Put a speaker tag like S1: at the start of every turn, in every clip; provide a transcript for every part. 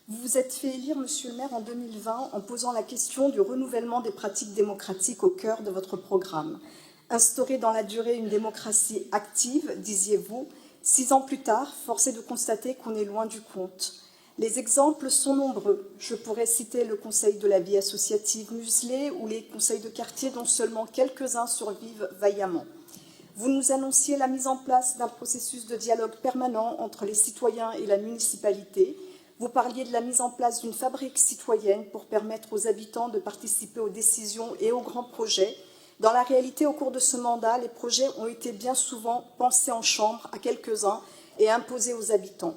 S1: Vous vous êtes fait élire, Monsieur le maire, en 2020 en posant la question du renouvellement des pratiques démocratiques au cœur de votre programme. Instaurer dans la durée une démocratie active, disiez-vous. 6 ans plus tard, force est de constater qu'on est loin du compte. Les exemples sont nombreux. Je pourrais citer le Conseil de la vie associative muselé ou les conseils de quartier dont seulement quelques-uns survivent vaillamment. Vous nous annonciez la mise en place d'un processus de dialogue permanent entre les citoyens et la municipalité. Vous parliez de la mise en place d'une fabrique citoyenne pour permettre aux habitants de participer aux décisions et aux grands projets. Dans la réalité, au cours de ce mandat, les projets ont été bien souvent pensés en chambre à quelques-uns et imposés aux habitants.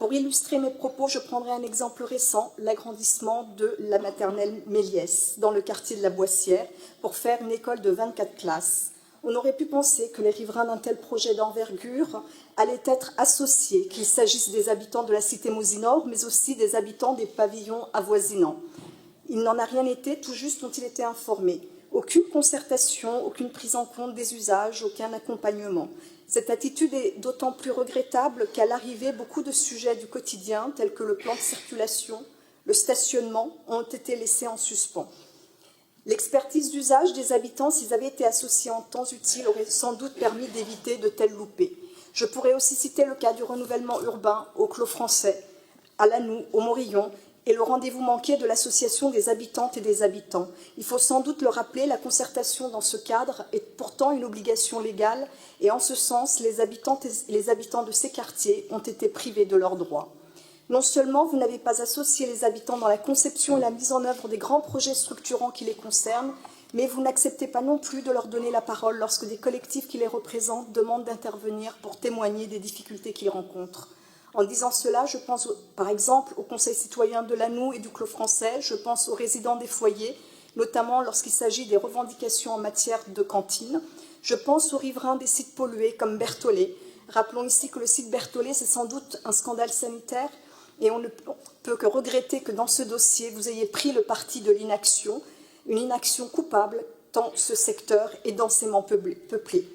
S1: Pour illustrer mes propos, je prendrai un exemple récent, l'agrandissement de la maternelle Méliès, dans le quartier de la Boissière, pour faire une école de 24 classes. On aurait pu penser que les riverains d'un tel projet d'envergure allaient être associés, qu'il s'agisse des habitants de la cité Mosinor, mais aussi des habitants des pavillons avoisinants. Il n'en a rien été, tout juste ont-ils été informés. Aucune concertation, aucune prise en compte des usages, aucun accompagnement. Cette attitude est d'autant plus regrettable qu'à l'arrivée, beaucoup de sujets du quotidien, tels que le plan de circulation, le stationnement, ont été laissés en suspens. L'expertise d'usage des habitants, s'ils avaient été associés en temps utile, aurait sans doute permis d'éviter de tels loupés. Je pourrais aussi citer le cas du renouvellement urbain au Clos Français, à Lannou, au Morillon, et le rendez-vous manqué de l'association des habitantes et des habitants. Il faut sans doute le rappeler, la concertation dans ce cadre est pourtant une obligation légale, et en ce sens, les habitantes et les habitants de ces quartiers ont été privés de leurs droits. Non seulement vous n'avez pas associé les habitants dans la conception et la mise en œuvre des grands projets structurants qui les concernent, mais vous n'acceptez pas non plus de leur donner la parole lorsque des collectifs qui les représentent demandent d'intervenir pour témoigner des difficultés qu'ils rencontrent. En disant cela, je pense par exemple au Conseil citoyen de Lannou et du Clos Français, je pense aux résidents des foyers, notamment lorsqu'il s'agit des revendications en matière de cantine. Je pense aux riverains des sites pollués comme Berthollet. Rappelons ici que le site Berthollet, c'est sans doute un scandale sanitaire et on ne peut que regretter que dans ce dossier, vous ayez pris le parti de l'inaction, une inaction coupable tant ce secteur est densément peuplé.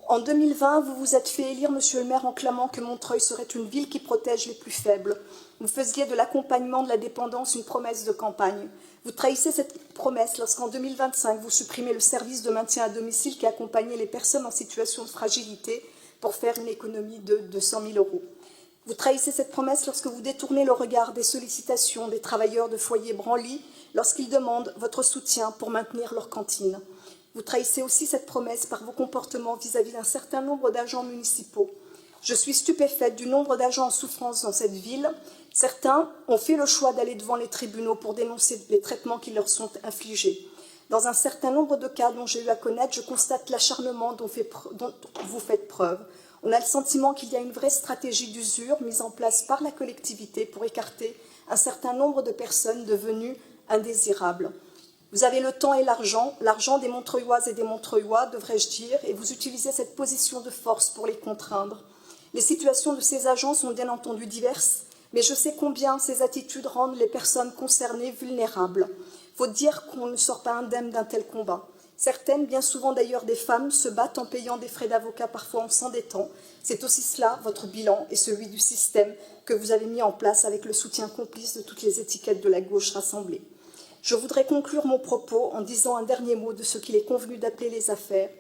S1: En 2020, vous vous êtes fait élire, Monsieur le maire, en clamant que Montreuil serait une ville qui protège les plus faibles. Vous faisiez de l'accompagnement de la dépendance une promesse de campagne. Vous trahissez cette promesse lorsqu'en 2025, vous supprimez le service de maintien à domicile qui accompagnait les personnes en situation de fragilité pour faire une économie de 200 000 €. Vous trahissez cette promesse lorsque vous détournez le regard des sollicitations des travailleurs de foyers branlis lorsqu'ils demandent votre soutien pour maintenir leur cantine. Vous trahissez aussi cette promesse par vos comportements vis-à-vis d'un certain nombre d'agents municipaux. Je suis stupéfaite du nombre d'agents en souffrance dans cette ville. Certains ont fait le choix d'aller devant les tribunaux pour dénoncer les traitements qui leur sont infligés. Dans un certain nombre de cas dont j'ai eu à connaître, je constate l'acharnement dont vous faites preuve. On a le sentiment qu'il y a une vraie stratégie d'usure mise en place par la collectivité pour écarter un certain nombre de personnes devenues indésirables. Vous avez le temps et l'argent des Montreuilloises et des Montreuillois, devrais-je dire, et vous utilisez cette position de force pour les contraindre. Les situations de ces agents sont bien entendu diverses, mais je sais combien ces attitudes rendent les personnes concernées vulnérables. Faut dire qu'on ne sort pas indemne d'un tel combat. Certaines, bien souvent d'ailleurs des femmes, se battent en payant des frais d'avocat, parfois en s'endettant. C'est aussi cela, votre bilan, et celui du système que vous avez mis en place avec le soutien complice de toutes les étiquettes de la gauche rassemblées. Je voudrais conclure mon propos en disant un dernier mot de ce qu'il est convenu d'appeler les affaires.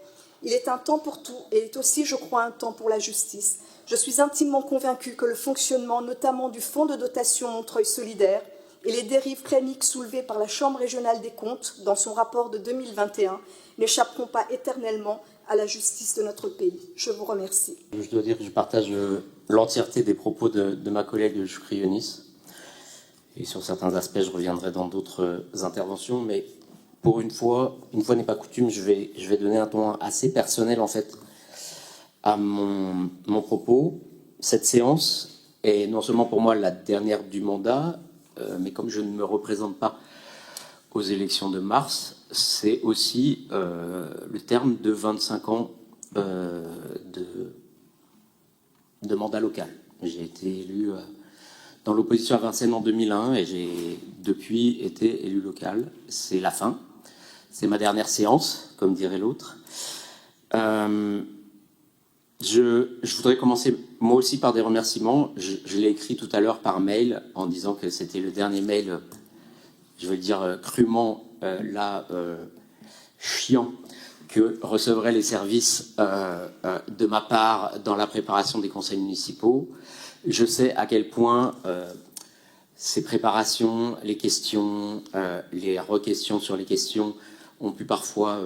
S1: Il est un temps pour tout et il est aussi, je crois, un temps pour la justice. Je suis intimement convaincue que le fonctionnement, notamment du fonds de dotation Montreuil solidaire, et les dérives cliniques soulevées par la Chambre régionale des comptes dans son rapport de 2021 n'échapperont pas éternellement à la justice de notre pays. Je vous remercie.
S2: Je dois dire que je partage l'entièreté des propos de ma collègue Choukri Younis. Et sur certains aspects, je reviendrai dans d'autres interventions. Mais pour une fois n'est pas coutume, je vais donner un ton assez personnel en fait à mon propos. Cette séance est non seulement pour moi la dernière du mandat, mais comme je ne me représente pas aux élections de mars, c'est aussi le terme de 25 ans de mandat local. J'ai été élu dans l'opposition à Vincennes en 2001 et j'ai depuis été élu local. C'est la fin. C'est ma dernière séance, comme dirait l'autre. Je voudrais commencer moi aussi par des remerciements. Je l'ai écrit tout à l'heure par mail en disant que c'était le dernier mail, je vais le dire crûment, chiant, que recevraient les services de ma part dans la préparation des conseils municipaux. Je sais à quel point ces préparations, les questions, les re-questions sur les questions ont pu parfois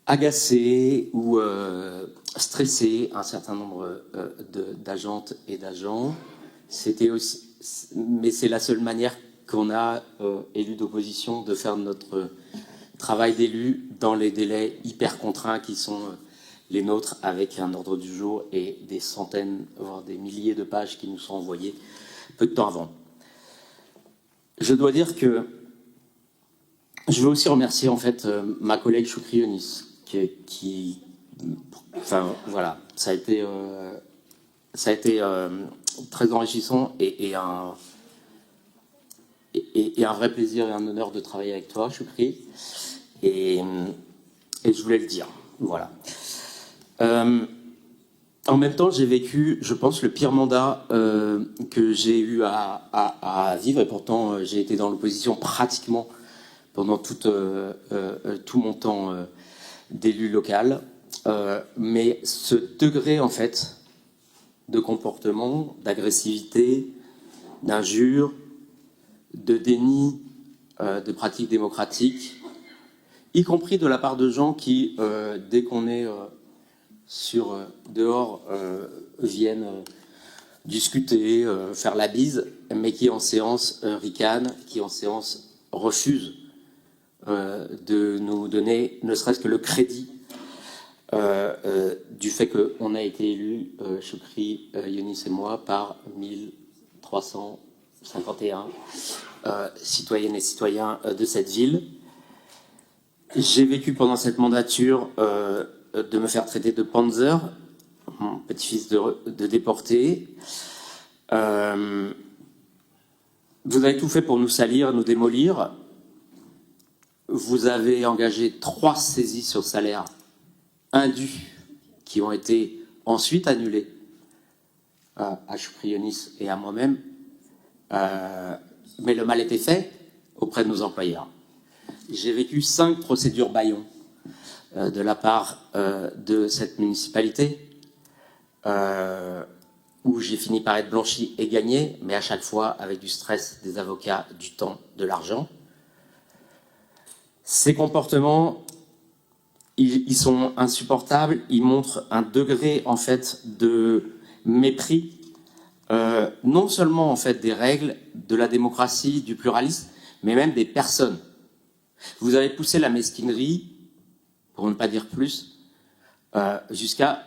S2: agacer ou stresser un certain nombre d'agentes et d'agents. C'était aussi, mais c'est la seule manière qu'on a, élus d'opposition, de faire notre travail d'élu dans les délais hyper contraints qui sont les nôtres, avec un ordre du jour et des centaines, voire des milliers de pages qui nous sont envoyées peu de temps avant. Je dois dire que je veux aussi remercier en fait ma collègue Choukri Younis, enfin voilà, ça a été très enrichissant et un vrai plaisir et un honneur de travailler avec toi, Choukri. Et je voulais le dire, voilà. En même temps, j'ai vécu, je pense, le pire mandat que j'ai eu à vivre, et pourtant j'ai été dans l'opposition pratiquement pendant tout mon temps d'élu local. Mais ce degré, en fait, de comportement, d'agressivité, d'injure, de déni de pratiques démocratiques, y compris de la part de gens qui, dès qu'on est dehors, viennent discuter, faire la bise, mais qui en séance ricanent, qui en séance refusent de nous donner ne serait-ce que le crédit du fait qu'on a été élu, Choukri Younis et moi, par 1351 citoyennes et citoyens de cette ville. J'ai vécu pendant cette mandature de me faire traiter de Panzer, mon petit-fils de déporté. Vous avez tout fait pour nous salir, nous démolir. Vous avez engagé 3 saisies sur salaire indues qui ont été ensuite annulées à Choukri Younis et à moi-même. Mais le mal était fait auprès de nos employeurs. J'ai vécu 5 procédures bâillons de la part de cette municipalité où j'ai fini par être blanchi et gagné, mais à chaque fois avec du stress des avocats, du temps, de l'argent. Ces comportements, ils sont insupportables, ils montrent un degré en fait de mépris, non seulement en fait des règles, de la démocratie, du pluralisme, mais même des personnes. Vous avez poussé la mesquinerie, pour ne pas dire plus, jusqu'à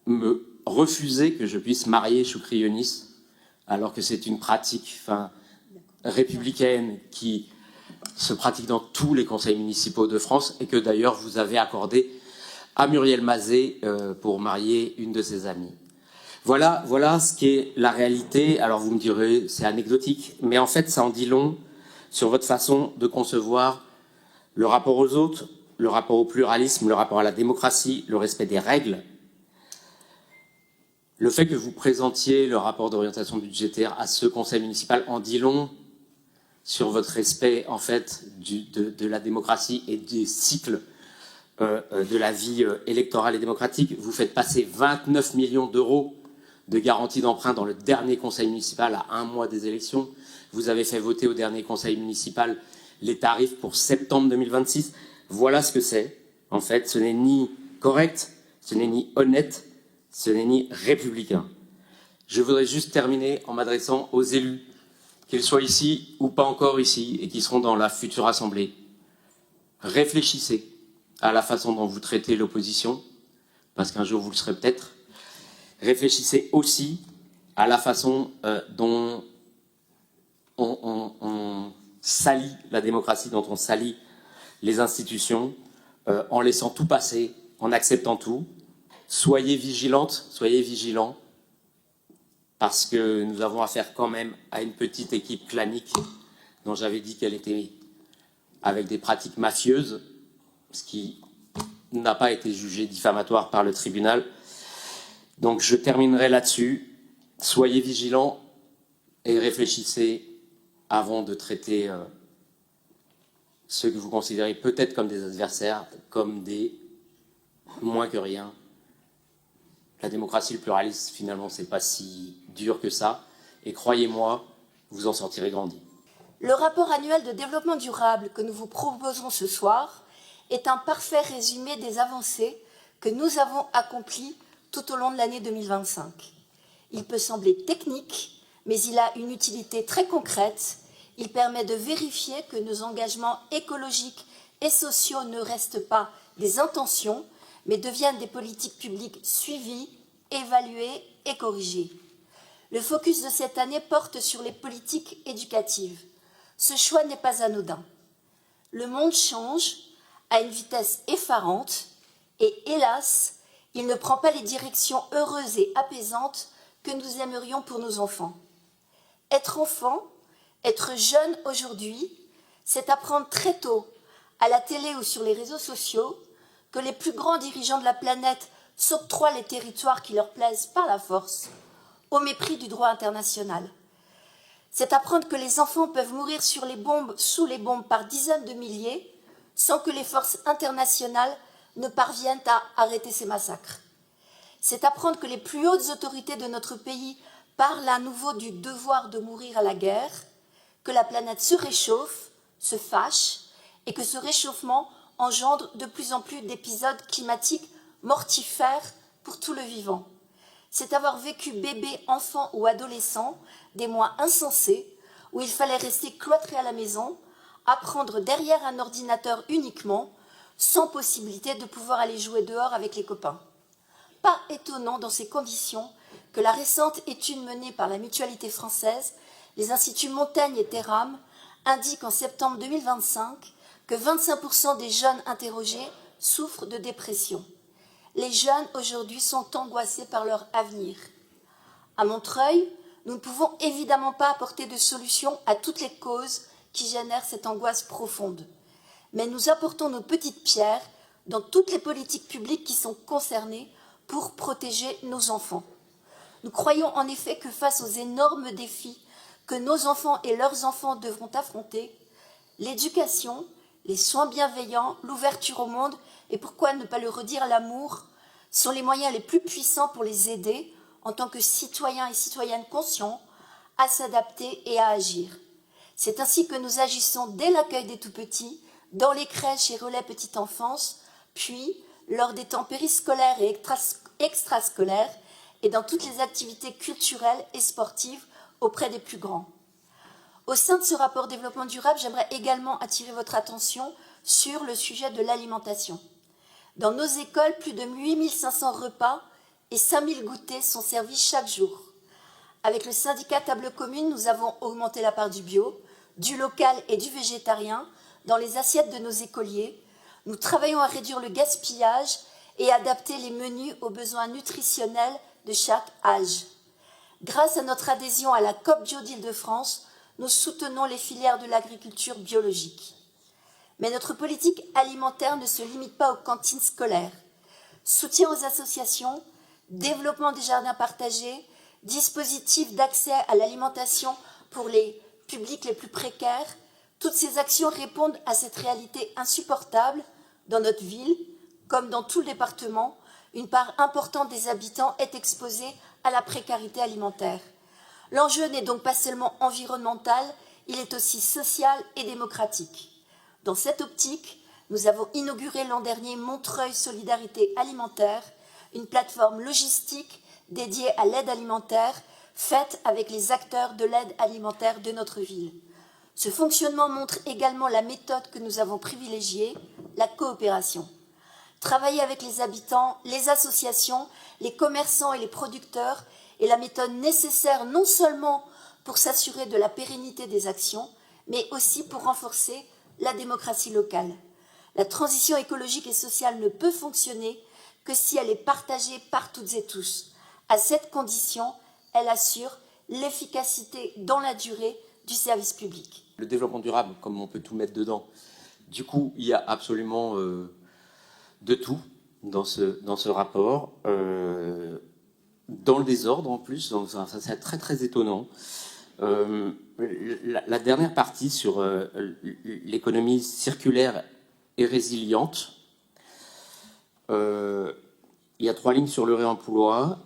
S2: me refuser que je puisse marier Choukri Younis, alors que c'est une pratique républicaine qui se pratique dans tous les conseils municipaux de France et que d'ailleurs vous avez accordé à Muriel Mazet pour marier une de ses amies. Voilà ce qu'est la réalité. Alors vous me direz, c'est anecdotique, mais en fait ça en dit long sur votre façon de concevoir le rapport aux autres, le rapport au pluralisme, le rapport à la démocratie, le respect des règles. Le fait que vous présentiez le rapport d'orientation budgétaire à ce conseil municipal en dit long sur votre respect en fait de la démocratie et des cycles de la vie électorale et démocratique. Vous faites passer 29 millions d'euros de garantie d'emprunt dans le dernier conseil municipal à 1 mois des élections. Vous avez fait voter au dernier conseil municipal les tarifs pour septembre 2026. Voilà ce que c'est. En fait, ce n'est ni correct, ce n'est ni honnête, ce n'est ni républicain. Je voudrais juste terminer en m'adressant aux élus, qu'ils soient ici ou pas encore ici, et qui seront dans la future assemblée. Réfléchissez à la façon dont vous traitez l'opposition, parce qu'un jour vous le serez peut-être. Réfléchissez aussi à la façon dont on salit la démocratie, dont on salit les institutions, en laissant tout passer, en acceptant tout. Soyez vigilantes, soyez vigilants, parce que nous avons affaire quand même à une petite équipe clanique dont j'avais dit qu'elle était avec des pratiques mafieuses, ce qui n'a pas été jugé diffamatoire par le tribunal. Donc je terminerai là-dessus. Soyez vigilants et réfléchissez avant de traiter ceux que vous considérez peut-être comme des adversaires, comme des moins que rien. La démocratie, le pluralisme, finalement, c'est pas si dur que ça. Et croyez-moi, vous en sortirez grandi.
S3: Le rapport annuel de développement durable que nous vous proposons ce soir est un parfait résumé des avancées que nous avons accomplies tout au long de l'année 2025. Il peut sembler technique, mais il a une utilité très concrète. Il permet de vérifier que nos engagements écologiques et sociaux ne restent pas des intentions, mais deviennent des politiques publiques suivies, évaluées et corrigées. Le focus de cette année porte sur les politiques éducatives. Ce choix n'est pas anodin. Le monde change à une vitesse effarante et, hélas, il ne prend pas les directions heureuses et apaisantes que nous aimerions pour nos enfants. Être enfant, être jeune aujourd'hui, c'est apprendre très tôt, à la télé ou sur les réseaux sociaux, que les plus grands dirigeants de la planète s'octroient les territoires qui leur plaisent par la force, au mépris du droit international. C'est apprendre que les enfants peuvent mourir sous les bombes par dizaines de milliers, sans que les forces internationales ne parviennent à arrêter ces massacres. C'est apprendre que les plus hautes autorités de notre pays parlent à nouveau du devoir de mourir à la guerre, que la planète se réchauffe, se fâche, et que ce réchauffement engendre de plus en plus d'épisodes climatiques mortifères pour tout le vivant. C'est avoir vécu bébé, enfant ou adolescent des mois insensés où il fallait rester cloîtré à la maison, apprendre derrière un ordinateur uniquement, sans possibilité de pouvoir aller jouer dehors avec les copains. Pas étonnant dans ces conditions que la récente étude menée par la Mutualité française, les instituts Montaigne et Terram, indique en septembre 2025 que 25% des jeunes interrogés souffrent de dépression. Les jeunes aujourd'hui sont angoissés par leur avenir. À Montreuil, nous ne pouvons évidemment pas apporter de solution à toutes les causes qui génèrent cette angoisse profonde. Mais nous apportons nos petites pierres dans toutes les politiques publiques qui sont concernées pour protéger nos enfants. Nous croyons en effet que face aux énormes défis que nos enfants et leurs enfants devront affronter, l'éducation, les soins bienveillants, l'ouverture au monde et pourquoi ne pas le redire, l'amour, sont les moyens les plus puissants pour les aider en tant que citoyens et citoyennes conscients à s'adapter et à agir. C'est ainsi que nous agissons dès l'accueil des tout-petits, dans les crèches et relais petite enfance, puis lors des temps périscolaires et extrascolaires et dans toutes les activités culturelles et sportives auprès des plus grands. Au sein de ce rapport développement durable, j'aimerais également attirer votre attention sur le sujet de l'alimentation. Dans nos écoles, plus de 8500 repas et 5000 goûters sont servis chaque jour. Avec le syndicat Table Commune, nous avons augmenté la part du bio, du local et du végétarien dans les assiettes de nos écoliers. Nous travaillons à réduire le gaspillage et adapter les menus aux besoins nutritionnels de chaque âge. Grâce à notre adhésion à la COP Bio d'Île-de-France, nous soutenons les filières de l'agriculture biologique. Mais notre politique alimentaire ne se limite pas aux cantines scolaires. Soutien aux associations, développement des jardins partagés, dispositifs d'accès à l'alimentation pour les publics les plus précaires, toutes ces actions répondent à cette réalité insupportable. Dans notre ville, comme dans tout le département, une part importante des habitants est exposée à la précarité alimentaire. L'enjeu n'est donc pas seulement environnemental, il est aussi social et démocratique. Dans cette optique, nous avons inauguré l'an dernier Montreuil Solidarité Alimentaire, une plateforme logistique dédiée à l'aide alimentaire, faite avec les acteurs de l'aide alimentaire de notre ville. Ce fonctionnement montre également la méthode que nous avons privilégiée, la coopération. Travailler avec les habitants, les associations, les commerçants et les producteurs est la méthode nécessaire non seulement pour s'assurer de la pérennité des actions, mais aussi pour renforcer la démocratie locale. La transition écologique et sociale ne peut fonctionner que si elle est partagée par toutes et tous. À cette condition, elle assure l'efficacité dans la durée du service public.
S2: Le développement durable, comme on peut tout mettre dedans, du coup, il y a absolument de tout dans ce rapport. dans le désordre en plus, donc ça c'est très très étonnant. La dernière partie sur l'économie circulaire et résiliente, il y a 3 lignes sur le réemploi,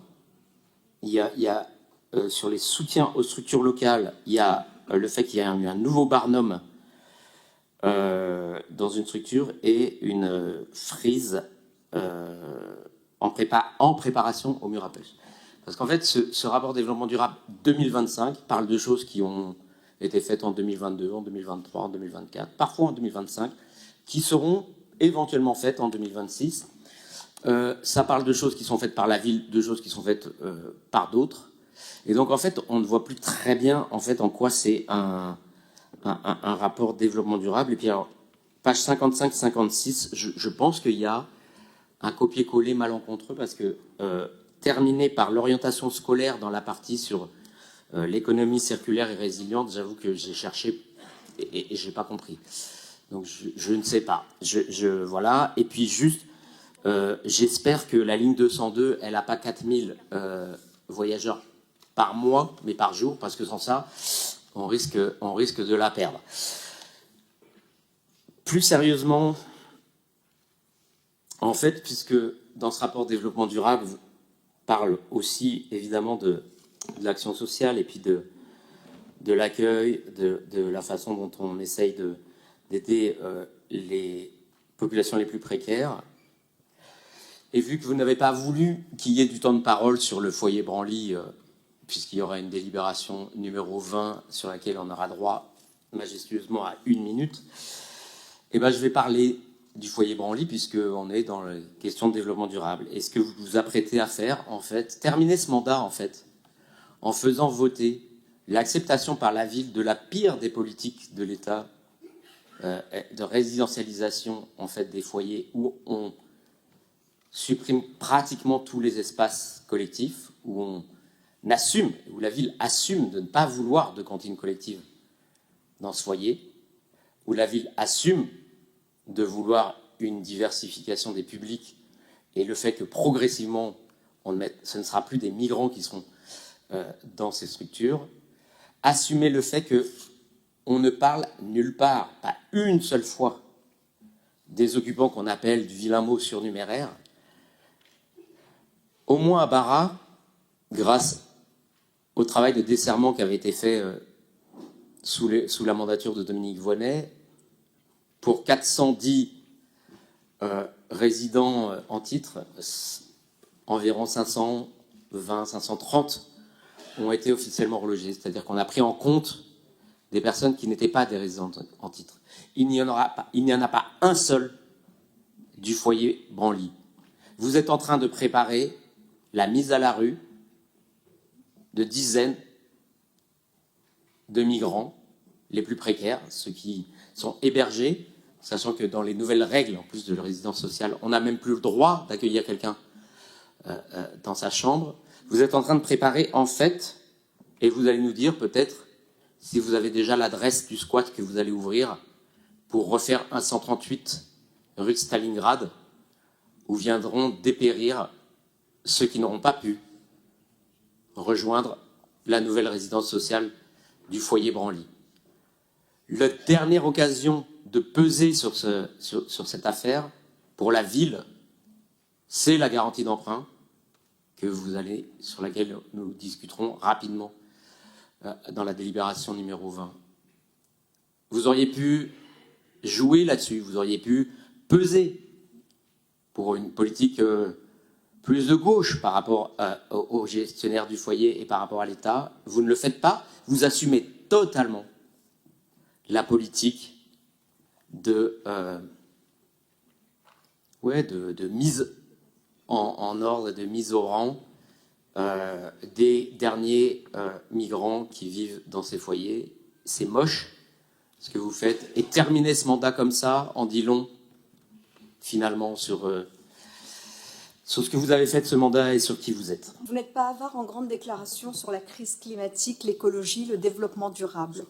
S2: il y a sur les soutiens aux structures locales, il y a le fait qu'il y a eu un nouveau barnum dans une structure et une frise en préparation au mur à pêche. Parce qu'en fait, ce rapport développement durable 2025 parle de choses qui ont été faites en 2022, en 2023, en 2024, parfois en 2025, qui seront éventuellement faites en 2026. Ça parle de choses qui sont faites par la ville, de choses qui sont faites par d'autres. Et donc, en fait, on ne voit plus très bien en fait, en quoi c'est un rapport développement durable. Et puis, alors, page 55-56, je pense qu'il y a un copier-coller malencontreux parce que terminé par l'orientation scolaire dans la partie sur l'économie circulaire et résiliente, j'avoue que j'ai cherché et j'ai pas compris. Donc je ne sais pas. Voilà. Et puis juste, j'espère que la ligne 202, elle n'a pas 4000 voyageurs par mois, mais par jour, parce que sans ça, on risque de la perdre. Plus sérieusement, en fait, puisque dans ce rapport développement durable, vous parle aussi évidemment de l'action sociale et puis de l'accueil, de la façon dont on essaye d'aider les populations les plus précaires. Et vu que vous n'avez pas voulu qu'il y ait du temps de parole sur le foyer Branly, puisqu'il y aura une délibération numéro 20 sur laquelle on aura droit majestueusement à 1 minute, eh ben, je vais parler du foyer Branly, puisqu'on est dans les questions de développement durable. Et ce que vous vous apprêtez à faire, en fait, terminer ce mandat, en fait, en faisant voter l'acceptation par la ville de la pire des politiques de l'État de résidentialisation, en fait, des foyers où on supprime pratiquement tous les espaces collectifs, où on assume, où la ville assume de ne pas vouloir de cantine collective dans ce foyer, où la ville assume de vouloir une diversification des publics et le fait que progressivement, ce ne sera plus des migrants qui seront dans ces structures. Assumer le fait qu'on ne parle nulle part, pas une seule fois, des occupants qu'on appelle du vilain mot surnuméraire. Au moins à Bara, grâce au travail de desserrement qui avait été fait sous la mandature de Dominique Voynet, pour 410 résidents en titre, environ 520, 530 ont été officiellement relogés. C'est-à-dire qu'on a pris en compte des personnes qui n'étaient pas des résidents en titre. Il n'y en a pas un seul du foyer Branly. Vous êtes en train de préparer la mise à la rue de dizaines de migrants les plus précaires, ceux qui sont hébergés, sachant que dans les nouvelles règles, en plus de la résidence sociale, on n'a même plus le droit d'accueillir quelqu'un dans sa chambre. Vous êtes en train de préparer, en fait, et vous allez nous dire peut-être si vous avez déjà l'adresse du squat que vous allez ouvrir pour refaire un 138 rue de Stalingrad, où viendront dépérir ceux qui n'auront pas pu rejoindre la nouvelle résidence sociale du foyer Branly. La dernière occasion de peser sur cette affaire, pour la ville, c'est la garantie d'emprunt sur laquelle nous discuterons rapidement dans la délibération numéro 20. Vous auriez pu jouer là-dessus, vous auriez pu peser pour une politique plus de gauche par rapport aux gestionnaires du foyer et par rapport à l'État. Vous ne le faites pas, vous assumez totalement la politique de mise en ordre, de mise au rang des derniers migrants qui vivent dans ces foyers. C'est moche ce que vous faites. Et terminer ce mandat comme ça en dit long, finalement, sur ce que vous avez fait de ce mandat et sur qui vous êtes.
S1: Vous n'êtes pas avare en grandes déclarations sur la crise climatique, l'écologie, le développement durable.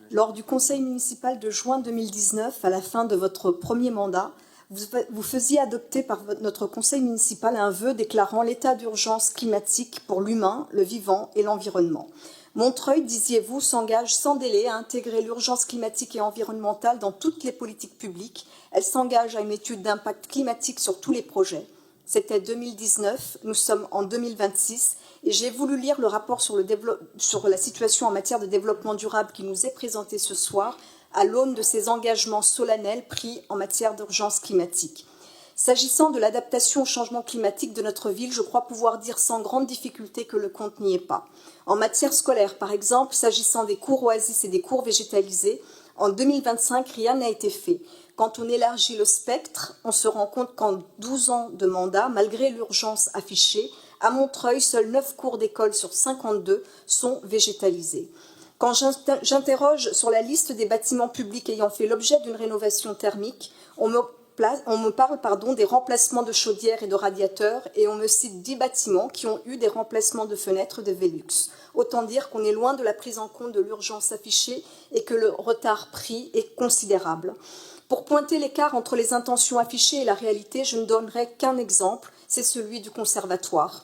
S1: Lors du conseil municipal de juin 2019, à la fin de votre premier mandat, Vous faisiez adopter par notre conseil municipal un vœu déclarant l'état d'urgence climatique pour l'humain, le vivant et l'environnement. Montreuil, disiez-vous, s'engage sans délai à intégrer l'urgence climatique et environnementale dans toutes les politiques publiques. Elle s'engage à une étude d'impact climatique sur tous les projets. C'était 2019, nous sommes en 2026 et j'ai voulu lire le rapport sur la situation en matière de développement durable qui nous est présenté ce soir à l'aune de ces engagements solennels pris en matière d'urgence climatique. S'agissant de l'adaptation au changement climatique de notre ville, je crois pouvoir dire sans grande difficulté que le compte n'y est pas. En matière scolaire, par exemple, s'agissant des cours oasis et des cours végétalisés, en 2025, rien n'a été fait. Quand on élargit le spectre, on se rend compte qu'en 12 ans de mandat, malgré l'urgence affichée, à Montreuil, seuls 9 cours d'école sur 52 sont végétalisés. Quand j'interroge sur la liste des bâtiments publics ayant fait l'objet d'une rénovation thermique, on me parle des remplacements de chaudières et de radiateurs et on me cite 10 bâtiments qui ont eu des remplacements de fenêtres de Velux. Autant dire qu'on est loin de la prise en compte de l'urgence affichée et que le retard pris est considérable. Pour pointer l'écart entre les intentions affichées et la réalité, je ne donnerai qu'un exemple, c'est celui du conservatoire.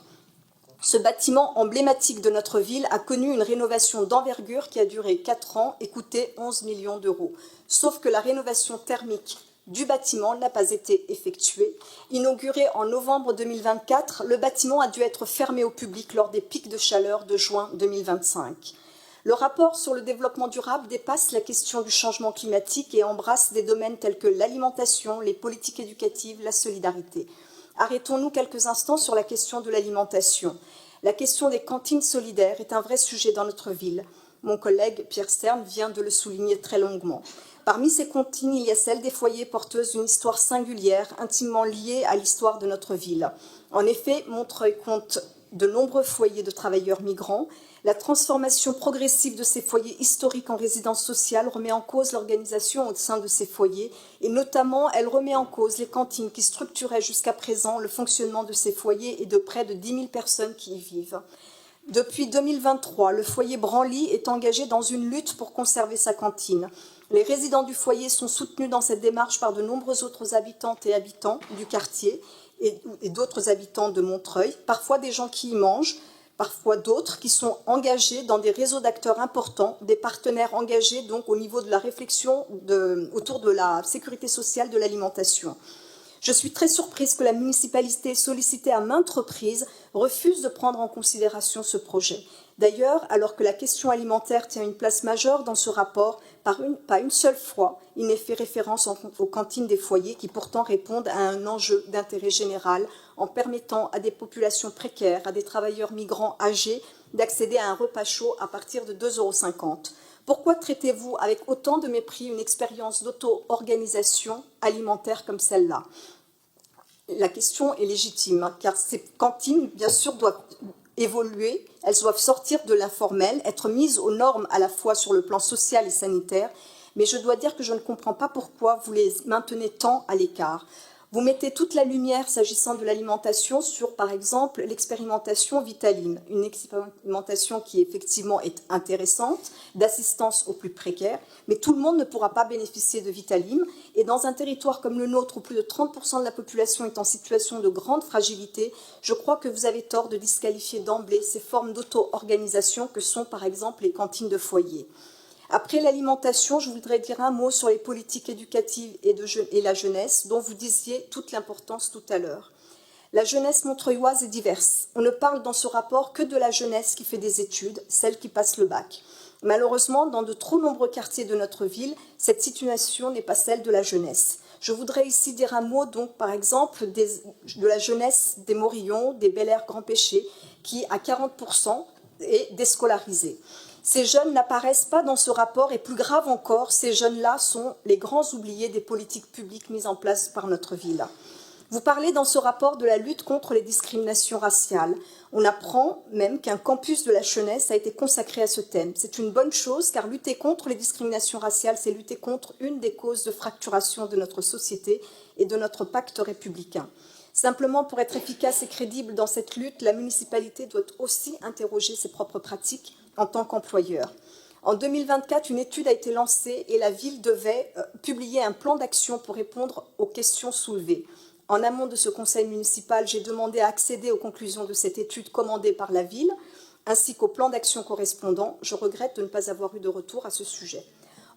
S1: Ce bâtiment emblématique de notre ville a connu une rénovation d'envergure qui a duré 4 ans et coûté 11 millions d'euros. Sauf que la rénovation thermique du bâtiment n'a pas été effectuée. Inauguré en novembre 2024, le bâtiment a dû être fermé au public lors des pics de chaleur de juin 2025. Le rapport sur le développement durable dépasse la question du changement climatique et embrasse des domaines tels que l'alimentation, les politiques éducatives, la solidarité. Arrêtons-nous quelques instants sur la question de l'alimentation. La question des cantines solidaires est un vrai sujet dans notre ville. Mon collègue Pierre Stern vient de le souligner très longuement. Parmi ces cantines, il y a celle des foyers porteuses d'une histoire singulière, intimement liée à l'histoire de notre ville. En effet, Montreuil compte de nombreux foyers de travailleurs migrants. La transformation progressive de ces foyers historiques en résidence sociale remet en cause l'organisation au sein de ces foyers et notamment elle remet en cause les cantines qui structuraient jusqu'à présent le fonctionnement de ces foyers et de près de 10 000 personnes qui y vivent. Depuis 2023, le foyer Branly est engagé dans une lutte pour conserver sa cantine. Les résidents du foyer sont soutenus dans cette démarche par de nombreux autres habitantes et habitants du quartier et d'autres habitants de Montreuil, parfois des gens qui y mangent, parfois d'autres qui sont engagés dans des réseaux d'acteurs importants, des partenaires engagés donc au niveau de la réflexion autour de la sécurité sociale de l'alimentation. Je suis très surprise que la municipalité, sollicitée à maintes reprises, refuse de prendre en considération ce projet. D'ailleurs, alors que la question alimentaire tient une place majeure dans ce rapport, pas une seule fois, il n'est fait référence aux cantines des foyers qui pourtant répondent à un enjeu d'intérêt général en permettant à des populations précaires, à des travailleurs migrants âgés d'accéder à un repas chaud à partir de 2,50 €. Pourquoi traitez-vous avec autant de mépris une expérience d'auto-organisation alimentaire comme celle-là ? La question est légitime, car ces cantines, bien sûr, doivent évoluer, elles doivent sortir de l'informel, être mises aux normes à la fois sur le plan social et sanitaire, mais je dois dire que je ne comprends pas pourquoi vous les maintenez tant à l'écart. Vous mettez toute la lumière, s'agissant de l'alimentation, sur, par exemple, l'expérimentation Vitalim, une expérimentation qui, effectivement, est intéressante, d'assistance aux plus précaires, mais tout le monde ne pourra pas bénéficier de Vitalim. Et dans un territoire comme le nôtre, où plus de 30% de la population est en situation de grande fragilité, je crois que vous avez tort de disqualifier d'emblée ces formes d'auto-organisation que sont, par exemple, les cantines de foyer. Après l'alimentation, je voudrais dire un mot sur les politiques éducatives et la jeunesse, dont vous disiez toute l'importance tout à l'heure. La jeunesse montreuilloise est diverse. On ne parle dans ce rapport que de la jeunesse qui fait des études, celle qui passe le bac. Malheureusement, dans de trop nombreux quartiers de notre ville, cette situation n'est pas celle de la jeunesse. Je voudrais ici dire un mot, donc, par exemple, de la jeunesse des Morillons, des Bel Air Grand Péché, qui, à 40%, est déscolarisée. Ces jeunes n'apparaissent pas dans ce rapport et plus grave encore, ces jeunes-là sont les grands oubliés des politiques publiques mises en place par notre ville. Vous parlez dans ce rapport de la lutte contre les discriminations raciales. On apprend même qu'un campus de la jeunesse a été consacré à ce thème. C'est une bonne chose car lutter contre les discriminations raciales, c'est lutter contre une des causes de fracturation de notre société et de notre pacte républicain. Simplement, pour être efficace et crédible dans cette lutte, la municipalité doit aussi interroger ses propres pratiques en tant qu'employeur. En 2024, une étude a été lancée et la ville devait publier un plan d'action pour répondre aux questions soulevées. En amont de ce conseil municipal, j'ai demandé à accéder aux conclusions de cette étude commandée par la ville, ainsi qu'au plan d'action correspondant. Je regrette de ne pas avoir eu de retour à ce sujet.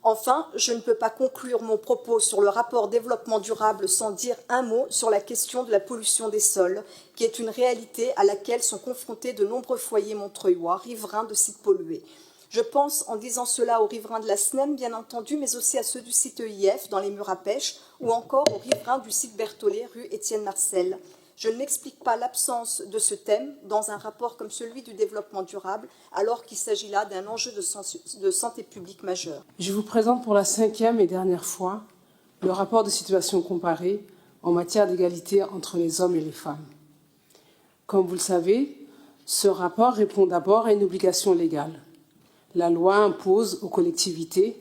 S1: Enfin, je ne peux pas conclure mon propos sur le rapport développement durable sans dire un mot sur la question de la pollution des sols, qui est une réalité à laquelle sont confrontés de nombreux foyers montreuillois, riverains de sites pollués. Je pense, en disant cela, aux riverains de la SNEM, bien entendu, mais aussi à ceux du site EIF, dans les murs à pêche, ou encore aux riverains du site Berthollet, rue Étienne Marcel. Je ne m'explique pas l'absence de ce thème dans un rapport comme celui du développement durable, alors qu'il s'agit là d'un enjeu de santé publique majeur.
S4: Je vous présente pour la 5e et dernière fois le rapport de situation comparée en matière d'égalité entre les hommes et les femmes. Comme vous le savez, ce rapport répond d'abord à une obligation légale. La loi impose aux collectivités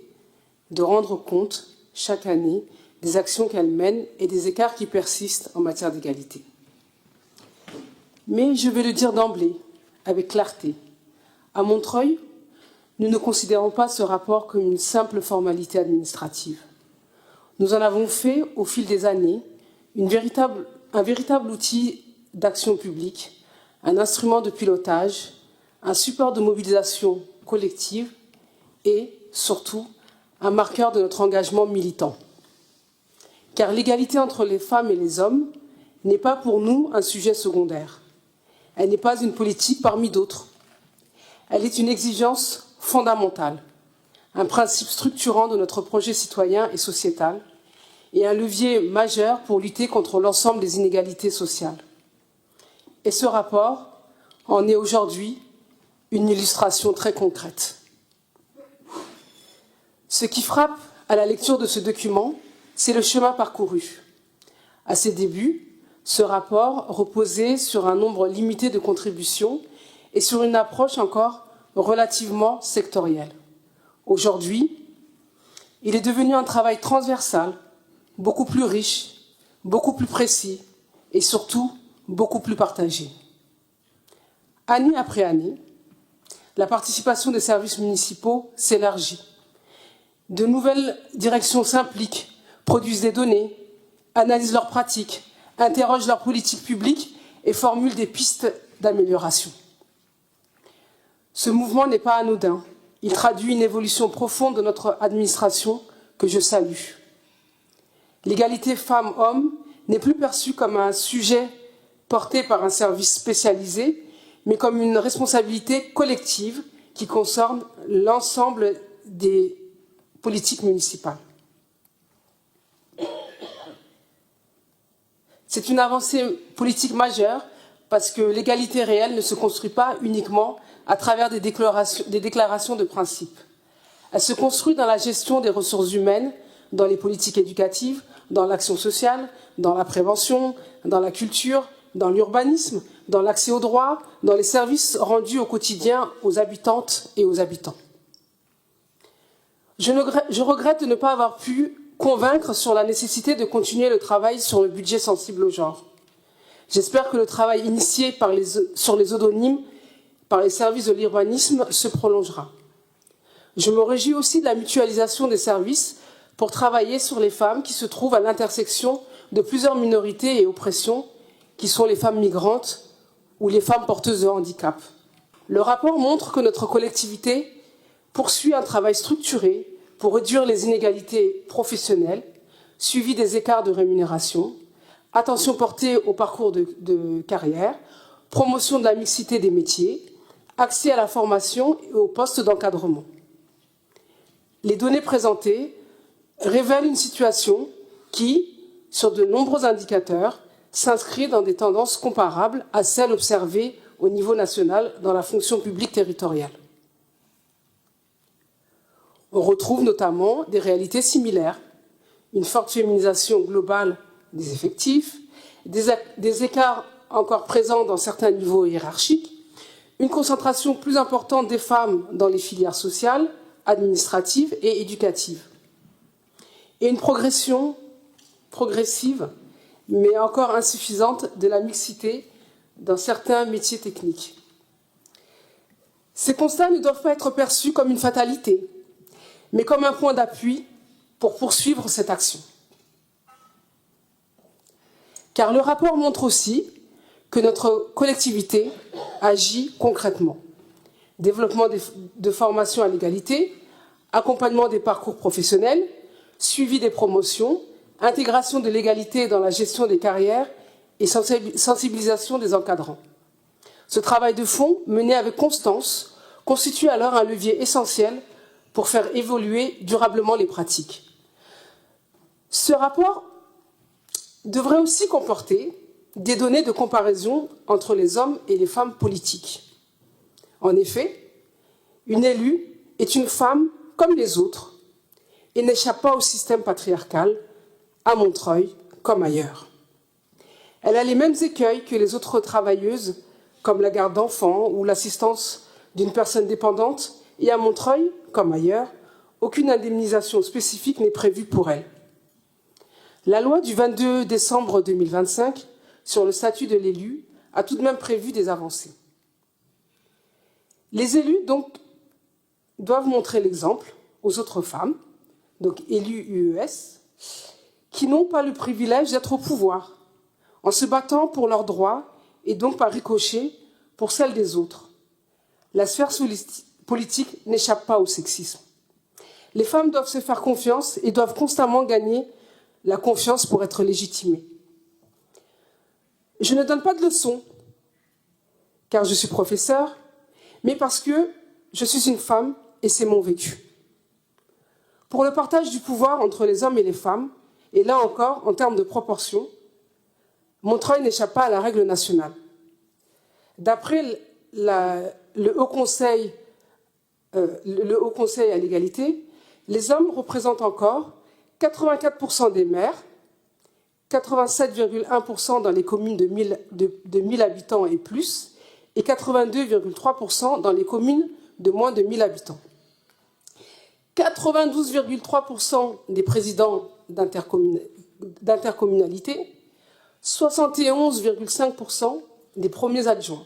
S4: de rendre compte chaque année des actions qu'elles mènent et des écarts qui persistent en matière d'égalité. Mais je vais le dire d'emblée, avec clarté. À Montreuil, nous ne considérons pas ce rapport comme une simple formalité administrative. Nous en avons fait, au fil des années, un véritable outil d'action publique, un instrument de pilotage, un support de mobilisation collective et, surtout, un marqueur de notre engagement militant. Car l'égalité entre les femmes et les hommes n'est pas pour nous un sujet secondaire. Elle n'est pas une politique parmi d'autres. Elle est une exigence fondamentale, un principe structurant de notre projet citoyen et sociétal et un levier majeur pour lutter contre l'ensemble des inégalités sociales. Et ce rapport en est aujourd'hui une illustration très concrète. Ce qui frappe à la lecture de ce document, c'est le chemin parcouru. À ses débuts, ce rapport reposait sur un nombre limité de contributions et sur une approche encore relativement sectorielle. Aujourd'hui, il est devenu un travail transversal, beaucoup plus riche, beaucoup plus précis et surtout beaucoup plus partagé. Année après année, la participation des services municipaux s'élargit. De nouvelles directions s'impliquent, produisent des données, analysent leurs pratiques, interrogent leurs politiques publiques et formulent des pistes d'amélioration. Ce mouvement n'est pas anodin. Il traduit une évolution profonde de notre administration que je salue. L'égalité femmes-hommes n'est plus perçue comme un sujet porté par un service spécialisé, mais comme une responsabilité collective qui concerne l'ensemble des politiques municipales. C'est une avancée politique majeure parce que l'égalité réelle ne se construit pas uniquement à travers des déclarations de principe. Elle se construit dans la gestion des ressources humaines, dans les politiques éducatives, dans l'action sociale, dans la prévention, dans la culture, dans l'urbanisme, dans l'accès aux droits, dans les services rendus au quotidien aux habitantes et aux habitants. Je regrette de ne pas avoir pu convaincre sur la nécessité de continuer le travail sur le budget sensible au genre. J'espère que le travail initié sur les odonymes par les services de l'urbanisme se prolongera. Je me réjouis aussi de la mutualisation des services pour travailler sur les femmes qui se trouvent à l'intersection de plusieurs minorités et oppressions, qui sont les femmes migrantes ou les femmes porteuses de handicap. Le rapport montre que notre collectivité poursuit un travail structuré pour réduire les inégalités professionnelles, suivi des écarts de rémunération, attention portée au parcours de carrière, promotion de la mixité des métiers, accès à la formation et aux postes d'encadrement. Les données présentées révèlent une situation qui, sur de nombreux indicateurs, s'inscrit dans des tendances comparables à celles observées au niveau national dans la fonction publique territoriale. On retrouve notamment des réalités similaires, une forte féminisation globale des effectifs, des écarts encore présents dans certains niveaux hiérarchiques, une concentration plus importante des femmes dans les filières sociales, administratives et éducatives, et une progression progressive, mais encore insuffisante, de la mixité dans certains métiers techniques. Ces constats ne doivent pas être perçus comme une fatalité, mais comme un point d'appui pour poursuivre cette action. Car le rapport montre aussi que notre collectivité agit concrètement. Développement de formation à l'égalité, accompagnement des parcours professionnels, suivi des promotions, intégration de l'égalité dans la gestion des carrières et sensibilisation des encadrants. Ce travail de fond, mené avec constance, constitue alors un levier essentiel pour faire évoluer durablement les pratiques. Ce rapport devrait aussi comporter des données de comparaison entre les hommes et les femmes politiques. En effet, une élue est une femme comme les autres et n'échappe pas au système patriarcal, à Montreuil comme ailleurs. Elle a les mêmes écueils que les autres travailleuses, comme la garde d'enfants ou l'assistance d'une personne dépendante, et à Montreuil, comme ailleurs, aucune indemnisation spécifique n'est prévue pour elle. La loi du 22 décembre 2025 sur le statut de l'élu a tout de même prévu des avancées. Les élus, donc, doivent montrer l'exemple aux autres femmes, donc élus UES, qui n'ont pas le privilège d'être au pouvoir, en se battant pour leurs droits et donc par ricochet pour celles des autres. La sphère politique n'échappe pas au sexisme. Les femmes doivent se faire confiance et doivent constamment gagner la confiance pour être légitimées. Je ne donne pas de leçons, car je suis professeure, mais parce que je suis une femme et c'est mon vécu. Pour le partage du pouvoir entre les hommes et les femmes, et là encore, en termes de proportion, Montreuil n'échappe pas à la règle nationale. D'après le Haut Conseil à l'égalité, les hommes représentent encore 84% des maires, 87,1% dans les communes de 1000 habitants et plus, et 82,3% dans les communes de moins de 1000 habitants. 92,3% des présidents d'intercommunalité, 71,5% des premiers adjoints,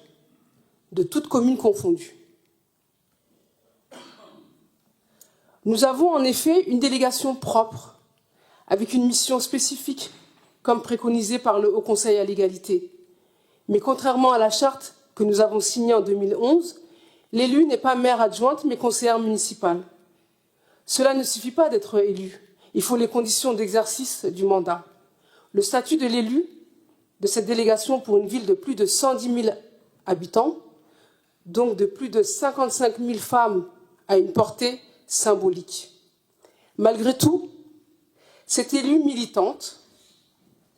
S4: de toutes communes confondues. Nous avons en effet une délégation propre, avec une mission spécifique, comme préconisé par le Haut Conseil à l'égalité. Mais contrairement à la charte que nous avons signée en 2011, l'élu n'est pas maire adjointe, mais conseillère municipale. Cela ne suffit pas d'être élu. Il faut les conditions d'exercice du mandat. Le statut de l'élu de cette délégation pour une ville de plus de 110 000 habitants, donc de plus de 55 000 femmes, a une portée symbolique. Malgré tout, cette élue militante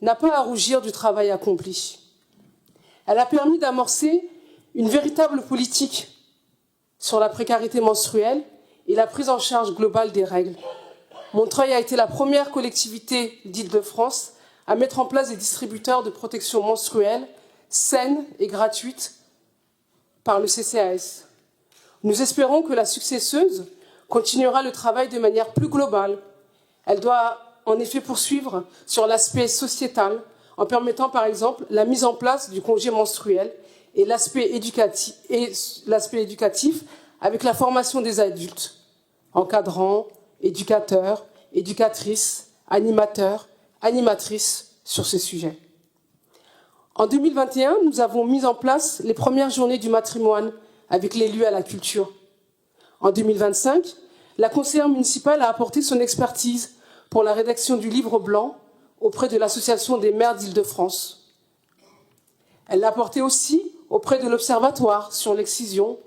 S4: n'a pas à rougir du travail accompli. Elle a permis d'amorcer une véritable politique sur la précarité menstruelle et la prise en charge globale des règles. Montreuil a été la première collectivité d'Île-de-France à mettre en place des distributeurs de protection menstruelle saines et gratuites par le CCAS. Nous espérons que la successeuse continuera le travail de manière plus globale. Elle doit en effet poursuivre sur l'aspect sociétal en permettant par exemple la mise en place du congé menstruel et l'aspect éducatif avec la formation des adultes, encadrants, éducateurs, éducatrices, animateurs, animatrices sur ce sujet. En 2021, nous avons mis en place les premières journées du matrimoine avec l'élu à la culture. En 2025, la conseillère municipale a apporté son expertise pour la rédaction du livre blanc auprès de l'Association des maires d'Île-de-France. Elle l'a apporté aussi auprès de l'Observatoire sur l'excision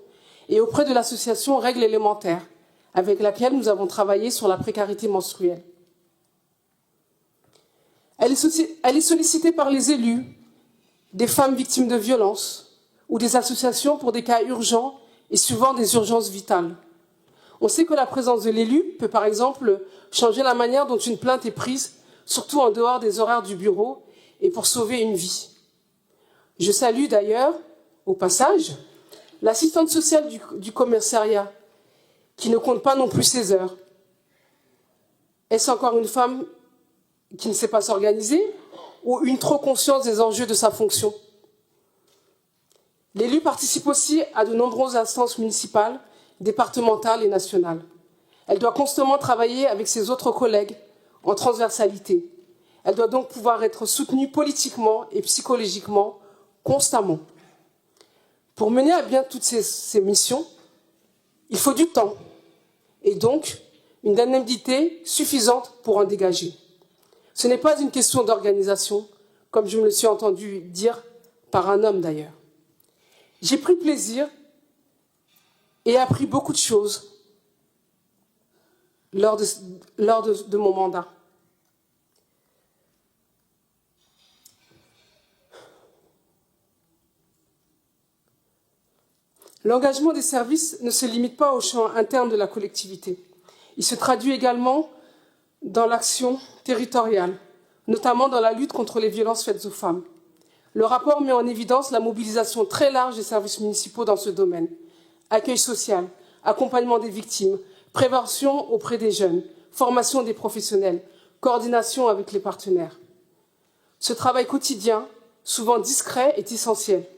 S4: et auprès de l'association Règles élémentaires, avec laquelle nous avons travaillé sur la précarité menstruelle. Elle est sollicitée par les élus, des femmes victimes de violences ou des associations pour des cas urgents et souvent des urgences vitales. On sait que la présence de l'élu peut par exemple changer la manière dont une plainte est prise, surtout en dehors des horaires du bureau et pour sauver une vie. Je salue d'ailleurs, au passage, l'assistante sociale du commissariat, qui ne compte pas non plus ses heures. Est-ce encore une femme qui ne sait pas s'organiser ou une trop conscience des enjeux de sa fonction? L'élu participe aussi à de nombreuses instances municipales, départementales et nationales. Elle doit constamment travailler avec ses autres collègues en transversalité. Elle doit donc pouvoir être soutenue politiquement et psychologiquement constamment. Pour mener à bien toutes ces missions, il faut du temps et donc une indemnité suffisante pour en dégager. Ce n'est pas une question d'organisation, comme je me le suis entendu dire par un homme d'ailleurs. J'ai pris plaisir et appris beaucoup de choses lors de mon mandat. L'engagement des services ne se limite pas au champ interne de la collectivité. Il se traduit également dans l'action territoriale, notamment dans la lutte contre les violences faites aux femmes. Le rapport met en évidence la mobilisation très large des services municipaux dans ce domaine. Accueil social, accompagnement des victimes, prévention auprès des jeunes, formation des professionnels, coordination avec les partenaires. Ce travail quotidien, souvent discret, est essentiel.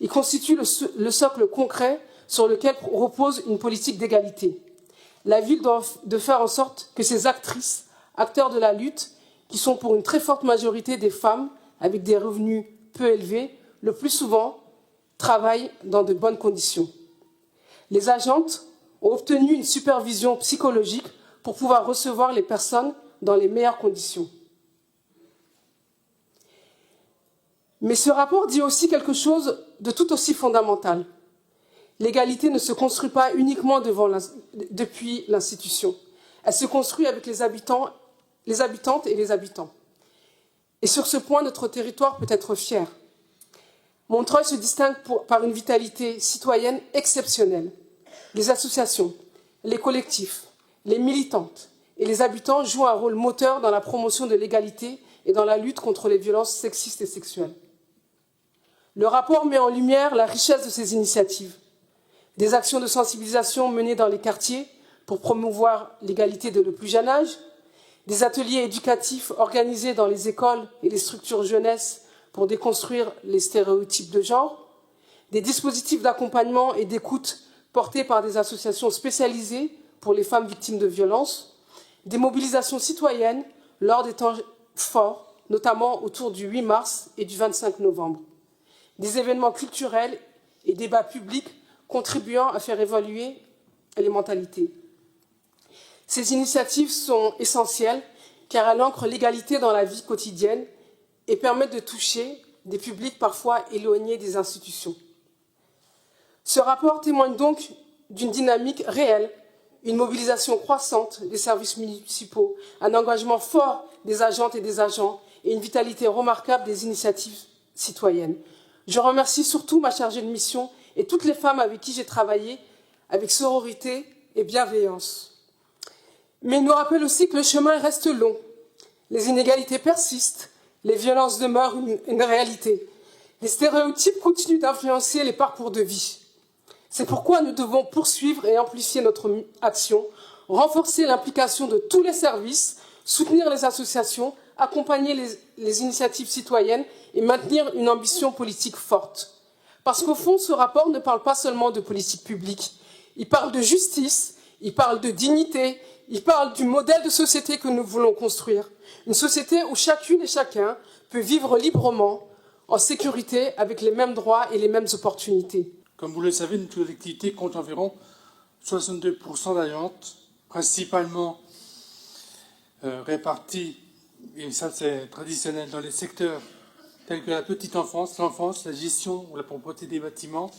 S4: Il constitue le socle concret sur lequel repose une politique d'égalité. La ville doit faire en sorte que ces actrices, acteurs de la lutte, qui sont pour une très forte majorité des femmes avec des revenus peu élevés, le plus souvent travaillent dans de bonnes conditions. Les agentes ont obtenu une supervision psychologique pour pouvoir recevoir les personnes dans les meilleures conditions. Mais ce rapport dit aussi quelque chose de tout aussi fondamental. L'égalité ne se construit pas uniquement depuis l'institution. Elle se construit avec les habitantes et les habitants. Et sur ce point, notre territoire peut être fier. Montreuil se distingue par une vitalité citoyenne exceptionnelle. Les associations, les collectifs, les militantes et les habitants jouent un rôle moteur dans la promotion de l'égalité et dans la lutte contre les violences sexistes et sexuelles. Le rapport met en lumière la richesse de ces initiatives. Des actions de sensibilisation menées dans les quartiers pour promouvoir l'égalité dès le plus jeune âge, des ateliers éducatifs organisés dans les écoles et les structures jeunesse pour déconstruire les stéréotypes de genre, des dispositifs d'accompagnement et d'écoute portés par des associations spécialisées pour les femmes victimes de violences, des mobilisations citoyennes lors des temps forts, notamment autour du 8 mars et du 25 novembre, des événements culturels et débats publics contribuant à faire évoluer les mentalités. Ces initiatives sont essentielles car elles ancrent l'égalité dans la vie quotidienne et permettent de toucher des publics parfois éloignés des institutions. Ce rapport témoigne donc d'une dynamique réelle, une mobilisation croissante des services municipaux, un engagement fort des agentes et des agents et une vitalité remarquable des initiatives citoyennes. Je remercie surtout ma chargée de mission et toutes les femmes avec qui j'ai travaillé avec sororité et bienveillance. Mais il nous rappelle aussi que le chemin reste long. Les inégalités persistent, les violences demeurent une réalité. Les stéréotypes continuent d'influencer les parcours de vie. C'est pourquoi nous devons poursuivre et amplifier notre action, renforcer l'implication de tous les services, soutenir les associations, accompagner les initiatives citoyennes et maintenir une ambition politique forte. Parce qu'au fond, ce rapport ne parle pas seulement de politique publique. Il parle de justice, il parle de dignité, il parle du modèle de société que nous voulons construire. Une société où chacune et chacun peut vivre librement, en sécurité, avec les mêmes droits et les mêmes opportunités.
S5: Comme vous le savez, notre collectivité compte environ 62% d'agentes, principalement réparties, et ça c'est traditionnel, dans les secteurs tels que la petite enfance, l'enfance, la gestion ou la propreté des bâtiments,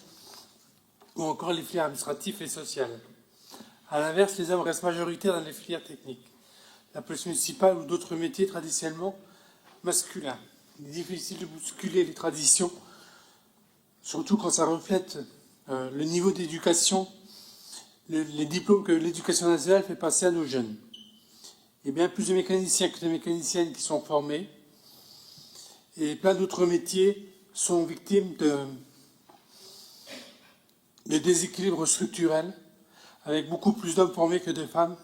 S5: ou encore les filières administratives et sociales. A l'inverse, les hommes restent majoritaires dans les filières techniques, la police municipale ou d'autres métiers traditionnellement masculins. Il est difficile de bousculer les traditions, surtout quand ça reflète le niveau d'éducation, les diplômes que l'éducation nationale fait passer à nos jeunes. Il y a bien plus de mécaniciens que de mécaniciennes qui sont formés, et plein d'autres métiers sont victimes de déséquilibres structurels, avec beaucoup plus d'hommes formés que de femmes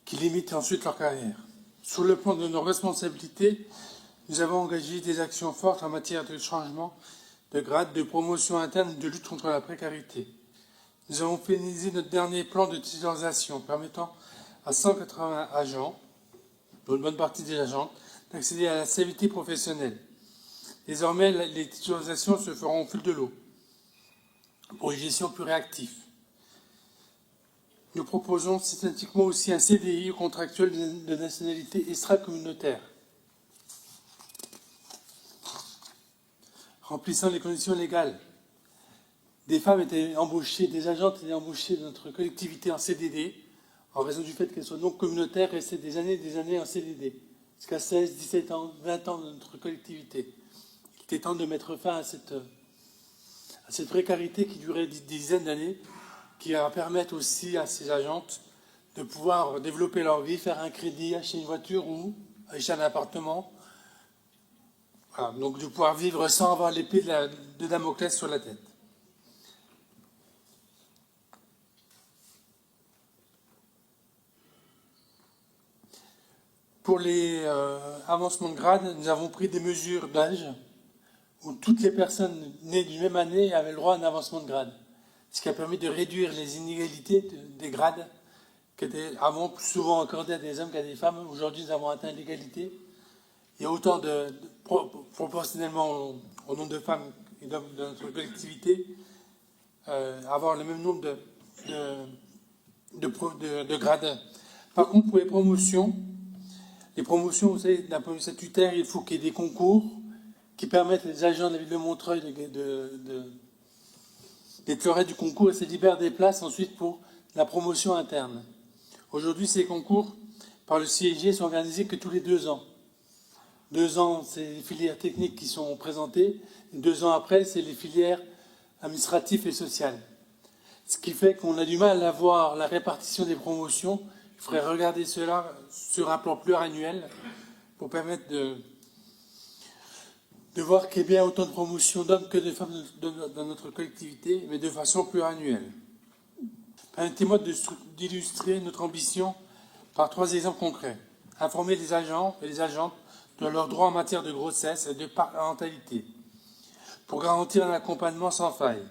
S5: qui limitent ensuite leur carrière. Sur le plan de nos responsabilités, nous avons engagé des actions fortes en matière de changement de grade, de promotion interne et de lutte contre la précarité. Nous avons finalisé notre dernier plan de titularisation permettant à 180 agents, dont une bonne partie des agents, d'accéder à la CVT professionnelle. Désormais, les titularisations se feront au fil de l'eau, pour une gestion plus réactive. Nous proposons systématiquement aussi un CDI contractuel de nationalité extra-communautaire, remplissant les conditions légales. Des femmes étaient embauchées, des agentes étaient embauchées dans notre collectivité en CDD, en raison du fait qu'elles soient non communautaires, restaient des années en CDD, jusqu'à 16, 17 ans, 20 ans dans notre collectivité. Il était temps de mettre fin à cette précarité qui durait des dizaines d'années, qui va permettre aussi à ces agentes de pouvoir développer leur vie, faire un crédit, acheter une voiture ou acheter un appartement. Voilà, donc de pouvoir vivre sans avoir l'épée de Damoclès sur la tête. Pour les avancements de grade, nous avons pris des mesures d'âge où toutes les personnes nées d'une même année avaient le droit à un avancement de grade. Ce qui a permis de réduire les inégalités des grades qui étaient avant plus souvent accordés à des hommes qu'à des femmes. Aujourd'hui, nous avons atteint l'égalité. Il y a autant proportionnellement au nombre de femmes et d'hommes de notre collectivité, avoir le même nombre de grades. Par contre, pour les promotions, vous savez, d'un point de vue statutaire, il faut qu'il y ait des concours qui permettent aux agents de la ville de Montreuil d'être lauréats du concours et se libèrent des places ensuite pour la promotion interne. Aujourd'hui, ces concours, par le CIG, sont organisés que tous les 2 ans. 2 ans, c'est les filières techniques qui sont présentées. Et 2 ans après, c'est les filières administratives et sociales. Ce qui fait qu'on a du mal à voir la répartition des promotions. Il faudrait regarder cela sur un plan pluriannuel pour permettre de voir qu'il y ait bien autant de promotions d'hommes que de femmes dans notre collectivité, mais de façon pluriannuelle. Permettez-moi d'illustrer notre ambition par 3 exemples concrets. Informer les agents et les agentes de leurs droits en matière de grossesse et de parentalité, pour garantir un accompagnement sans faille.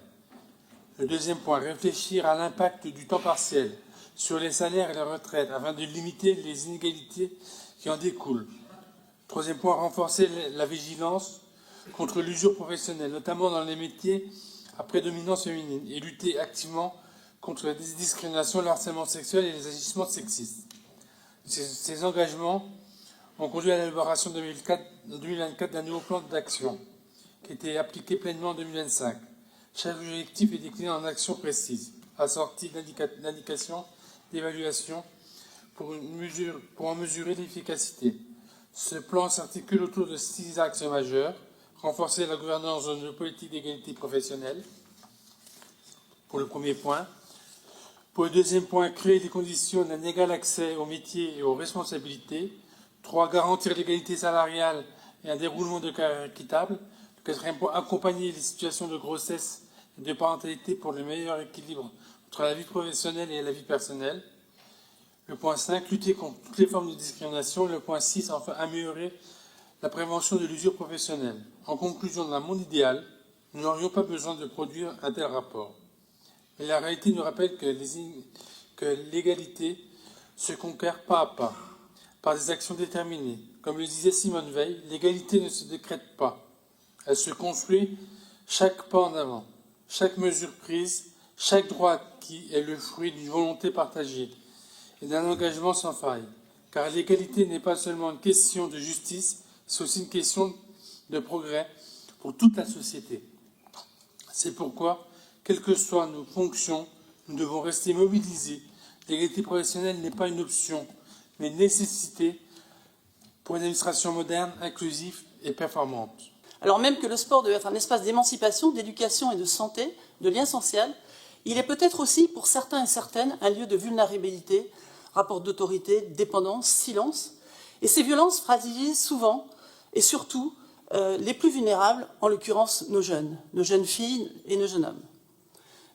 S5: Le deuxième point, réfléchir à l'impact du temps partiel sur les salaires et les retraites, afin de limiter les inégalités qui en découlent. Troisième point, renforcer la vigilance contre l'usure professionnelle, notamment dans les métiers à prédominance féminine, et lutter activement contre la discrimination, le harcèlement sexuel et les agissements sexistes. Ces engagements ont conduit à l'élaboration en 2024 d'un nouveau plan d'action qui a été appliqué pleinement en 2025. Chaque objectif est décliné en actions précises, assorties d'indications, d'évaluation pour en mesurer l'efficacité. Ce plan s'articule autour de 6 axes majeurs. Renforcer la gouvernance de nos politiques d'égalité professionnelle, pour le premier point. Pour le deuxième point, créer les conditions d'un égal accès aux métiers et aux responsabilités. 3. Garantir l'égalité salariale et un déroulement de carrière équitable. Le quatrième point, accompagner les situations de grossesse et de parentalité pour le meilleur équilibre entre la vie professionnelle et la vie personnelle. Le point 5, lutter contre toutes les formes de discrimination. Le point 6, enfin, améliorer la prévention de l'usure professionnelle. En conclusion, dans un monde idéal, nous n'aurions pas besoin de produire un tel rapport. Mais la réalité nous rappelle que l'égalité se conquiert pas à pas, par des actions déterminées. Comme le disait Simone Veil, l'égalité ne se décrète pas. Elle se construit chaque pas en avant, chaque mesure prise, chaque droit acquis est le fruit d'une volonté partagée et d'un engagement sans faille. Car l'égalité n'est pas seulement une question de justice, c'est aussi une question de progrès pour toute la société. C'est pourquoi, quelles que soient nos fonctions, nous devons rester mobilisés. L'égalité professionnelle n'est pas une option, mais une nécessité pour une administration moderne, inclusive et performante.
S6: Alors même que le sport devait être un espace d'émancipation, d'éducation et de santé, de lien social, il est peut-être aussi, pour certains et certaines, un lieu de vulnérabilité, rapport d'autorité, dépendance, silence. Et ces violences fragilisent souvent et surtout les plus vulnérables, en l'occurrence nos jeunes filles et nos jeunes hommes.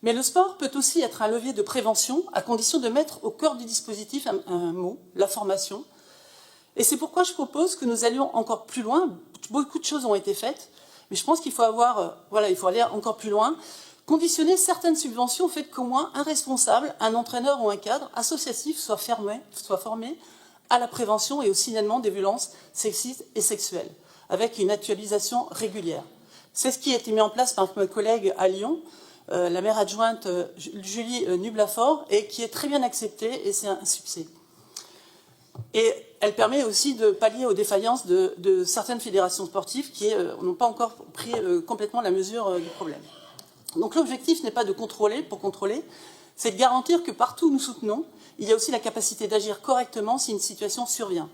S6: Mais le sport peut aussi être un levier de prévention, à condition de mettre au cœur du dispositif un mot, la formation. Et c'est pourquoi je propose que nous allions encore plus loin. Beaucoup de choses ont été faites, Mais je pense qu'il faut il faut aller encore plus loin, conditionner certaines subventions au fait qu'au moins un responsable, un entraîneur ou un cadre associatif soit formé à la prévention et au signalement des violences sexistes et sexuelles, avec une actualisation régulière. C'est ce qui a été mis en place par ma collègue à Lyon, la maire adjointe Julie Nublafort, et qui est très bien acceptée, et c'est un succès. Et elle permet aussi de pallier aux défaillances de certaines fédérations sportives qui n'ont pas encore pris complètement la mesure du problème. Donc l'objectif n'est pas de contrôler pour contrôler, c'est de garantir que partout où nous soutenons, il y a aussi la capacité d'agir correctement si une situation survient.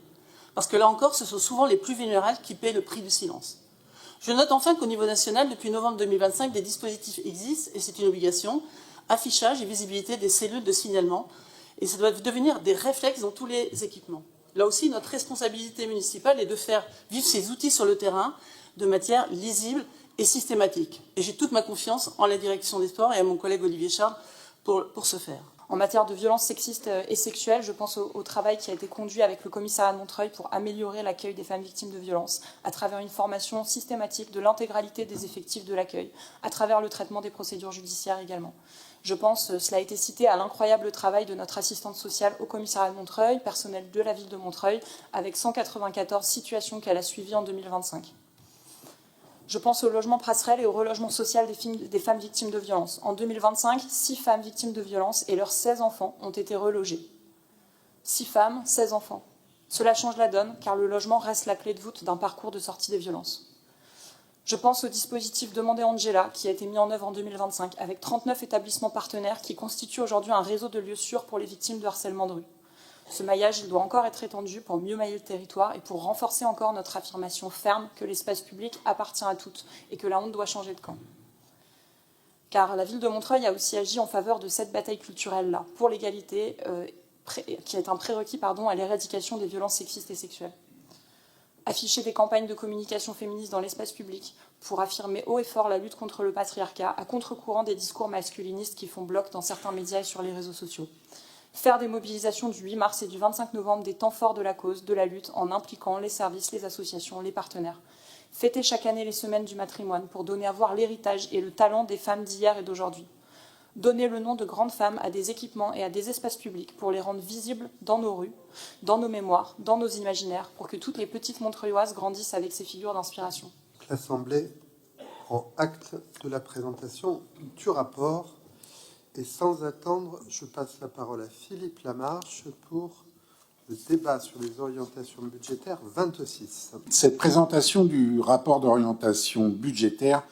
S6: Parce que là encore, ce sont souvent les plus vulnérables qui paient le prix du silence. Je note enfin qu'au niveau national, depuis novembre 2025, des dispositifs existent, et c'est une obligation, affichage et visibilité des cellules de signalement, et ça doit devenir des réflexes dans tous les équipements. Là aussi, notre responsabilité municipale est de faire vivre ces outils sur le terrain de manière lisible et systématique. Et j'ai toute ma confiance en la direction des sports et à mon collègue Olivier Charles pour ce faire.
S7: En matière de violences sexistes et sexuelles, je pense au travail qui a été conduit avec le commissariat de Montreuil pour améliorer l'accueil des femmes victimes de violences, à travers une formation systématique de l'intégralité des effectifs de l'accueil, à travers le traitement des procédures judiciaires également. Je pense, cela a été cité, à l'incroyable travail de notre assistante sociale au commissariat de Montreuil, personnel de la ville de Montreuil, avec 194 situations qu'elle a suivies en 2025. Je pense au logement passerelle et au relogement social des femmes victimes de violences. En 2025, 6 femmes victimes de violences et leurs 16 enfants ont été relogés. 6 femmes, 16 enfants. Cela change la donne, car le logement reste la clé de voûte d'un parcours de sortie des violences. Je pense au dispositif Demandez Angela, qui a été mis en œuvre en 2025, avec 39 établissements partenaires qui constituent aujourd'hui un réseau de lieux sûrs pour les victimes de harcèlement de rue. Ce maillage doit encore être étendu pour mieux mailler le territoire et pour renforcer encore notre affirmation ferme que l'espace public appartient à toutes et que la honte doit changer de camp. Car la ville de Montreuil a aussi agi en faveur de cette bataille culturelle-là, pour l'égalité, qui est un prérequis à l'éradication des violences sexistes et sexuelles. Afficher des campagnes de communication féministe dans l'espace public pour affirmer haut et fort la lutte contre le patriarcat, à contre-courant des discours masculinistes qui font bloc dans certains médias et sur les réseaux sociaux. Faire des mobilisations du 8 mars et du 25 novembre des temps forts de la cause, de la lutte, en impliquant les services, les associations, les partenaires. Fêter chaque année les semaines du matrimoine pour donner à voir l'héritage et le talent des femmes d'hier et d'aujourd'hui. Donner le nom de grandes femmes à des équipements et à des espaces publics pour les rendre visibles dans nos rues, dans nos mémoires, dans nos imaginaires, pour que toutes les petites Montreuilloises grandissent avec ces figures d'inspiration.
S8: L'Assemblée prend acte de la présentation du rapport. Et sans attendre, je passe la parole à Philippe Lamarche pour le débat sur les orientations budgétaires 26.
S9: Cette présentation du rapport d'orientation budgétaire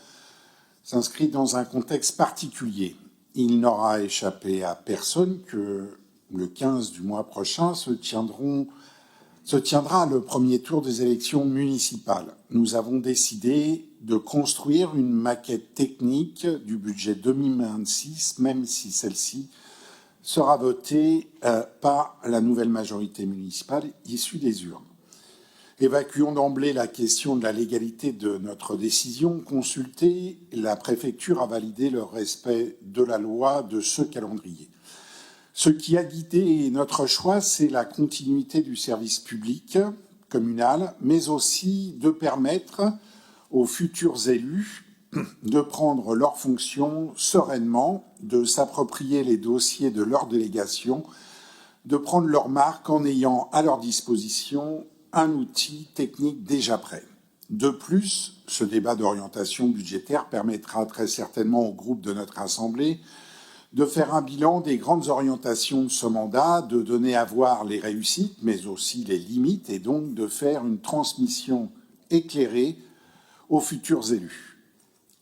S9: s'inscrit dans un contexte particulier. Il n'aura échappé à personne que le 15 du mois prochain se tiendra le premier tour des élections municipales. Nous avons décidé de construire une maquette technique du budget 2026, même si celle-ci sera votée par la nouvelle majorité municipale issue des urnes. Évacuons d'emblée la question de la légalité de notre décision. Consultée, la préfecture a validé le respect de la loi de ce calendrier. Ce qui a guidé notre choix, c'est la continuité du service public communal, mais aussi de permettre aux futurs élus de prendre leurs fonctions sereinement, de s'approprier les dossiers de leur délégation, de prendre leur marque en ayant à leur disposition un outil technique déjà prêt. De plus, ce débat d'orientation budgétaire permettra très certainement au groupe de notre Assemblée de faire un bilan des grandes orientations de ce mandat, de donner à voir les réussites, mais aussi les limites, et donc de faire une transmission éclairée aux futurs élus.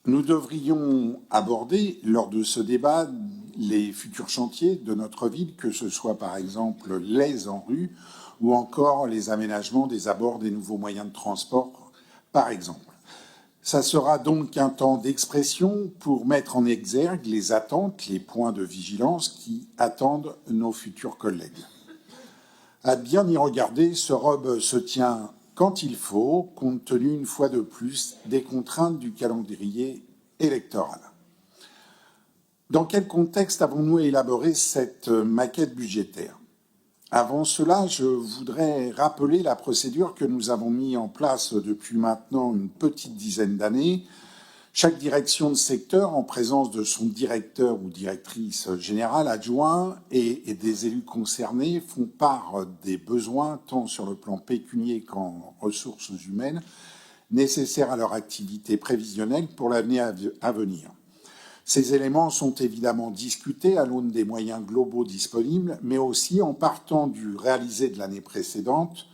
S9: Nous devrions aborder, lors de ce débat, les futurs chantiers de notre ville, que ce soit par exemple l'aise en rue ou encore les aménagements des abords des nouveaux moyens de transport, par exemple. Ça sera donc un temps d'expression pour mettre en exergue les attentes, les points de vigilance qui attendent nos futurs collègues. À bien y regarder, ce ROB se tient quand il faut, compte tenu une fois de plus des contraintes du calendrier électoral. Dans quel contexte avons-nous élaboré cette maquette budgétaire ? Avant cela, je voudrais rappeler la procédure que nous avons mise en place depuis maintenant une petite dizaine d'années. Chaque direction de secteur, en présence de son directeur ou directrice générale adjoint et des élus concernés, font part des besoins, tant sur le plan pécunier qu'en ressources humaines, nécessaires à leur activité prévisionnelle pour l'année à venir. Ces éléments sont évidemment discutés à l'aune des moyens globaux disponibles, mais aussi en partant du réalisé de l'année précédente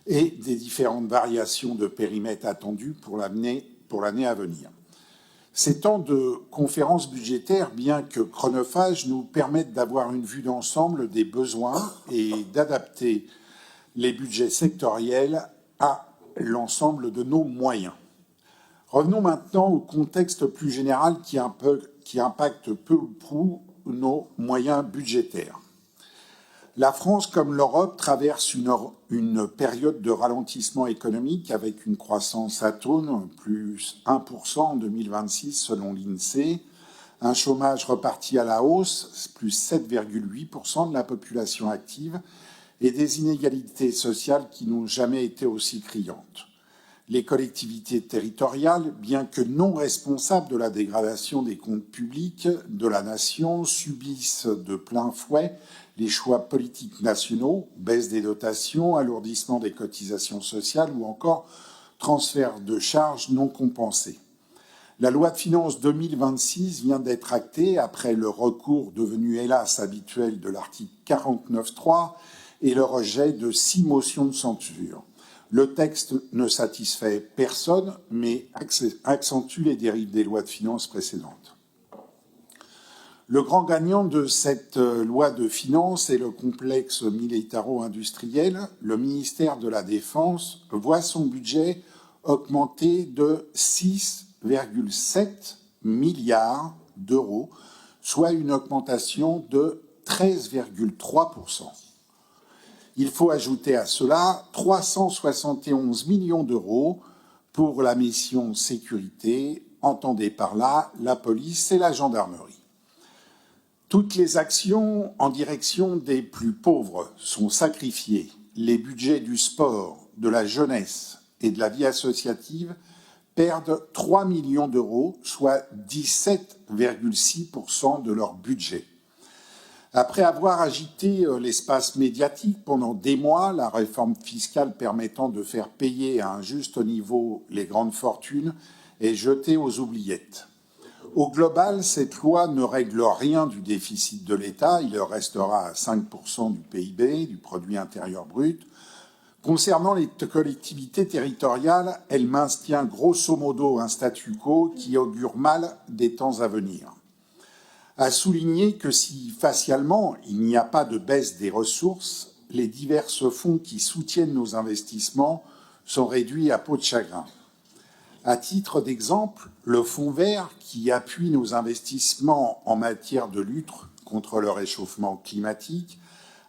S9: et des différentes variations de périmètre attendues pour l'année à venir. Ces temps de conférences budgétaires, bien que chronophages, nous permettent d'avoir une vue d'ensemble des besoins et d'adapter les budgets sectoriels à l'ensemble de nos moyens. Revenons maintenant au contexte plus général qui impacte peu ou prou nos moyens budgétaires. La France, comme l'Europe, traverse une période de ralentissement économique avec une croissance atone, plus 1% en 2026 selon l'INSEE, un chômage reparti à la hausse, plus 7,8% de la population active, et des inégalités sociales qui n'ont jamais été aussi criantes. Les collectivités territoriales, bien que non responsables de la dégradation des comptes publics de la nation, subissent de plein fouet les choix politiques nationaux, baisse des dotations, alourdissement des cotisations sociales ou encore transfert de charges non compensés. La loi de finances 2026 vient d'être actée après le recours devenu hélas habituel de l'article 49.3 et le rejet de 6 motions de censure. Le texte ne satisfait personne, mais accentue les dérives des lois de finances précédentes. Le grand gagnant de cette loi de finances est le complexe militaro-industriel. Le ministère de la Défense voit son budget augmenter de 6,7 milliards d'euros, soit une augmentation de 13,3%. Il faut ajouter à cela 371 millions d'euros pour la mission sécurité, entendez par là la police et la gendarmerie. Toutes les actions en direction des plus pauvres sont sacrifiées. Les budgets du sport, de la jeunesse et de la vie associative perdent 3 millions d'euros, soit 17,6% de leur budget. Après avoir agité l'espace médiatique pendant des mois, la réforme fiscale permettant de faire payer à un juste niveau les grandes fortunes est jetée aux oubliettes. Au global, cette loi ne règle rien du déficit de l'État, il restera à 5% du PIB, du produit intérieur brut. Concernant les collectivités territoriales, elle maintient grosso modo un statu quo qui augure mal des temps à venir. À souligner que si facialement il n'y a pas de baisse des ressources, les divers fonds qui soutiennent nos investissements sont réduits à peau de chagrin. À titre d'exemple, le Fonds vert, qui appuie nos investissements en matière de lutte contre le réchauffement climatique,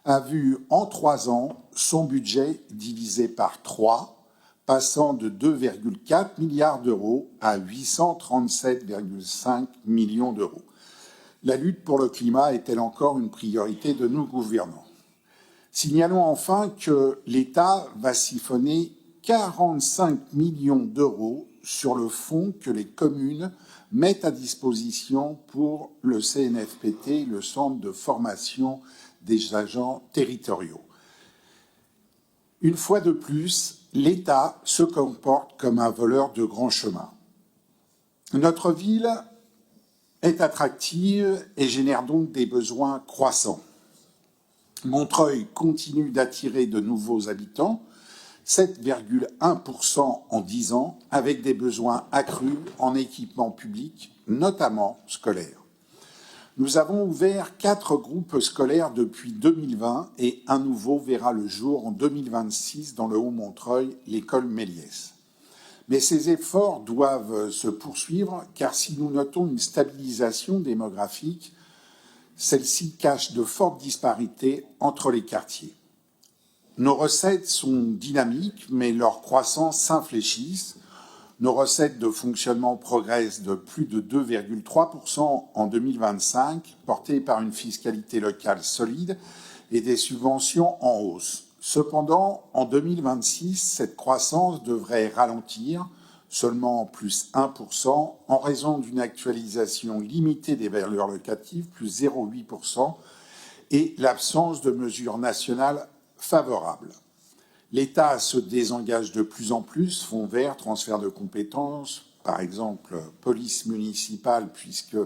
S9: a vu en 3 ans son budget divisé par 3, passant de 2,4 milliards d'euros à 837,5 millions d'euros. La lutte pour le climat est-elle encore une priorité de nos gouvernants? Signalons enfin que l'État va siphonner 45 millions d'euros sur le fonds que les communes mettent à disposition pour le CNFPT, le Centre de formation des agents territoriaux. Une fois de plus, l'État se comporte comme un voleur de grands chemins. Notre ville est attractive et génère donc des besoins croissants. Montreuil continue d'attirer de nouveaux habitants, 7,1% en 10 ans, avec des besoins accrus en équipements publics, notamment scolaires. Nous avons ouvert 4 groupes scolaires depuis 2020 et un nouveau verra le jour en 2026 dans le Haut-Montreuil, l'école Méliès. Mais ces efforts doivent se poursuivre car si nous notons une stabilisation démographique, celle-ci cache de fortes disparités entre les quartiers. Nos recettes sont dynamiques, mais leur croissance s'infléchisse. Nos recettes de fonctionnement progressent de plus de 2,3% en 2025, portées par une fiscalité locale solide et des subventions en hausse. Cependant, en 2026, cette croissance devrait ralentir, seulement plus 1%, en raison d'une actualisation limitée des valeurs locatives, plus 0,8%, et l'absence de mesures nationales favorables. L'État se désengage de plus en plus, fonds verts, transfert de compétences, par exemple police municipale, puisque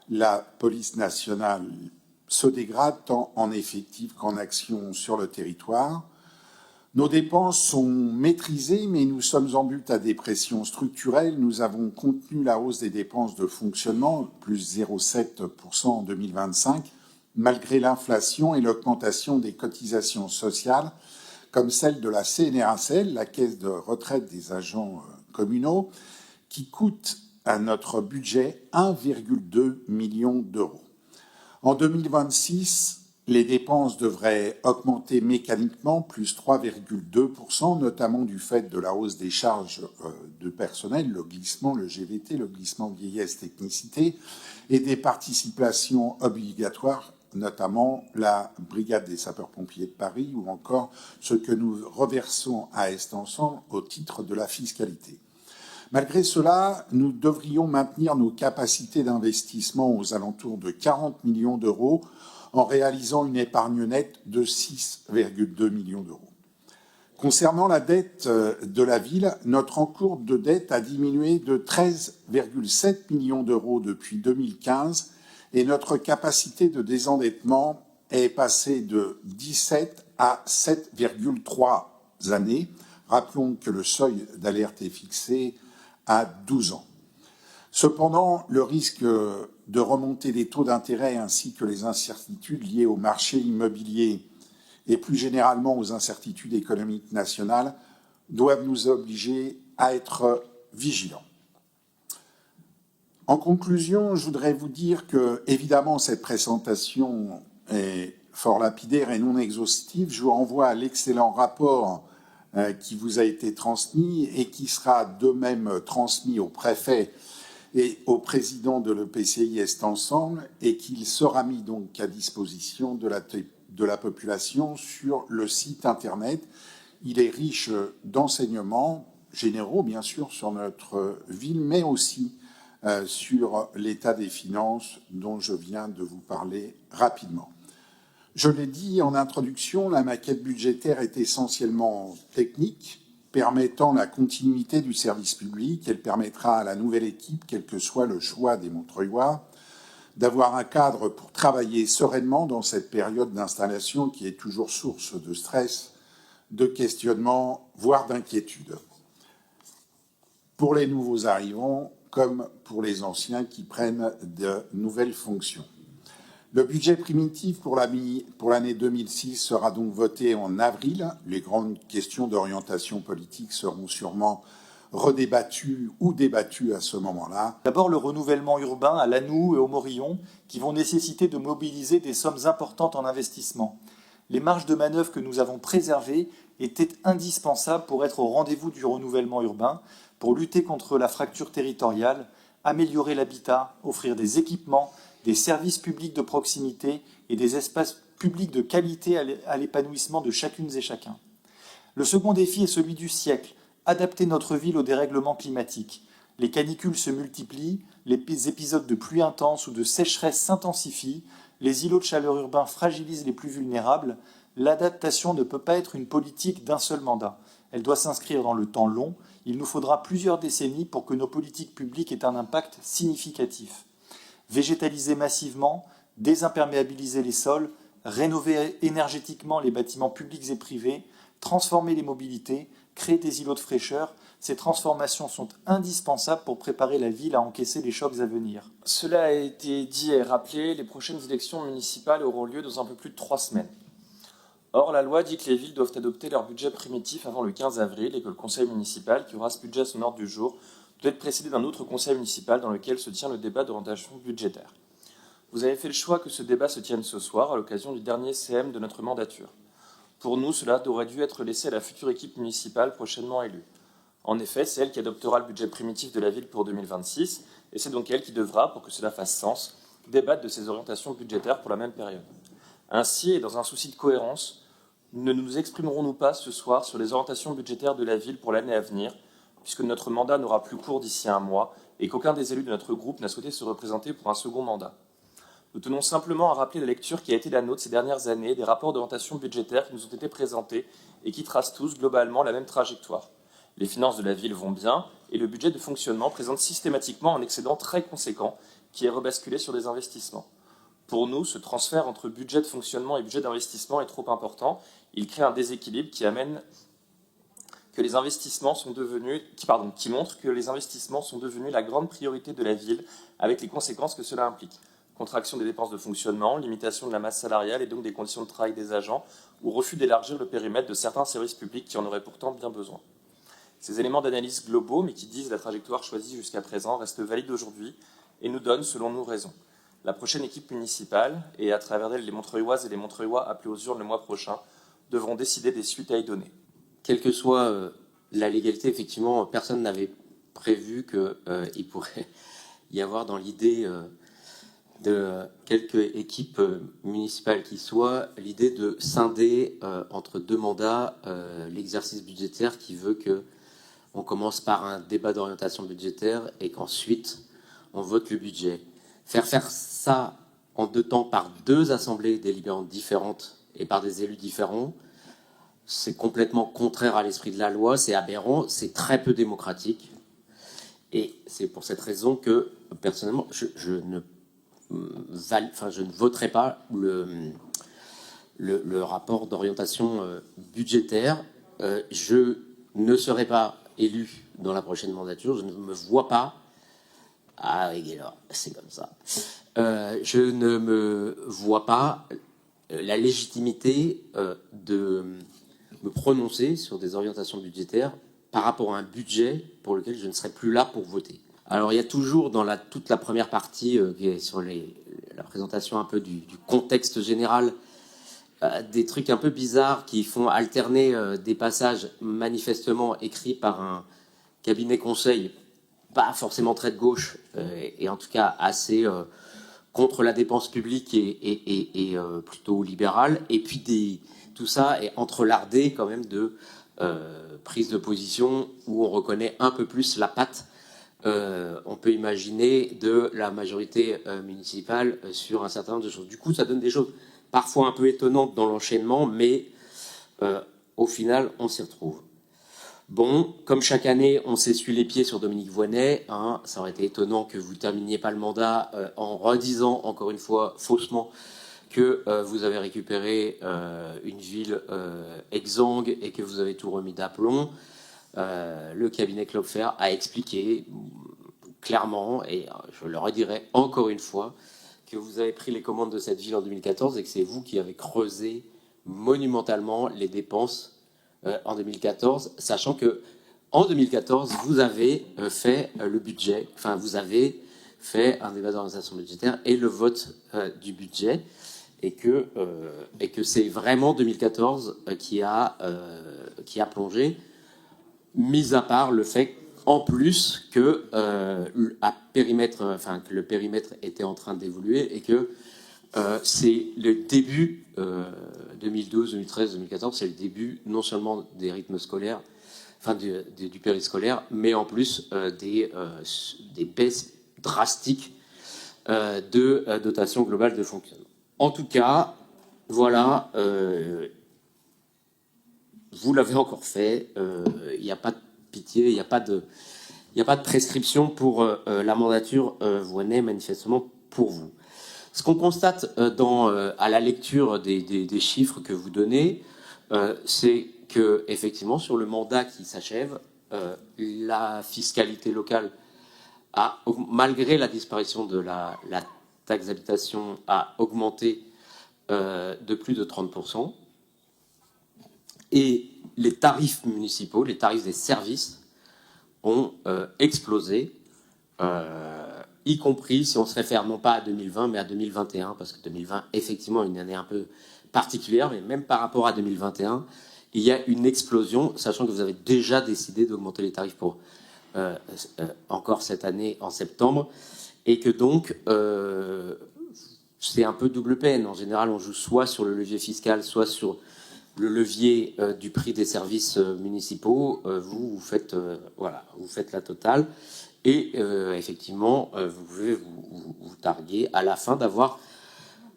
S9: la police nationale se dégrade tant en effectifs qu'en action sur le territoire. Nos dépenses sont maîtrisées, mais nous sommes en butte à des pressions structurelles. Nous avons contenu la hausse des dépenses de fonctionnement, plus 0,7% en 2025, malgré l'inflation et l'augmentation des cotisations sociales, comme celle de la CNRACL, la caisse de retraite des agents communaux, qui coûte à notre budget 1,2 million d'euros. En 2026, les dépenses devraient augmenter mécaniquement, plus 3,2%, notamment du fait de la hausse des charges de personnel, le glissement, le GVT, le glissement vieillesse technicité, et des participations obligatoires, notamment la Brigade des sapeurs-pompiers de Paris ou encore ce que nous reversons à Est Ensemble au titre de la fiscalité. Malgré cela, nous devrions maintenir nos capacités d'investissement aux alentours de 40 millions d'euros en réalisant une épargne nette de 6,2 millions d'euros. Concernant la dette de la ville, notre encours de dette a diminué de 13,7 millions d'euros depuis 2015 et notre capacité de désendettement est passée de 17 à 7,3 années. Rappelons que le seuil d'alerte est fixé à 12 ans. Cependant, le risque de remontée des taux d'intérêt ainsi que les incertitudes liées au marché immobilier et plus généralement aux incertitudes économiques nationales doivent nous obliger à être vigilants. En conclusion, je voudrais vous dire que, évidemment, cette présentation est fort lapidaire et non exhaustive. Je vous renvoie à l'excellent rapport qui vous a été transmis et qui sera de même transmis au préfet et au président de l'EPCI Est Ensemble et qu'il sera mis donc à disposition de la population sur le site Internet. Il est riche d'enseignements généraux, bien sûr, sur notre ville, mais aussi sur l'état des finances dont je viens de vous parler rapidement. Je l'ai dit en introduction, la maquette budgétaire est essentiellement technique, permettant la continuité du service public. Elle permettra à la nouvelle équipe, quel que soit le choix des Montreuillois, d'avoir un cadre pour travailler sereinement dans cette période d'installation qui est toujours source de stress, de questionnement, voire d'inquiétude. Pour les nouveaux arrivants, comme pour les anciens qui prennent de nouvelles fonctions. Le budget primitif pour l'année 2006 sera donc voté en avril. Les grandes questions d'orientation politique seront sûrement redébattues ou débattues à ce moment-là.
S10: D'abord, le renouvellement urbain à Lannou et au Morillon, qui vont nécessiter de mobiliser des sommes importantes en investissement. Les marges de manœuvre que nous avons préservées étaient indispensables pour être au rendez-vous du renouvellement urbain, pour lutter contre la fracture territoriale, améliorer l'habitat, offrir des équipements, des services publics de proximité et des espaces publics de qualité à l'épanouissement de chacune et chacun. Le second défi est celui du siècle, adapter notre ville au dérèglement climatique. Les canicules se multiplient, les épisodes de pluie intense ou de sécheresse s'intensifient, les îlots de chaleur urbains fragilisent les plus vulnérables. L'adaptation ne peut pas être une politique d'un seul mandat. Elle doit s'inscrire dans le temps long. Il nous faudra plusieurs décennies pour que nos politiques publiques aient un impact significatif. Végétaliser massivement, désimperméabiliser les sols, rénover énergétiquement les bâtiments publics et privés, transformer les mobilités, créer des îlots de fraîcheur, ces transformations sont indispensables pour préparer la ville à encaisser les chocs à venir.
S11: Cela a été dit et rappelé, les prochaines élections municipales auront lieu dans un peu plus de 3 semaines. Or, la loi dit que les villes doivent adopter leur budget primitif avant le 15 avril et que le conseil municipal, qui aura ce budget à son ordre du jour, doit être précédé d'un autre conseil municipal dans lequel se tient le débat d'orientation budgétaire. Vous avez fait le choix que ce débat se tienne ce soir à l'occasion du dernier CM de notre mandature. Pour nous, cela aurait dû être laissé à la future équipe municipale prochainement élue. En effet, c'est elle qui adoptera le budget primitif de la ville pour 2026, et c'est donc elle qui devra, pour que cela fasse sens, débattre de ses orientations budgétaires pour la même période. Ainsi, et dans un souci de cohérence, ne nous exprimerons-nous pas ce soir sur les orientations budgétaires de la ville pour l'année à venir, puisque notre mandat n'aura plus cours d'ici un mois et qu'aucun des élus de notre groupe n'a souhaité se représenter pour un second mandat. Nous tenons simplement à rappeler la lecture qui a été la nôtre ces dernières années des rapports d'orientation budgétaire qui nous ont été présentés et qui tracent tous globalement la même trajectoire. Les finances de la ville vont bien et le budget de fonctionnement présente systématiquement un excédent très conséquent qui est rebasculé sur des investissements. Pour nous, ce transfert entre budget de fonctionnement et budget d'investissement est trop important. Il crée un déséquilibre qui amène que les investissements sont devenus, qui montre que les investissements sont devenus la grande priorité de la ville, avec les conséquences que cela implique. Contraction des dépenses de fonctionnement, limitation de la masse salariale et donc des conditions de travail des agents, ou refus d'élargir le périmètre de certains services publics qui en auraient pourtant bien besoin. Ces éléments d'analyse globaux, mais qui disent la trajectoire choisie jusqu'à présent, restent valides aujourd'hui et nous donnent, selon nous, raison. La prochaine équipe municipale, et à travers elle les Montreuilloises et les Montreuillois appelés aux urnes le mois prochain, devront décider des suites à y donner.
S2: Quelle que soit la légalité, effectivement, personne n'avait prévu qu'il pourrait y avoir dans l'idée de quelques équipes municipales qui soient, l'idée de scinder entre deux mandats l'exercice budgétaire qui veut qu'on commence par un débat d'orientation budgétaire et qu'ensuite on vote le budget. Faire ça en deux temps par deux assemblées délibérantes différentes et par des élus différents, c'est complètement contraire à l'esprit de la loi, c'est aberrant, c'est très peu démocratique. Et c'est pour cette raison que, personnellement, je ne voterai pas le rapport d'orientation budgétaire. Je ne serai pas élu dans la prochaine mandature, je ne me vois pas. Ah oui, alors, c'est comme ça. Je ne me vois pas la légitimité de me prononcer sur des orientations budgétaires par rapport à un budget pour lequel je ne serai plus là pour voter. Alors il y a toujours dans toute la première partie qui est sur la présentation un peu du contexte général des trucs un peu bizarres qui font alterner des passages manifestement écrits par un cabinet conseil pas forcément très de gauche et en tout cas assez contre la dépense publique et plutôt libérale, et puis tout ça est entrelardé quand même de prise de position où on reconnaît un peu plus la patte, on peut imaginer, de la majorité municipale sur un certain nombre de choses. Du coup, ça donne des choses parfois un peu étonnantes dans l'enchaînement, mais au final, on s'y retrouve. Bon, comme chaque année, on s'essuie les pieds sur Dominique Voynet. Ça aurait été étonnant que vous ne terminiez pas le mandat en redisant, encore une fois, faussement, que vous avez récupéré une ville exsangue et que vous avez tout remis d'aplomb. Le cabinet Klopfer a expliqué clairement, et je le redirai encore une fois, que vous avez pris les commandes de cette ville en 2014 et que c'est vous qui avez creusé monumentalement les dépenses en 2014, sachant que en 2014, vous avez fait le budget, enfin vous avez fait un débat d'orientation budgétaire et le vote du budget, et que c'est vraiment 2014 qui a plongé, mis à part le fait en plus que que le périmètre était en train d'évoluer et que c'est le début 2012, 2013, 2014, c'est le début non seulement des rythmes scolaires, enfin du périscolaire, mais en plus des baisses drastiques de dotation globale de fonctionnement. En tout cas, voilà, vous l'avez encore fait, il n'y a pas de pitié, il n'y a pas de prescription pour la mandature Voynet, manifestement pour vous. Ce qu'on constate à la lecture des chiffres que vous donnez, c'est que effectivement sur le mandat qui s'achève, la fiscalité locale malgré la disparition de la taxe d'habitation, a augmenté de plus de 30%. Et les tarifs municipaux, les tarifs des services ont explosé, y compris si on se réfère non pas à 2020 mais à 2021, parce que 2020 effectivement est une année un peu particulière, mais même par rapport à 2021, il y a une explosion, sachant que vous avez déjà décidé d'augmenter les tarifs pour encore cette année en septembre, et que donc c'est un peu double peine. En général, on joue soit sur le levier fiscal, soit sur le levier du prix des services municipaux. Vous faites la totale. Et effectivement, vous pouvez vous targuer à la fin d'avoir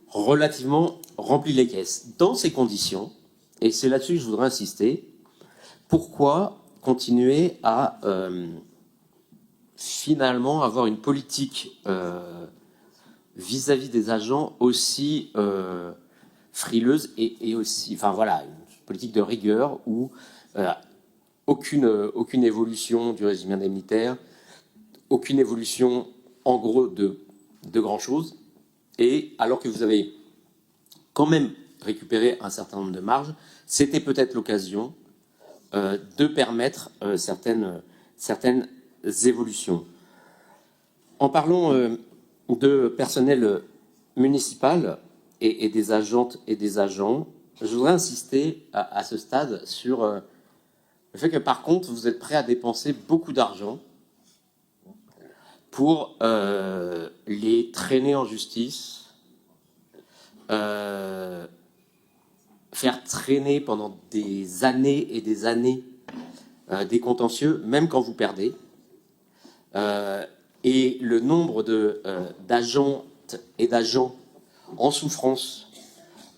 S2: relativement rempli les caisses. Dans ces conditions, et c'est là-dessus que je voudrais insister, pourquoi continuer à finalement avoir une politique vis-à-vis des agents aussi frileuse et aussi, enfin voilà, une politique de rigueur où aucune évolution du régime indemnitaire, aucune évolution en gros de grand-chose, et alors que vous avez quand même récupéré un certain nombre de marges, c'était peut-être l'occasion de permettre certaines évolutions. En parlant de personnel municipal et des agentes et des agents, je voudrais insister à ce stade sur le fait que par contre, vous êtes prêt à dépenser beaucoup d'argent pour les traîner en justice, faire traîner pendant des années et des années des contentieux, même quand vous perdez. Et le nombre d'agentes et d'agents en souffrance,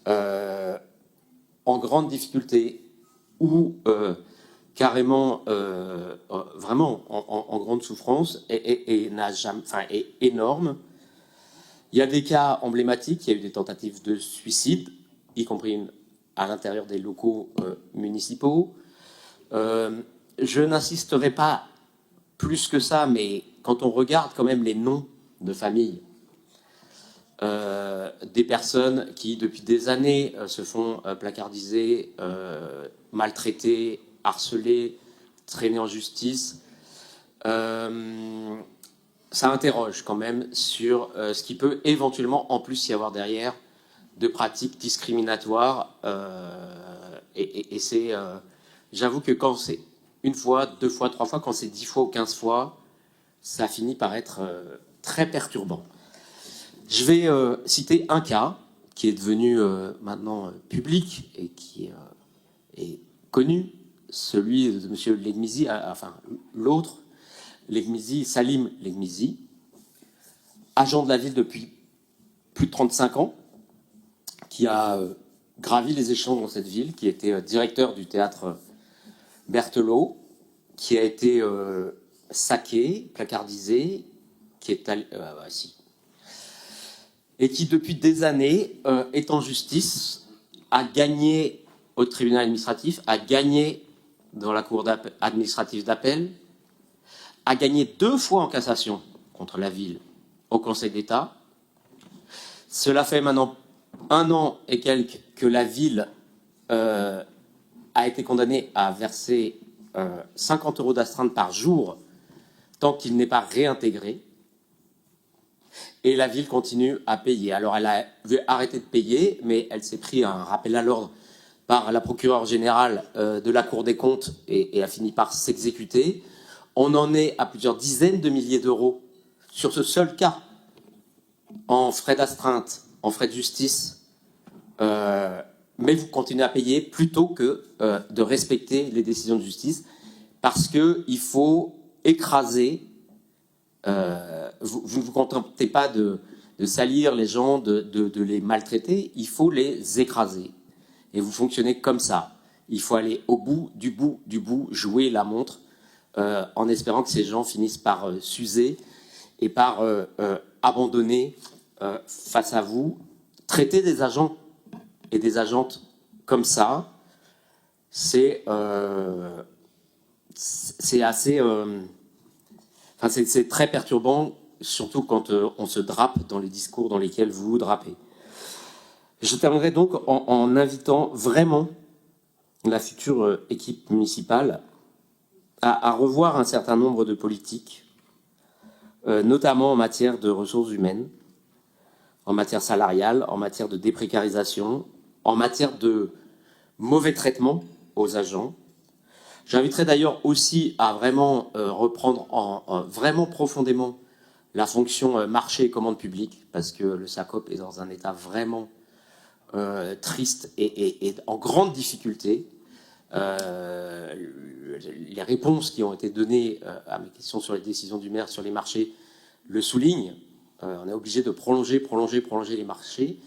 S2: en grande difficulté, ou carrément vraiment en grande souffrance, est énorme. Il y a des cas emblématiques, il y a eu des tentatives de suicide, y compris à l'intérieur des locaux municipaux. Je n'insisterai pas plus que ça, mais quand on regarde quand même les noms de famille des personnes qui, depuis des années, se font placardiser, maltraiter, harceler, traîner en justice, ça interroge quand même sur ce qui peut éventuellement en plus y avoir derrière de pratiques discriminatoires. Et c'est, j'avoue que quand c'est une fois, 2 fois, 3 fois, quand c'est 10 fois ou 15 fois, ça finit par être très perturbant. Je vais citer un cas qui est devenu maintenant public et qui est connu, celui de M. Legmizi, enfin l'autre, Legmizi, Salim Legmizi, agent de la ville depuis plus de 35 ans, qui a gravi les échelons dans cette ville, qui était directeur du théâtre Berthelot, qui a été saqué, placardisé, qui est allé, et qui depuis des années est en justice, a gagné au tribunal administratif, a gagné dans la cour administrative d'appel, a gagné 2 fois en cassation contre la ville au Conseil d'État. Cela fait maintenant 1 an et quelques que la ville a été condamnée à verser 50 € d'astreinte par jour tant qu'il n'est pas réintégré. Et la ville continue à payer. Alors elle a arrêté de payer, mais elle s'est pris un rappel à l'ordre par la procureure générale de la Cour des comptes et a fini par s'exécuter. On en est à plusieurs dizaines de milliers d'euros sur ce seul cas, en frais d'astreinte, en frais de justice, mais vous continuez à payer plutôt que de respecter les décisions de justice, parce qu'il faut écraser, vous ne vous contentez pas de salir les gens, de les maltraiter, il faut les écraser. Et vous fonctionnez comme ça. Il faut aller au bout, du bout, jouer la montre, en espérant que ces gens finissent par s'user et par abandonner face à vous. Traiter des agents et des agentes comme ça, c'est assez... c'est très perturbant, surtout quand on se drape dans les discours dans lesquels vous vous drapez. Je terminerai donc en invitant vraiment la future équipe municipale à revoir un certain nombre de politiques, notamment en matière de ressources humaines, en matière salariale, en matière de déprécarisation, en matière de mauvais traitement aux agents. J'inviterai d'ailleurs aussi à vraiment reprendre vraiment profondément la fonction marché et commande publique, parce que le SACOP est dans un état vraiment triste et en grande difficulté. Les réponses qui ont été données à mes questions sur les décisions du maire sur les marchés le soulignent. On est obligé de prolonger les marchés,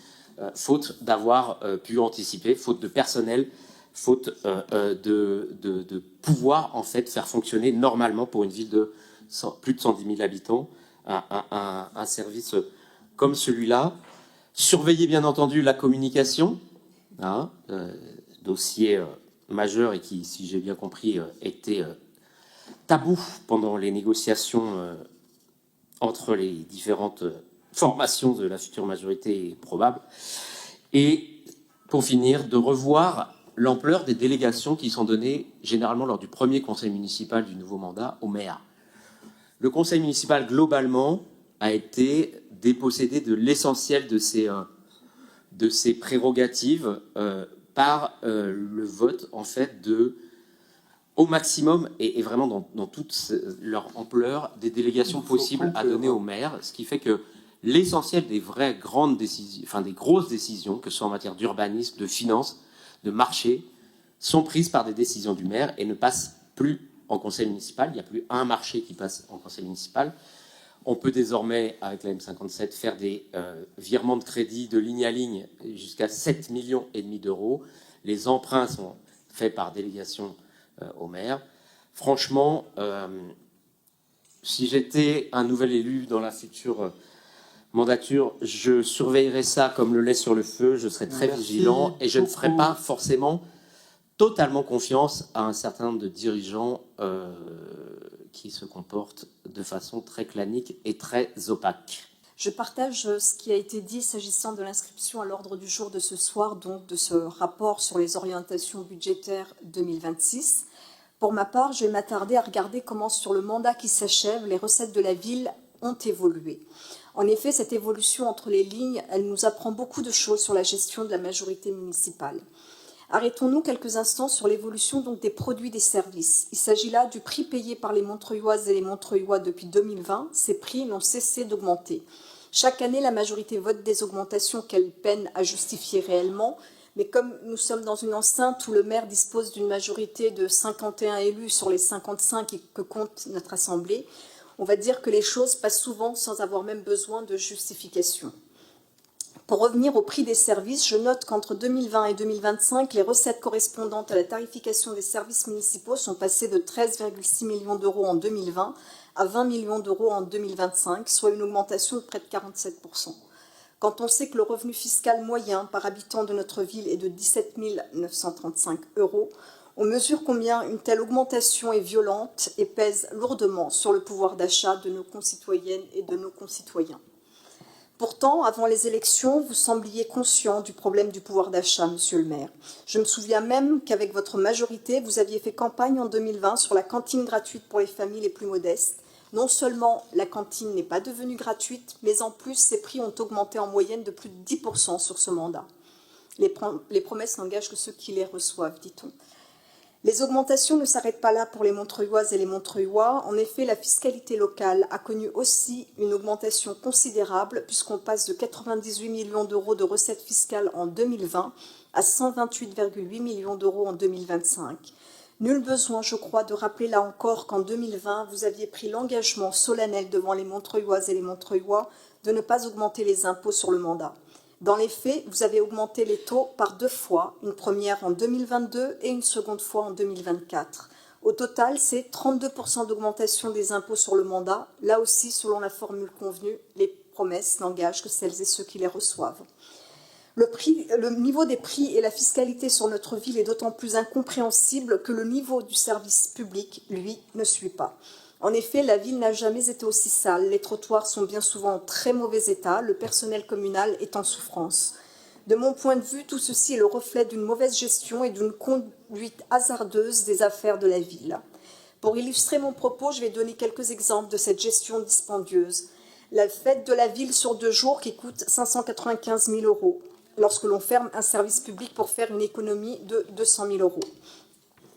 S2: faute d'avoir pu anticiper, faute de personnel, faute de pouvoir en fait faire fonctionner normalement pour une ville de plus de 110 000 habitants un service comme celui-là. Surveiller bien entendu la communication, hein, dossier majeur et qui, si j'ai bien compris, était tabou pendant les négociations entre les différentes formations de la future majorité probable. Et pour finir, de revoir l'ampleur des délégations qui sont données généralement lors du premier conseil municipal du nouveau mandat au maire. Le conseil municipal, globalement, a été dépossédé de l'essentiel de ses prérogatives par le vote, en fait, au maximum, et vraiment dans toute leur ampleur, des délégations possibles à donner au maire, ce qui fait que l'essentiel des vraies grandes décisions, enfin des grosses décisions, que ce soit en matière d'urbanisme, de finances, de marché, sont prises par des décisions du maire et ne passent plus en conseil municipal. Il n'y a plus un marché qui passe en conseil municipal. On peut désormais, avec la M57, faire des virements de crédit de ligne à ligne jusqu'à 7,5 millions d'euros. Les emprunts sont faits par délégation au maire. Franchement, si j'étais un nouvel élu dans la future mandature, je surveillerais ça comme le lait sur le feu, je serais très vigilant et je ne ferais pas forcément totalement confiance à un certain nombre de dirigeants qui se comportent de façon très clanique et très opaque.
S1: Je partage ce qui a été dit s'agissant de l'inscription à l'ordre du jour de ce soir, donc de ce rapport sur les orientations budgétaires 2026. Pour ma part, je vais m'attarder à regarder comment, sur le mandat qui s'achève, les recettes de la ville ont évolué. En effet, cette évolution entre les lignes, elle nous apprend beaucoup de choses sur la gestion de la majorité municipale. Arrêtons-nous quelques instants sur l'évolution donc des produits des services. Il s'agit là du prix payé par les Montreuilloises et les Montreuillois depuis 2020. Ces prix n'ont cessé d'augmenter. Chaque année, la majorité vote des augmentations qu'elle peine à justifier réellement. Mais comme nous sommes dans une enceinte où le maire dispose d'une majorité de 51 élus sur les 55 que compte notre Assemblée, on va dire que les choses passent souvent sans avoir même besoin de justification. Pour revenir au prix des services, je note qu'entre 2020 et 2025, les recettes correspondantes à la tarification des services municipaux sont passées de 13,6 millions d'euros en 2020 à 20 millions d'euros en 2025, soit une augmentation de près de 47%. Quand on sait que le revenu fiscal moyen par habitant de notre ville est de 17 935 €, on mesure combien une telle augmentation est violente et pèse lourdement sur le pouvoir d'achat de nos concitoyennes et de nos concitoyens. Pourtant, avant les élections, vous sembliez conscient du problème du pouvoir d'achat, monsieur le maire. Je me souviens même qu'avec votre majorité, vous aviez fait campagne en 2020 sur la cantine gratuite pour les familles les plus modestes. Non seulement la cantine n'est pas devenue gratuite, mais en plus, ses prix ont augmenté en moyenne de plus de 10% sur ce mandat. Les promesses n'engagent que ceux qui les reçoivent, dit-on. Les augmentations ne s'arrêtent pas là pour les Montreuilloises et les Montreuillois. En effet, la fiscalité locale a connu aussi une augmentation considérable puisqu'on passe de 98 millions d'euros de recettes fiscales en 2020 à 128,8 millions d'euros en 2025. Nul besoin, je crois, de rappeler là encore qu'en 2020, vous aviez pris l'engagement solennel devant les Montreuilloises et les Montreuillois de ne pas augmenter les impôts sur le mandat. Dans les faits, vous avez augmenté les taux par 2 fois, une première en 2022 et une seconde fois en 2024. Au total, c'est 32% d'augmentation des impôts sur le mandat. Là aussi, selon la formule convenue, les promesses n'engagent que celles et ceux qui les reçoivent. Le niveau des prix et la fiscalité sur notre ville est d'autant plus incompréhensible que le niveau du service public, lui, ne suit pas. En effet, la ville n'a jamais été aussi sale. Les trottoirs sont bien souvent en très mauvais état. Le personnel communal est en souffrance. De mon point de vue, tout ceci est le reflet d'une mauvaise gestion et d'une conduite hasardeuse des affaires de la ville. Pour illustrer mon propos, je vais donner quelques exemples de cette gestion dispendieuse. La fête de la ville sur 2 jours qui coûte 595 000 €, lorsque l'on ferme un service public pour faire une économie de 200 000 €.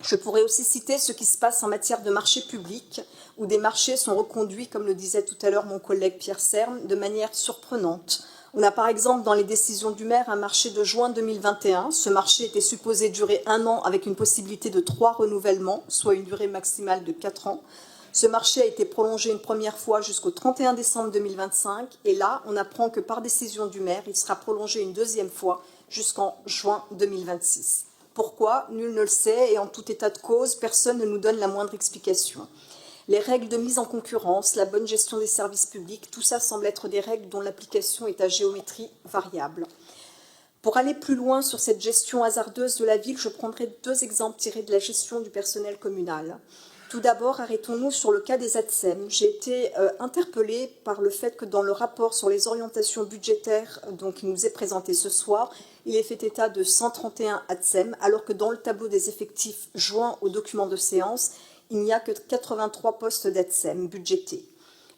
S1: Je pourrais aussi citer ce qui se passe en matière de marchés publics, où des marchés sont reconduits, comme le disait tout à l'heure mon collègue Pierre Serme, de manière surprenante. On a par exemple dans les décisions du maire un marché de juin 2021. Ce marché était supposé durer 1 an avec une possibilité de 3 renouvellements, soit une durée maximale de 4 ans. Ce marché a été prolongé une première fois jusqu'au 31 décembre 2025 et là, on apprend que par décision du maire, il sera prolongé une deuxième fois jusqu'en juin 2026. Pourquoi? Nul ne le sait et en tout état de cause, personne ne nous donne la moindre explication. Les règles de mise en concurrence, la bonne gestion des services publics, tout ça semble être des règles dont l'application est à géométrie variable. Pour aller plus loin sur cette gestion hasardeuse de la ville, je prendrai 2 exemples tirés de la gestion du personnel communal. Tout d'abord, arrêtons-nous sur le cas des ATSEM. J'ai été interpellée par le fait que dans le rapport sur les orientations budgétaires qui nous est présenté ce soir, il est fait état de 131 ATSEM, alors que dans le tableau des effectifs joint au document de séance, il n'y a que 83 postes d'ATSEM budgétés.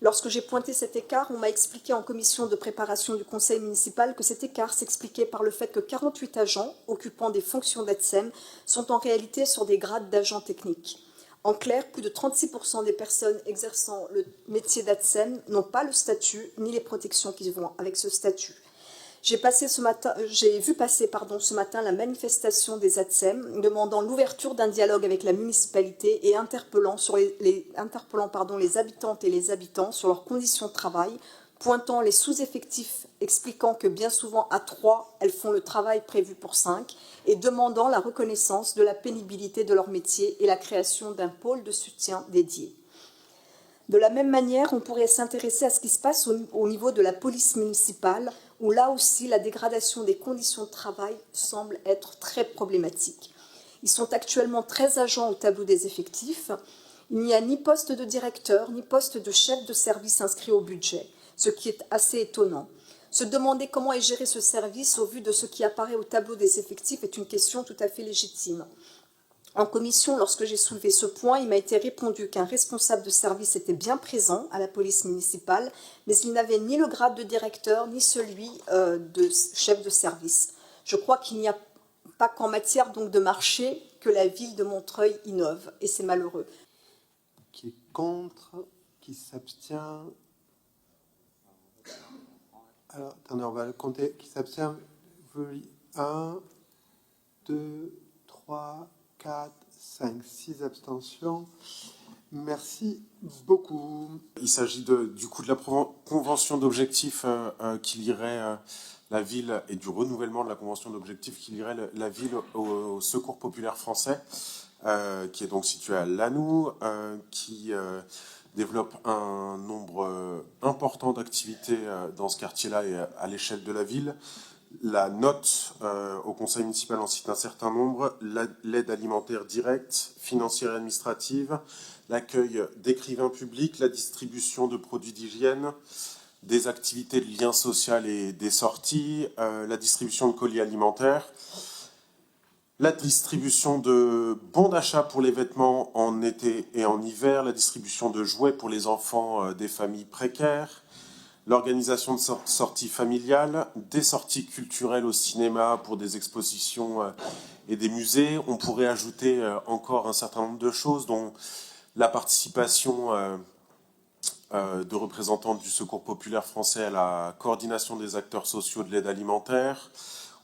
S1: Lorsque j'ai pointé cet écart, on m'a expliqué en commission de préparation du conseil municipal que cet écart s'expliquait par le fait que 48 agents occupant des fonctions d'ATSEM sont en réalité sur des grades d'agents techniques. En clair, plus de 36% des personnes exerçant le métier d'ATSEM n'ont pas le statut ni les protections qui vont avec ce statut. J'ai vu passer ce matin la manifestation des ATSEM demandant l'ouverture d'un dialogue avec la municipalité et interpellant les habitantes et les habitants sur leurs conditions de travail, pointant les sous-effectifs, expliquant que bien souvent à 3, elles font le travail prévu pour 5 et demandant la reconnaissance de la pénibilité de leur métier et la création d'un pôle de soutien dédié. De la même manière, on pourrait s'intéresser à ce qui se passe au niveau de la police municipale, où là aussi la dégradation des conditions de travail semble être très problématique. Ils sont actuellement 13 agents au tableau des effectifs. Il n'y a ni poste de directeur, ni poste de chef de service inscrit au budget, ce qui est assez étonnant. Se demander comment est géré ce service au vu de ce qui apparaît au tableau des effectifs est une question tout à fait légitime. En commission, lorsque j'ai soulevé ce point, il m'a été répondu qu'un responsable de service était bien présent à la police municipale, mais il n'avait ni le grade de directeur, ni celui de chef de service. Je crois qu'il n'y a pas qu'en matière donc de marché que la ville de Montreuil innove, et c'est malheureux.
S8: Qui est contre? Qui s'abstient? Alors, attendez, on va le compter. Qui s'abstient? 1, 2, 3... 4, 5, 6 abstentions. Merci beaucoup.
S12: Il s'agit du coup de la convention d'objectifs qui lierait la ville et du renouvellement de la convention d'objectifs qui lierait la ville au Secours populaire français, qui est donc situé à Lannou, qui développe un nombre important d'activités dans ce quartier-là et à l'échelle de la ville. La note au conseil municipal en cite un certain nombre, l'aide alimentaire directe, financière et administrative, l'accueil d'écrivains publics, la distribution de produits d'hygiène, des activités de lien social et des sorties, la distribution de colis alimentaires, la distribution de bons d'achat pour les vêtements en été et en hiver, la distribution de jouets pour les enfants des familles précaires, l'organisation de sorties familiales, des sorties culturelles au cinéma pour des expositions et des musées. On pourrait ajouter encore un certain nombre de choses, dont la participation de représentants du Secours populaire français à la coordination des acteurs sociaux de l'aide alimentaire.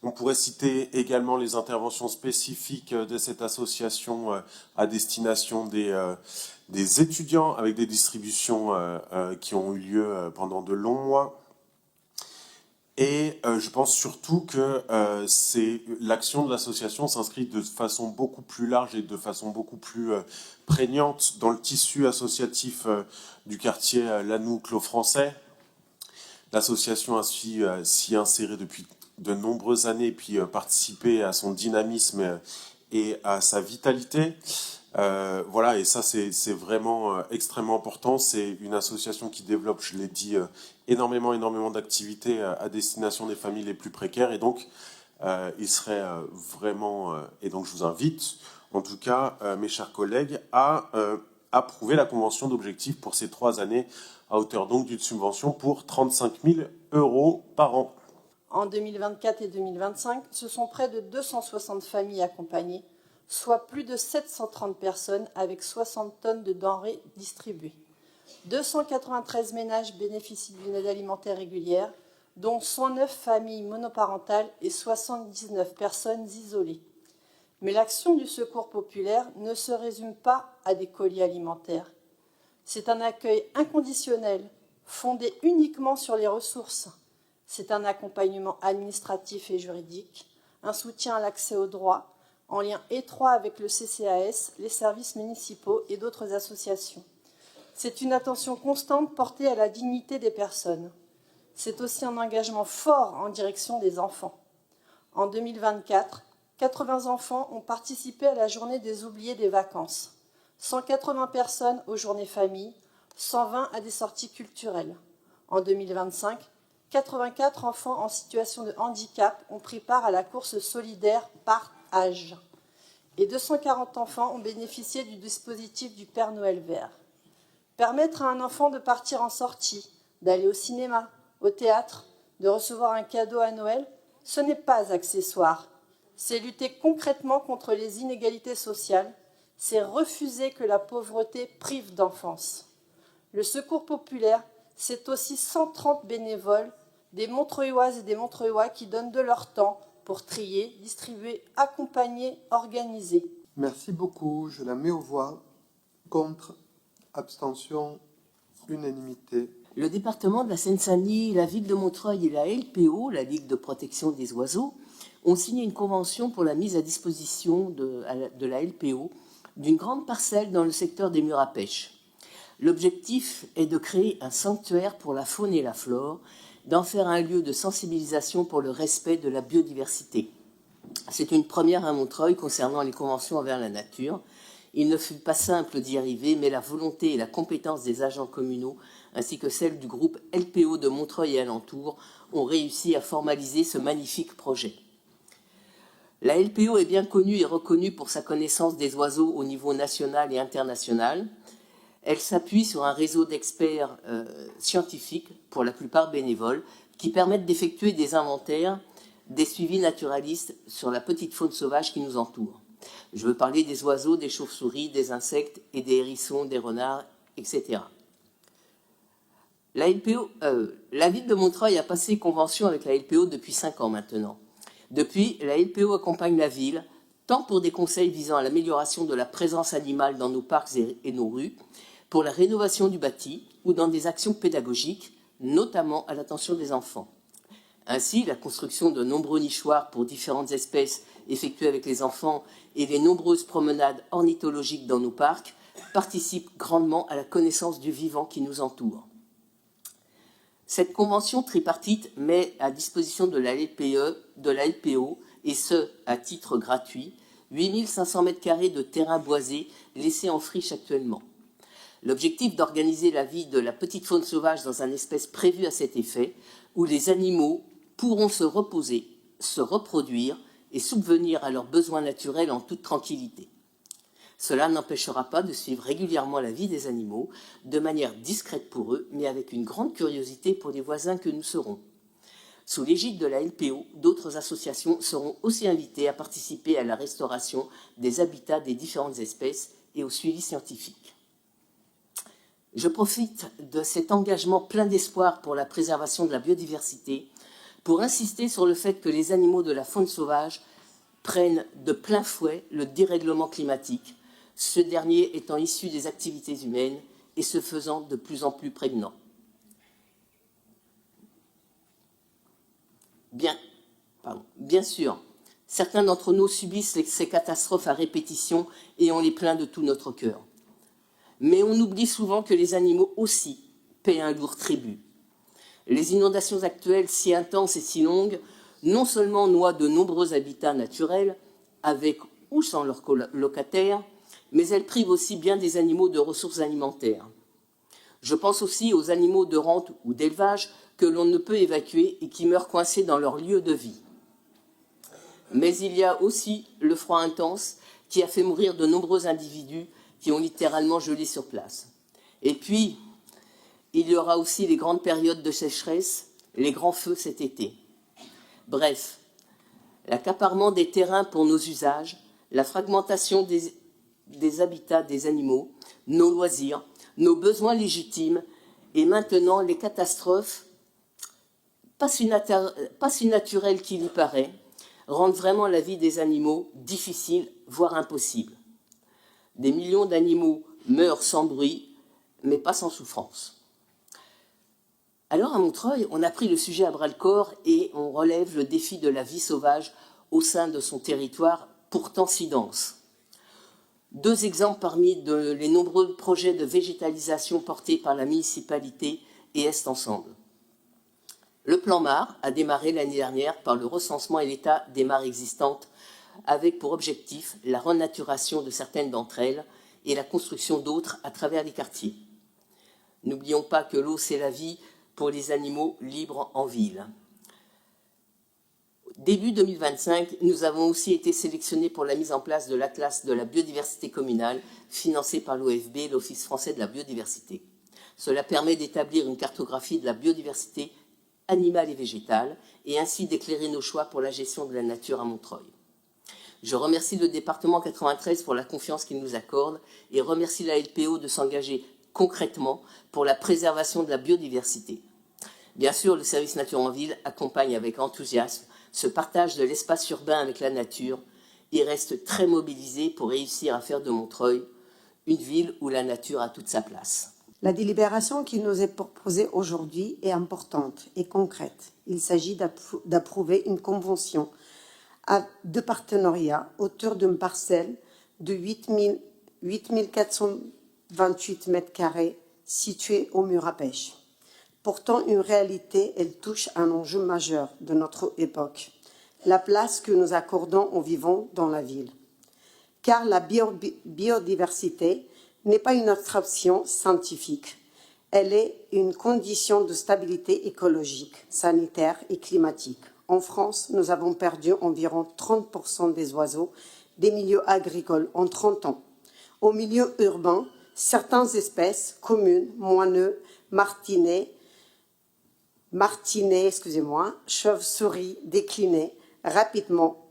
S12: On pourrait citer également les interventions spécifiques de cette association à destination des étudiants avec des distributions qui ont eu lieu pendant de longs mois. Et je pense surtout que l'action de l'association s'inscrit de façon beaucoup plus large et de façon beaucoup plus prégnante dans le tissu associatif du quartier Lannou-Clos français. L'association a s'y inséré depuis de nombreuses années, puis participer à son dynamisme et à sa vitalité. Voilà, et ça c'est vraiment extrêmement important. C'est une association qui développe, je l'ai dit, énormément d'activités à destination des familles les plus précaires, et donc il serait vraiment, et donc je vous invite, en tout cas, mes chers collègues, à approuver la convention d'objectifs pour ces 3 années, à hauteur donc d'une subvention pour 35 000 € par an.
S13: En 2024 et 2025, ce sont près de 260 familles accompagnées
S6: soit plus de 730 personnes avec 60 tonnes de denrées distribuées. 293 ménages bénéficient d'une aide alimentaire régulière, dont 109 familles monoparentales et 79 personnes isolées. Mais l'action du Secours populaire ne se résume pas à des colis alimentaires. C'est un accueil inconditionnel, fondé uniquement sur les ressources. C'est un accompagnement administratif et juridique, un soutien à l'accès aux droits, en lien étroit avec le CCAS, les services municipaux et d'autres associations. C'est une attention constante portée à la dignité des personnes. C'est aussi un engagement fort en direction des enfants. En 2024, 80 enfants ont participé à la journée des oubliés des vacances, 180 personnes aux journées famille, 120 à des sorties culturelles. En 2025, 84 enfants en situation de handicap ont pris part à la course solidaire par âge. Et 240 enfants ont bénéficié du dispositif du Père Noël vert. Permettre à un enfant de partir en sortie, d'aller au cinéma, au théâtre, de recevoir un cadeau à Noël, ce n'est pas accessoire. C'est lutter concrètement contre les inégalités sociales, c'est refuser que la pauvreté prive d'enfance. Le Secours populaire, c'est aussi 130 bénévoles, des Montreuilloises et des Montreuillois qui donnent de leur temps pour trier, distribuer, accompagner, organiser.
S8: Merci beaucoup. Je la mets aux voix. Contre, abstention, unanimité.
S13: Le département de la Seine-Saint-Denis, la ville de Montreuil et la LPO, la Ligue de protection des oiseaux, ont signé une convention pour la mise à disposition de la LPO d'une grande parcelle dans le secteur des murs à pêche. L'objectif est de créer un sanctuaire pour la faune et la flore, d'en faire un lieu de sensibilisation pour le respect de la biodiversité. C'est une première à Montreuil concernant les conventions envers la nature. Il ne fut pas simple d'y arriver, mais la volonté et la compétence des agents communaux, ainsi que celle du groupe LPO de Montreuil et alentours, ont réussi à formaliser ce magnifique projet. La LPO est bien connue et reconnue pour sa connaissance des oiseaux au niveau national et international. Elle s'appuie sur un réseau d'experts scientifiques, pour la plupart bénévoles, qui permettent d'effectuer des inventaires, des suivis naturalistes sur la petite faune sauvage qui nous entoure. Je veux parler des oiseaux, des chauves-souris, des insectes et des hérissons, des renards, etc. La ville de Montreuil a passé convention avec la LPO depuis 5 ans maintenant. Depuis, la LPO accompagne la ville, tant pour des conseils visant à l'amélioration de la présence animale dans nos parcs et nos rues, pour la rénovation du bâti ou dans des actions pédagogiques, notamment à l'attention des enfants. Ainsi, la construction de nombreux nichoirs pour différentes espèces effectuées avec les enfants et les nombreuses promenades ornithologiques dans nos parcs participent grandement à la connaissance du vivant qui nous entoure. Cette convention tripartite met à disposition de la LPO, et ce, à titre gratuit, 8500 m² de terrain boisé laissés en friche actuellement. L'objectif d'organiser la vie de la petite faune sauvage dans un espace prévu à cet effet, où les animaux pourront se reposer, se reproduire et subvenir à leurs besoins naturels en toute tranquillité. Cela n'empêchera pas de suivre régulièrement la vie des animaux, de manière discrète pour eux, mais avec une grande curiosité pour les voisins que nous serons. Sous l'égide de la LPO, d'autres associations seront aussi invitées à participer à la restauration des habitats des différentes espèces et au suivi scientifique. Je profite de cet engagement plein d'espoir pour la préservation de la biodiversité pour insister sur le fait que les animaux de la faune sauvage prennent de plein fouet le dérèglement climatique, ce dernier étant issu des activités humaines et se faisant de plus en plus prégnant. Bien sûr, certains d'entre nous subissent ces catastrophes à répétition et on les plaint de tout notre cœur. Mais on oublie souvent que les animaux aussi paient un lourd tribut. Les inondations actuelles, si intenses et si longues, non seulement noient de nombreux habitats naturels, avec ou sans leurs locataires, mais elles privent aussi bien des animaux de ressources alimentaires. Je pense aussi aux animaux de rente ou d'élevage que l'on ne peut évacuer et qui meurent coincés dans leur lieu de vie. Mais il y a aussi le froid intense qui a fait mourir de nombreux individus qui ont littéralement gelé sur place. Et puis, il y aura aussi les grandes périodes de sécheresse, les grands feux cet été. Bref, l'accaparement des terrains pour nos usages, la fragmentation des habitats des animaux, nos loisirs, nos besoins légitimes et maintenant les catastrophes, pas si naturelles qu'il y paraît, rendent vraiment la vie des animaux difficile, voire impossible. Des millions d'animaux meurent sans bruit, mais pas sans souffrance. Alors à Montreuil, on a pris le sujet à bras-le-corps et on relève le défi de la vie sauvage au sein de son territoire, pourtant si dense. 2 exemples parmi les nombreux projets de végétalisation portés par la municipalité et Est Ensemble. Le plan MAR a démarré l'année dernière par le recensement et l'état des mares existantes, avec pour objectif la renaturation de certaines d'entre elles et la construction d'autres à travers les quartiers. N'oublions pas que l'eau, c'est la vie pour les animaux libres en ville. Début 2025, nous avons aussi été sélectionnés pour la mise en place de l'Atlas de la biodiversité communale, financé par l'OFB, l'Office français de la biodiversité. Cela permet d'établir une cartographie de la biodiversité animale et végétale, et ainsi d'éclairer nos choix pour la gestion de la nature à Montreuil. Je remercie le département 93 pour la confiance qu'il nous accorde et remercie la LPO de s'engager concrètement pour la préservation de la biodiversité. Bien sûr, le service Nature en Ville accompagne avec enthousiasme ce partage de l'espace urbain avec la nature et reste très mobilisé pour réussir à faire de Montreuil une ville où la nature a toute sa place.
S14: La délibération qui nous est proposée aujourd'hui est importante et concrète. Il s'agit d'approuver une convention de partenariat autour d'une parcelle de 8 428 m² située au mur à pêche. Pourtant, une réalité, elle touche un enjeu majeur de notre époque, la place que nous accordons aux vivants dans la ville. Car la biodiversité n'est pas une abstraction scientifique. Elle est une condition de stabilité écologique, sanitaire et climatique. En France, nous avons perdu environ 30% des oiseaux des milieux agricoles en 30 ans. Au milieu urbain, certaines espèces, communes, moineux, martinets, chauves-souris déclinent rapidement.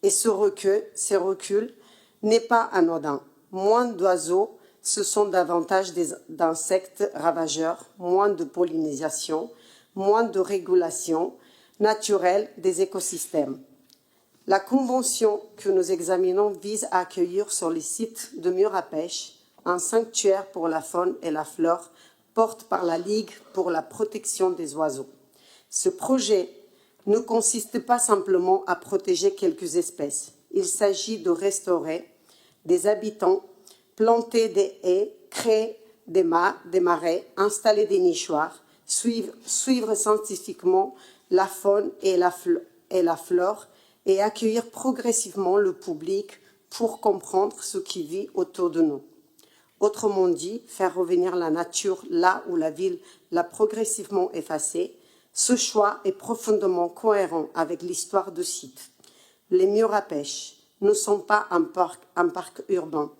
S14: Et ce recul n'est pas anodin. Moins d'oiseaux, ce sont davantage d'insectes ravageurs, moins de pollinisation, moins de régulation naturelle des écosystèmes. La convention que nous examinons vise à accueillir sur les sites de murs à pêche un sanctuaire pour la faune et la flore porté par la Ligue pour la protection des oiseaux. Ce projet ne consiste pas simplement à protéger quelques espèces. Il s'agit de restaurer des habitants, planter des haies, créer des marais, installer des nichoirs, suivre scientifiquement la faune et la flore et accueillir progressivement le public pour comprendre ce qui vit autour de nous. Autrement dit, faire revenir la nature là où la ville l'a progressivement effacée. Ce choix est profondément cohérent avec l'histoire de site. Les murs à pêche ne sont pas un parc urbain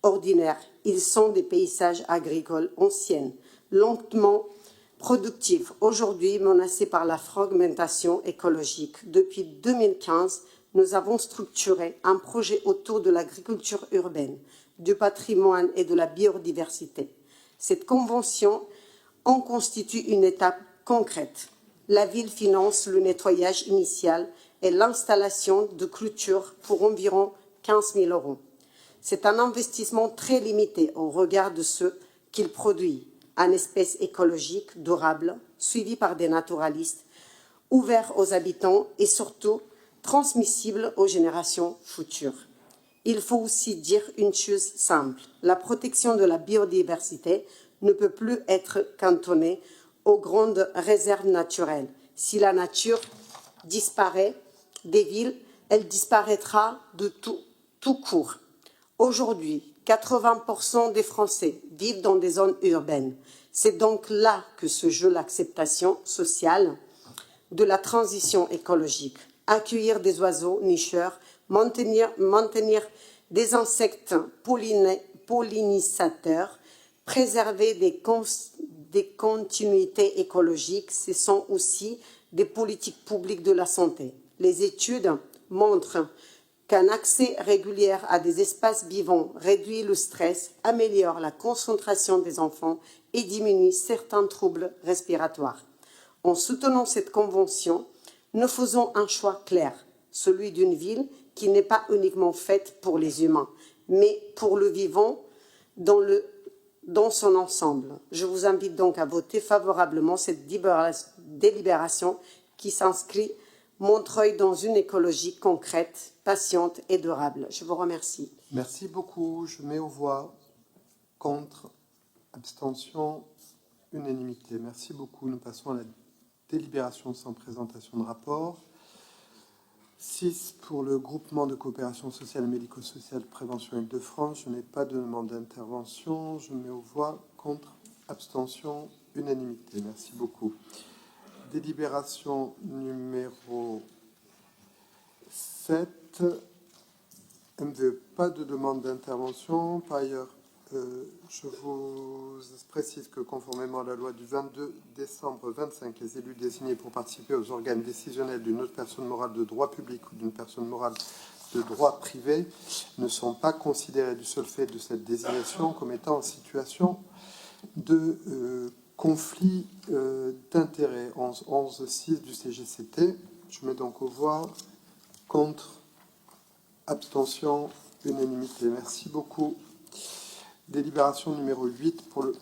S14: ordinaire. Ils sont des paysages agricoles anciens, lentement productifs, aujourd'hui menacés par la fragmentation écologique. Depuis 2015, nous avons structuré un projet autour de l'agriculture urbaine, du patrimoine et de la biodiversité. Cette convention en constitue une étape concrète. La ville finance le nettoyage initial et l'installation de clôtures pour environ 15 000 €. C'est un investissement très limité au regard de ce qu'il produit, en espèces écologiques durables, suivi par des naturalistes, ouvert aux habitants et surtout transmissible aux générations futures. Il faut aussi dire une chose simple. La protection de la biodiversité ne peut plus être cantonnée aux grandes réserves naturelles. Si la nature disparaît des villes, elle disparaîtra de tout court. Aujourd'hui, 80% des Français vivent dans des zones urbaines. C'est donc là que se joue l'acceptation sociale de la transition écologique. Accueillir des oiseaux nicheurs, maintenir des insectes pollinisateurs, préserver des continuités écologiques, ce sont aussi des politiques publiques de la santé. Les études montrent qu'un accès régulier à des espaces vivants réduit le stress, améliore la concentration des enfants et diminue certains troubles respiratoires. En soutenant cette convention, nous faisons un choix clair, celui d'une ville qui n'est pas uniquement faite pour les humains, mais pour le vivant dans son ensemble. Je vous invite donc à voter favorablement cette délibération qui s'inscrit Montreuil dans une écologie concrète, patiente et durable. Je vous remercie.
S8: Merci beaucoup. Je mets aux voix. Contre, abstention, unanimité. Merci beaucoup. Nous passons à la délibération sans présentation de rapport. 6 pour le groupement de coopération sociale et médico-sociale Prévention Île-de-France. Je n'ai pas de demande d'intervention. Je mets aux voix. Contre, abstention, unanimité. Merci beaucoup. Délibération numéro 7. MVE, pas de demande d'intervention. Par ailleurs, je vous précise que conformément à la loi du 22 décembre 25, les élus désignés pour participer aux organes décisionnels d'une autre personne morale de droit public ou d'une personne morale de droit privé ne sont pas considérés du seul fait de cette désignation comme étant en situation de conflit d'intérêts. 11.6 du CGCT. Je mets donc aux voix. Contre, abstention, unanimité. Merci beaucoup. Délibération numéro 8 pour le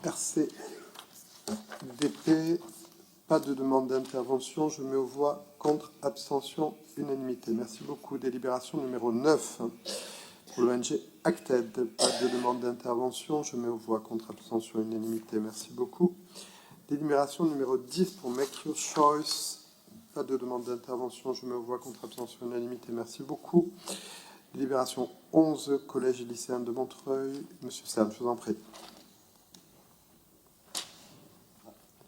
S8: RCDP. Pas de demande d'intervention. Je mets aux voix. Contre, abstention, unanimité. Merci beaucoup. Délibération numéro 9 pour l'ONG Acted. Pas de demande d'intervention. Je mets aux voix. Contre, abstention, unanimité. Merci beaucoup. Délibération numéro 10 pour Make Your Choice. Pas de demande d'intervention. Je mets aux voix. Contre, abstention, unanimité. Merci beaucoup. Délibération 11, collège et lycéen de Montreuil. Monsieur Serme, je vous en prie.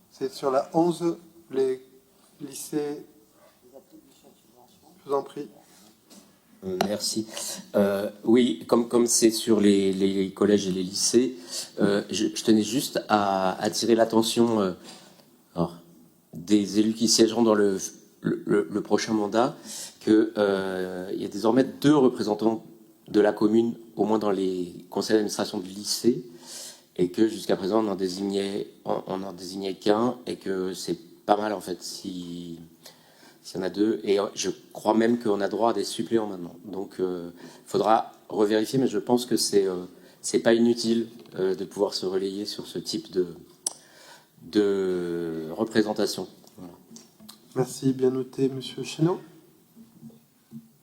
S8: C'est sur la 11, les lycées. Je vous en prie.
S2: Merci. Oui, comme c'est sur les collèges et les lycées, je tenais juste à attirer l'attention des élus qui siégeront dans le prochain mandat, qu'il y a désormais 2 représentants de la commune, au moins dans les conseils d'administration du lycée, et que jusqu'à présent on en désignait qu'un, et que c'est pas mal en fait s'il y en a 2, et je crois même qu'on a droit à des suppléants maintenant. Donc il faudra revérifier, mais je pense que c'est pas inutile de pouvoir se relayer sur ce type de représentation. Voilà.
S8: Merci, bien noté, monsieur Chénaud.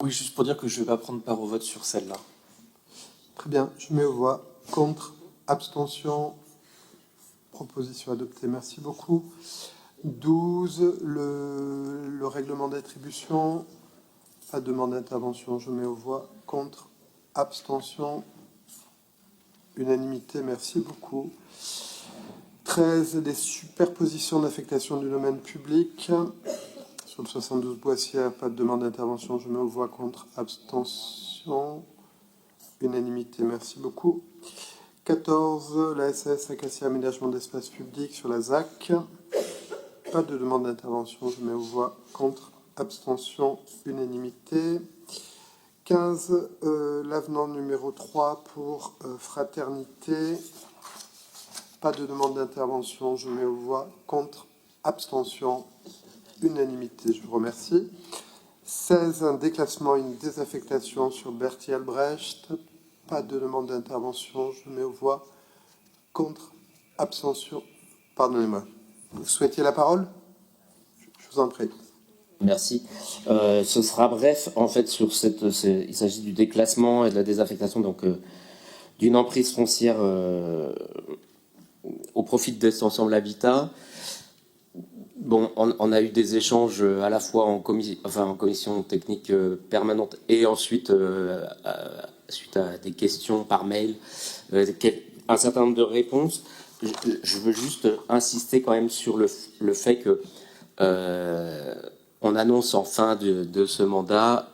S11: Oui, juste pour dire que je ne vais pas prendre part au vote sur celle-là.
S8: Très bien, je mets aux voix. Contre, abstention, proposition adoptée. Merci beaucoup. 12, le règlement d'attribution. Pas de demande d'intervention. Je mets aux voix. Contre, abstention, unanimité. Merci beaucoup. 13, les superpositions d'affectation du domaine public. Sur le 72 Boissière, pas de demande d'intervention. Je mets aux voix. Contre, abstention, unanimité. Merci beaucoup. 14, la SAS Acacia Aménagement d'espace public sur la ZAC. Pas de demande d'intervention. Je mets aux voix. Contre, abstention, unanimité. 15, l'avenant numéro 3 pour Fraternité. Pas de demande d'intervention. Je mets aux voix. Contre, abstention, unanimité. Je vous remercie. 16, un déclassement et une désaffectation sur Berthier Albrecht. Pas de demande d'intervention. Je mets aux voix. Contre, abstention. Pardonnez-moi. Vous souhaitiez la parole? Je vous en prie.
S2: Merci. Ce sera bref, en fait, sur il s'agit du déclassement et de la désaffectation, donc d'une emprise foncière au profit d'Est Ensemble Habitat. Bon, on a eu des échanges à la fois en commission technique permanente et ensuite, suite à des questions par mail, un certain nombre de réponses. Je veux juste insister quand même sur le fait que on annonce en fin de ce mandat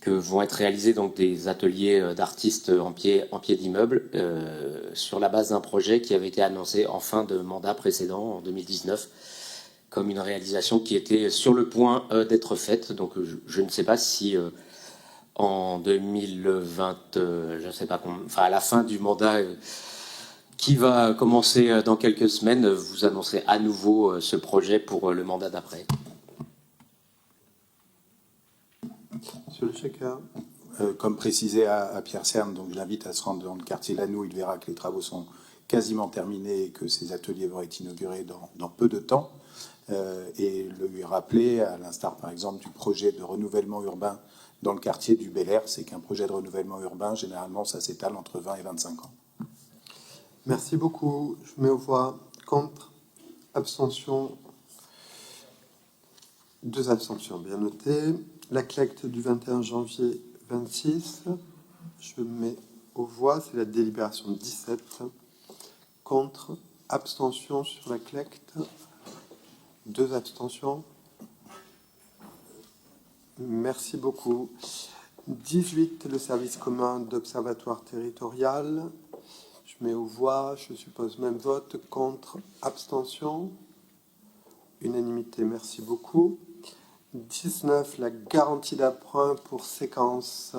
S2: que vont être réalisés donc des ateliers d'artistes en pied d'immeuble sur la base d'un projet qui avait été annoncé en fin de mandat précédent, en 2019, comme une réalisation qui était sur le point d'être faite. Donc je ne sais pas si en 2020, je ne sais pas, enfin à la fin du mandat qui va commencer dans quelques semaines, vous annoncerez à nouveau ce projet pour le mandat d'après.
S8: Monsieur Le Checker.
S9: Comme précisé à Pierre Cerne, donc je l'invite à se rendre dans le quartier Lannou. Il verra que les travaux sont quasiment terminés et que ces ateliers vont être inaugurés dans peu de temps. Et le lui rappeler, à l'instar par exemple du projet de renouvellement urbain dans le quartier du Bel Air, c'est qu'un projet de renouvellement urbain, généralement, ça s'étale entre 20 et 25 ans.
S8: Merci beaucoup. Je mets aux voix contre, abstention, 2 abstentions, bien noté. La collecte du 21 janvier 26, je mets aux voix, c'est la délibération 17, contre, abstention sur la collecte, 2 abstentions. Merci beaucoup. 18, le service commun d'observatoire territorial. Je mets aux voix, je suppose même vote, contre, abstention. Unanimité, merci beaucoup. 19, la garantie d'emprunt pour séquence.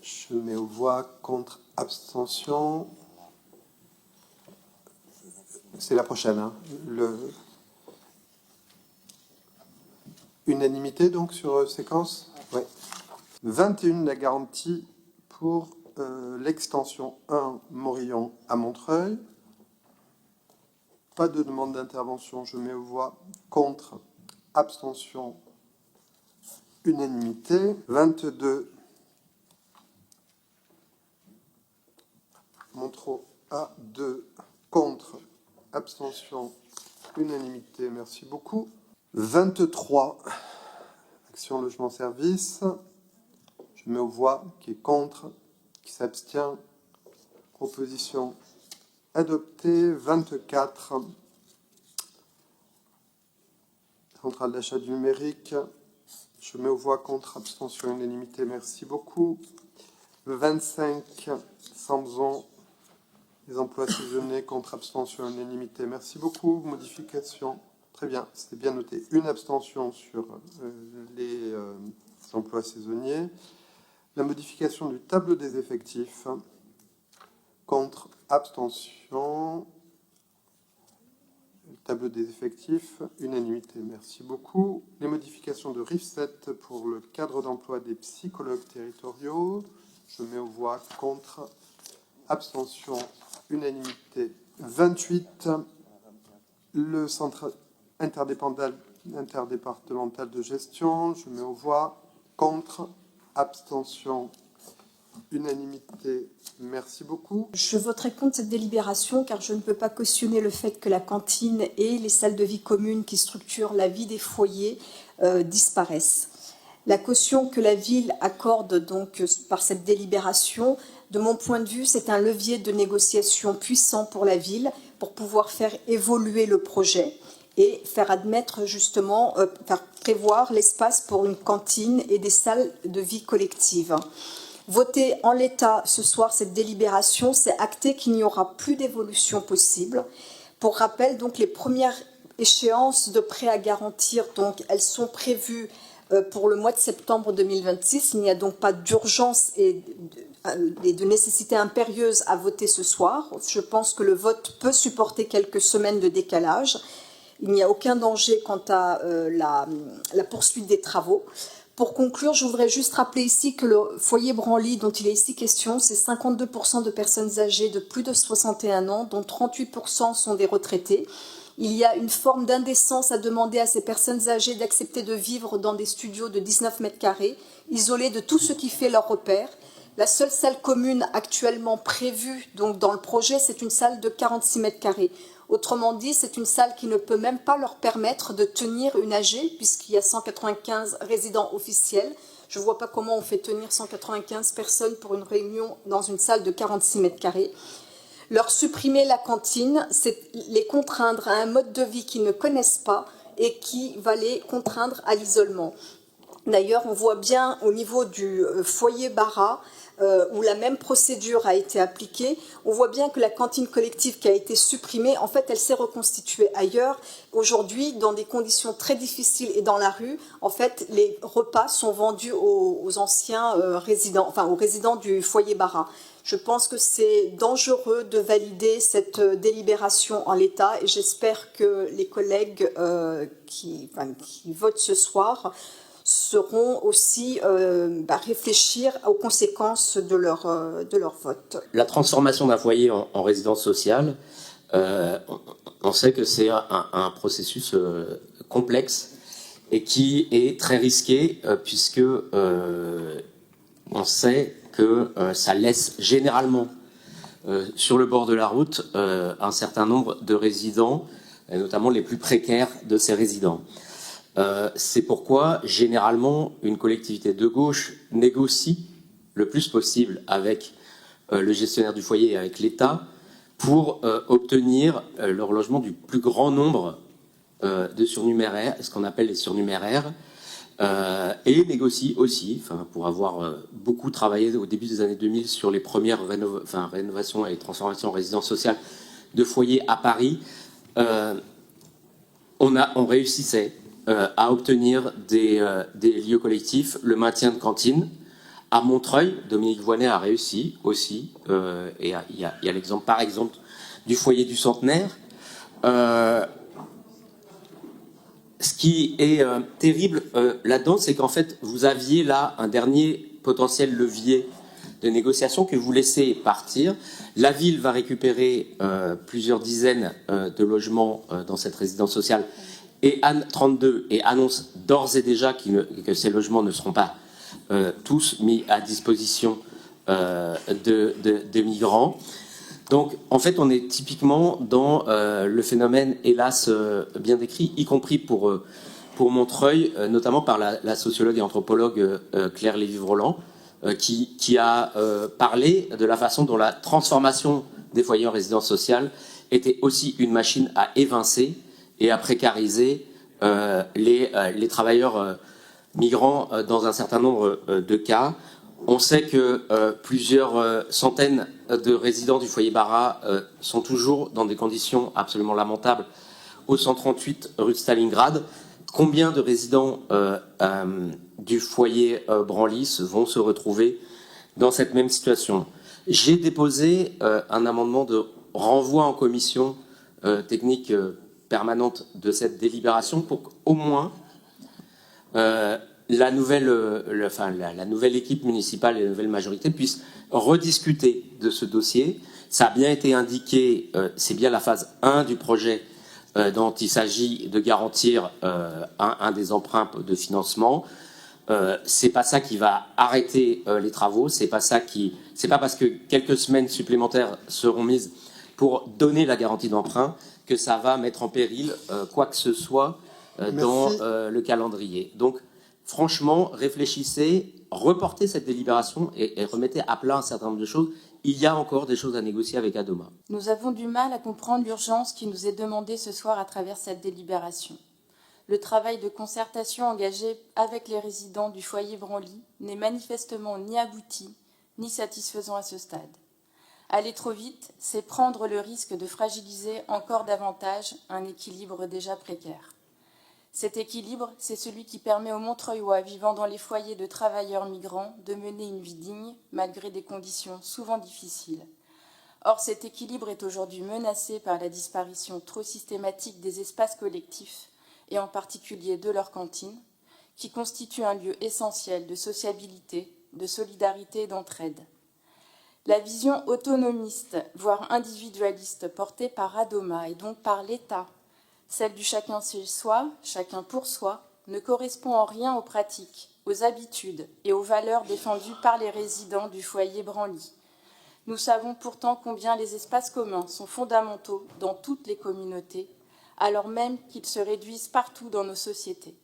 S8: Je mets aux voix, contre, abstention. C'est la prochaine, hein. Unanimité donc sur séquence. Ouais. 21, la garantie pour l'extension 1 Morillon à Montreuil. Pas de demande d'intervention, je mets aux voix, contre, abstention, unanimité. 22, Montreux A2, contre, abstention, unanimité, merci beaucoup. 23, Action Logement Service, je mets aux voix, qui est contre, qui s'abstient, proposition adoptée. 24, Centrale d'achat du numérique, je mets aux voix, contre, abstention, unanimité, merci beaucoup. 25, Samson, les emplois saisonniers, contre, abstention, unanimité, merci beaucoup. Modification, très bien, c'est bien noté. Une abstention sur les emplois saisonniers. La modification du tableau des effectifs, contre, abstention. Le tableau des effectifs, unanimité, merci beaucoup. Les modifications de RIF7 pour le cadre d'emploi des psychologues territoriaux, je mets aux voix, contre, abstention, unanimité. 28, le centre interdépartemental de gestion, je mets aux voix, contre, abstention, unanimité, merci beaucoup.
S1: Je voterai contre cette délibération car je ne peux pas cautionner le fait que la cantine et les salles de vie communes qui structurent la vie des foyers disparaissent. La caution que la ville accorde donc par cette délibération, de mon point de vue, c'est un levier de négociation puissant pour la ville pour pouvoir faire évoluer le projet et faire admettre justement, faire prévoir l'espace pour une cantine et des salles de vie collective. Voter en l'état ce soir cette délibération, c'est acter qu'il n'y aura plus d'évolution possible. Pour rappel, donc les premières échéances de prêts à garantir, donc elles sont prévues pour le mois de septembre 2026. Il n'y a donc pas d'urgence et de nécessité impérieuse à voter ce soir. Je pense que le vote peut supporter quelques semaines de décalage. Il n'y a aucun danger quant à la poursuite des travaux. Pour conclure, je voudrais juste rappeler ici que le foyer Branly dont il est ici question, c'est 52% de personnes âgées de plus de 61 ans, dont 38% sont des retraités. Il y a une forme d'indécence à demander à ces personnes âgées d'accepter de vivre dans des studios de 19 mètres carrés, isolés de tout ce qui fait leur repère. La seule salle commune actuellement prévue donc dans le projet, c'est une salle de 46 mètres carrés. Autrement dit, c'est une salle qui ne peut même pas leur permettre de tenir une AG, puisqu'il y a 195 résidents officiels. Je ne vois pas comment on fait tenir 195 personnes pour une réunion dans une salle de 46 mètres carrés. Leur supprimer la cantine, c'est les contraindre à un mode de vie qu'ils ne connaissent pas et qui va les contraindre à l'isolement. D'ailleurs, on voit bien au niveau du foyer Barra où la même procédure a été appliquée, on voit bien que la cantine collective qui a été supprimée, en fait, elle s'est reconstituée ailleurs. Aujourd'hui, dans des conditions très difficiles et dans la rue, en fait, les repas sont vendus aux anciens résidents, enfin aux résidents du foyer Bara. Je pense que c'est dangereux de valider cette délibération en l'état et j'espère que les collègues qui votent ce soir sauront aussi réfléchir aux conséquences de leur vote.
S2: La transformation d'un foyer en résidence sociale, on sait que c'est un processus complexe et qui est très risqué puisque on sait que ça laisse généralement sur le bord de la route un certain nombre de résidents, et notamment les plus précaires de ces résidents. C'est pourquoi, généralement, une collectivité de gauche négocie le plus possible avec le gestionnaire du foyer et avec l'État pour obtenir le relogement du plus grand nombre de surnuméraires, ce qu'on appelle les surnuméraires, et négocie aussi, pour avoir beaucoup travaillé au début des années 2000 sur les premières rénovations et transformations en résidence sociale de foyers à Paris, on réussissait à obtenir des lieux collectifs, le maintien de cantines. À Montreuil, Dominique Voynet a réussi aussi, et il y a l'exemple, par exemple, du foyer du Centenaire. Ce qui est terrible là-dedans, c'est qu'en fait, vous aviez là un dernier potentiel levier de négociation que vous laissez partir. La ville va récupérer plusieurs dizaines de logements dans cette résidence sociale et 32 et annonce d'ores et déjà que ces logements ne seront pas tous mis à disposition de migrants. Donc, en fait, on est typiquement dans le phénomène, hélas, bien décrit, y compris pour Montreuil, notamment par la sociologue et anthropologue Claire Lévy-Vroland, qui a parlé de la façon dont la transformation des foyers en résidence sociale était aussi une machine à évincer et à précariser les travailleurs migrants dans un certain nombre de cas. On sait que plusieurs centaines de résidents du foyer Bara sont toujours dans des conditions absolument lamentables au 138 rue de Stalingrad. Combien de résidents du foyer Branlis vont se retrouver dans cette même situation? J'ai déposé un amendement de renvoi en commission technique permanente de cette délibération pour qu'au moins la nouvelle équipe municipale et la nouvelle majorité puissent rediscuter de ce dossier. Ça a bien été indiqué, c'est bien la phase 1 du projet dont il s'agit de garantir un des emprunts de financement. C'est pas ça qui va arrêter les travaux, c'est pas parce que quelques semaines supplémentaires seront mises pour donner la garantie d'emprunt que ça va mettre en péril quoi que ce soit dans le calendrier. Donc, franchement, réfléchissez, reportez cette délibération et remettez à plat un certain nombre de choses. Il y a encore des choses à négocier avec Adoma.
S7: Nous avons du mal à comprendre l'urgence qui nous est demandée ce soir à travers cette délibération. Le travail de concertation engagé avec les résidents du foyer Branly n'est manifestement ni abouti, ni satisfaisant à ce stade. Aller trop vite, c'est prendre le risque de fragiliser encore davantage un équilibre déjà précaire. Cet équilibre, c'est celui qui permet aux Montreuillois vivant dans les foyers de travailleurs migrants de mener une vie digne malgré des conditions souvent difficiles. Or, cet équilibre est aujourd'hui menacé par la disparition trop systématique des espaces collectifs et en particulier de leurs cantines, qui constituent un lieu essentiel de sociabilité, de solidarité et d'entraide. La vision autonomiste, voire individualiste, portée par Adoma et donc par l'État, celle du chacun chez soi, chacun pour soi, ne correspond en rien aux pratiques, aux habitudes et aux valeurs défendues par les résidents du foyer Branly. Nous savons pourtant combien les espaces communs sont fondamentaux dans toutes les communautés, alors même qu'ils se réduisent partout dans nos sociétés.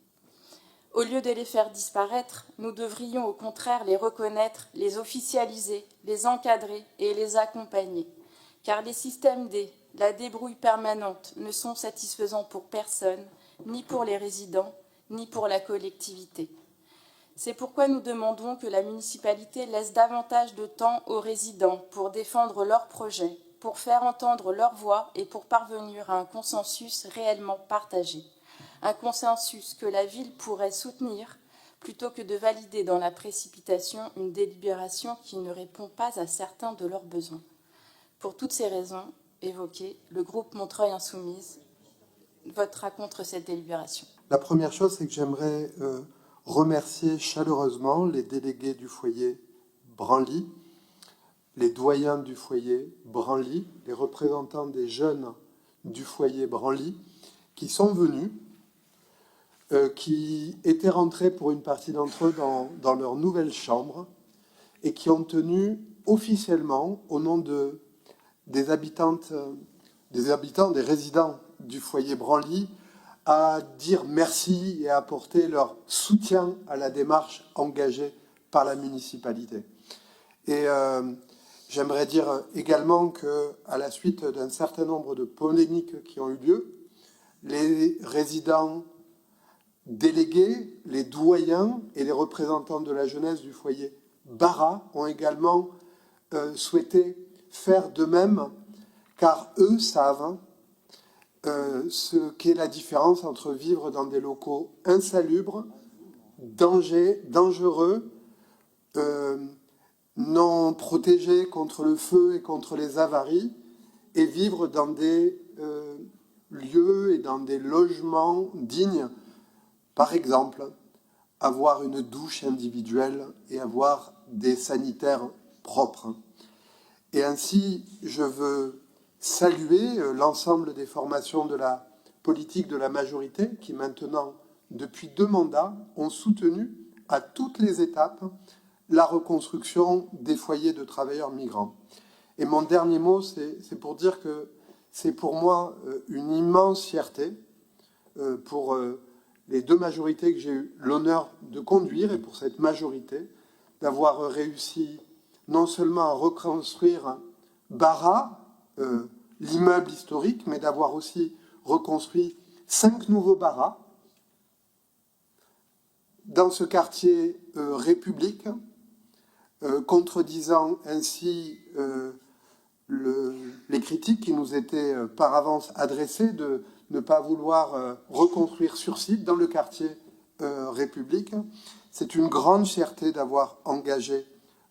S7: Au lieu de les faire disparaître, nous devrions au contraire les reconnaître, les officialiser, les encadrer et les accompagner. Car les systèmes la débrouille permanente ne sont satisfaisants pour personne, ni pour les résidents, ni pour la collectivité. C'est pourquoi nous demandons que la municipalité laisse davantage de temps aux résidents pour défendre leurs projets, pour faire entendre leur voix et pour parvenir à un consensus réellement partagé. Un consensus que la ville pourrait soutenir plutôt que de valider dans la précipitation une délibération qui ne répond pas à certains de leurs besoins. Pour toutes ces raisons évoquées, le groupe Montreuil Insoumise votera contre cette délibération.
S8: La première chose, c'est que j'aimerais remercier chaleureusement les délégués du foyer Branly, les doyens du foyer Branly, les représentants des jeunes du foyer Branly, qui sont venus, qui étaient rentrés pour une partie d'entre eux dans leur nouvelle chambre et qui ont tenu officiellement, au nom des habitants, des résidents du foyer Branly, à dire merci et à apporter leur soutien à la démarche engagée par la municipalité. Et j'aimerais dire également qu'à la suite d'un certain nombre de polémiques qui ont eu lieu, les résidents délégués, les doyens et les représentants de la jeunesse du foyer Bara ont également souhaité faire de même, car eux savent ce qu'est la différence entre vivre dans des locaux insalubres, dangereux, non protégés contre le feu et contre les avaries, et vivre dans des lieux et dans des logements dignes. Par exemple, avoir une douche individuelle et avoir des sanitaires propres. Et ainsi, je veux saluer l'ensemble des formations de la politique de la majorité qui maintenant, depuis 2 mandats, ont soutenu à toutes les étapes la reconstruction des foyers de travailleurs migrants. Et mon dernier mot, c'est pour dire que c'est pour moi une immense fierté pour les 2 majorités que j'ai eu l'honneur de conduire et pour cette majorité d'avoir réussi non seulement à reconstruire Bara, l'immeuble historique, mais d'avoir aussi reconstruit 5 nouveaux Baras dans ce quartier République, contredisant ainsi les critiques qui nous étaient par avance adressées de ne pas vouloir reconstruire sur site dans le quartier République. C'est une grande fierté d'avoir engagé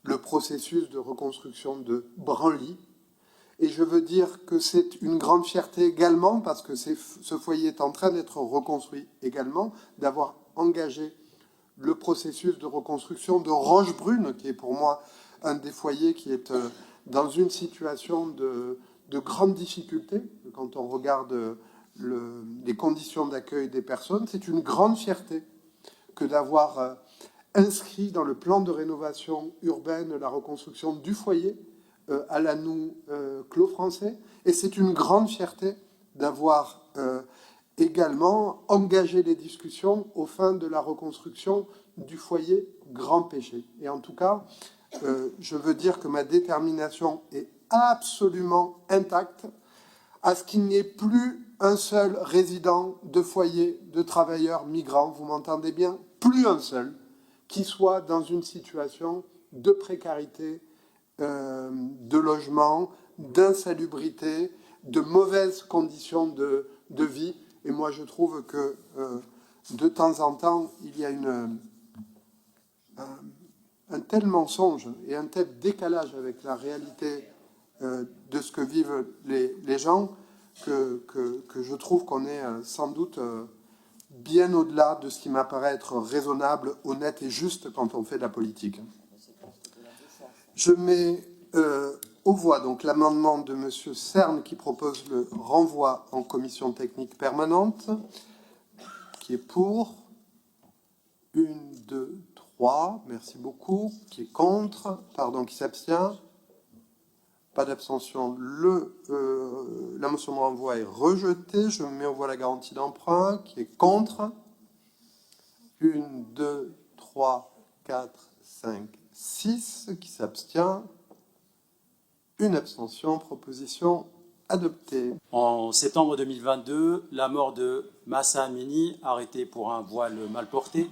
S8: le processus de reconstruction de Branly. Et je veux dire que c'est une grande fierté également, parce que ce foyer est en train d'être reconstruit également, d'avoir engagé le processus de reconstruction de Rochebrune, qui est pour moi un des foyers qui est dans une situation de grande difficulté quand on regarde les conditions d'accueil des personnes. C'est une grande fierté que d'avoir inscrit dans le plan de rénovation urbaine la reconstruction du foyer à l'Anou Clos français. Et c'est une grande fierté d'avoir également engagé les discussions aux fins de la reconstruction du foyer Grand Péché. Et en tout cas, je veux dire que ma détermination est absolument intacte à ce qu'il n'y ait plus un seul résident de foyer de travailleurs migrants, vous m'entendez bien, plus un seul, qui soit dans une situation de précarité, de logement, d'insalubrité, de mauvaises conditions de vie. Et moi, je trouve que de temps en temps, il y a un tel mensonge et un tel décalage avec la réalité de ce que vivent les gens que je trouve qu'on est sans doute bien au-delà de ce qui m'apparaît être raisonnable, honnête et juste quand on fait de la politique. Je mets aux voix donc l'amendement de M. Cerne qui propose le renvoi en commission technique permanente, qui est pour. 1, 2, 3, merci beaucoup. Qui est contre, pardon, qui s'abstient. Pas d'abstention. La motion de renvoi est rejetée. Je mets aux voix la garantie d'emprunt, qui est contre. 1, 2, 3, 4, 5, 6, qui s'abstient. Une abstention, proposition adoptée.
S15: En septembre 2022, la mort de Mahsa Amini, arrêté pour un voile mal porté,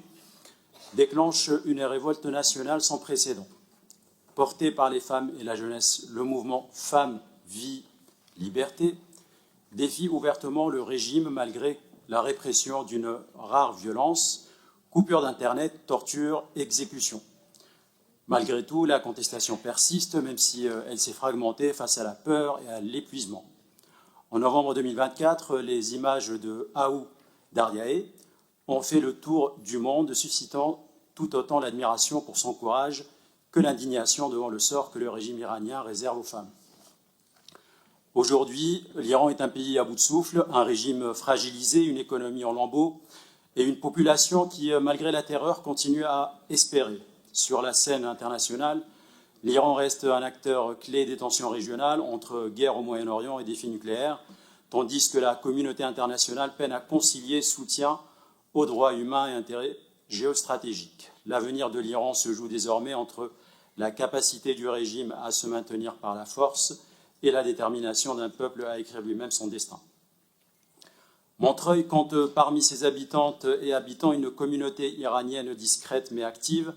S15: déclenche une révolte nationale sans précédent. Porté par les femmes et la jeunesse, le mouvement Femmes, Vie, Liberté défie ouvertement le régime malgré la répression d'une rare violence, coupure d'Internet, torture, exécution. Malgré tout, la contestation persiste, même si elle s'est fragmentée face à la peur et à l'épuisement. En novembre 2024, les images de Aou Daryaei ont fait le tour du monde, suscitant tout autant l'admiration pour son courage que l'indignation devant le sort que le régime iranien réserve aux femmes. Aujourd'hui, l'Iran est un pays à bout de souffle, un régime fragilisé, une économie en lambeaux et une population qui, malgré la terreur, continue à espérer. Sur la scène internationale, l'Iran reste un acteur clé des tensions régionales entre guerre au Moyen-Orient et défis nucléaires, tandis que la communauté internationale peine à concilier soutien aux droits humains et intérêts géostratégiques. L'avenir de l'Iran se joue désormais entre la capacité du régime à se maintenir par la force et la détermination d'un peuple à écrire lui-même son destin. Montreuil compte parmi ses habitantes et habitants une communauté iranienne discrète mais active,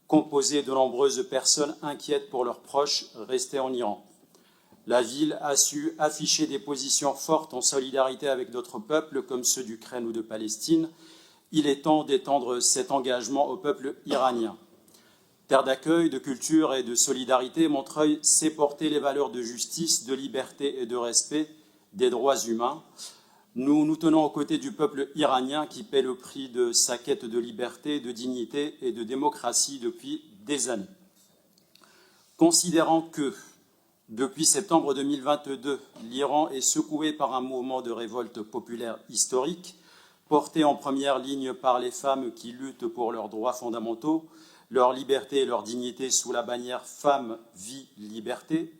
S15: composée de nombreuses personnes inquiètes pour leurs proches restés en Iran. La ville a su afficher des positions fortes en solidarité avec d'autres peuples comme ceux d'Ukraine ou de Palestine. Il est temps d'étendre cet engagement au peuple iranien. Terre d'accueil, de culture et de solidarité, Montreuil sait porter les valeurs de justice, de liberté et de respect des droits humains. Nous nous tenons aux côtés du peuple iranien qui paie le prix de sa quête de liberté, de dignité et de démocratie depuis des années. Considérant que, depuis septembre 2022, l'Iran est secoué par un mouvement de révolte populaire historique, porté en première ligne par les femmes qui luttent pour leurs droits fondamentaux, leur liberté et leur dignité sous la bannière Femmes, Vie, Liberté.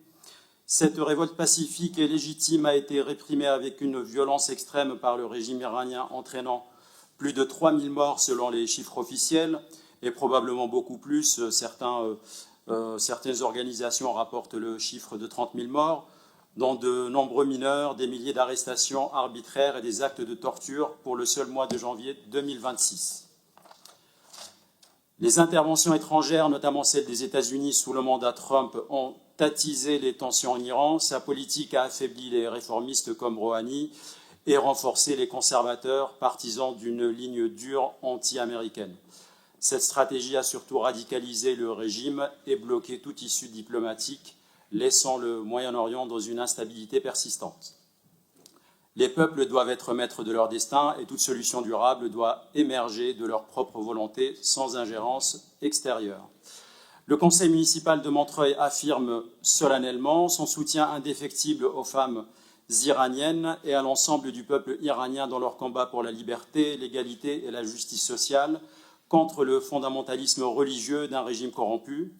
S15: Cette révolte pacifique et légitime a été réprimée avec une violence extrême par le régime iranien, entraînant plus de 3000 morts selon les chiffres officiels, et probablement beaucoup plus. Certaines organisations rapportent le chiffre de 30 000 morts, dont de nombreux mineurs, des milliers d'arrestations arbitraires et des actes de torture pour le seul mois de janvier 2026. Les interventions étrangères, notamment celles des États-Unis sous le mandat Trump, ont attisé les tensions en Iran. Sa politique a affaibli les réformistes comme Rouhani et renforcé les conservateurs, partisans d'une ligne dure anti-américaine. Cette stratégie a surtout radicalisé le régime et bloqué toute issue diplomatique, laissant le Moyen-Orient dans une instabilité persistante. Les peuples doivent être maîtres de leur destin et toute solution durable doit émerger de leur propre volonté sans ingérence extérieure. Le conseil municipal de Montreuil affirme solennellement son soutien indéfectible aux femmes iraniennes et à l'ensemble du peuple iranien dans leur combat pour la liberté, l'égalité et la justice sociale contre le fondamentalisme religieux d'un régime corrompu.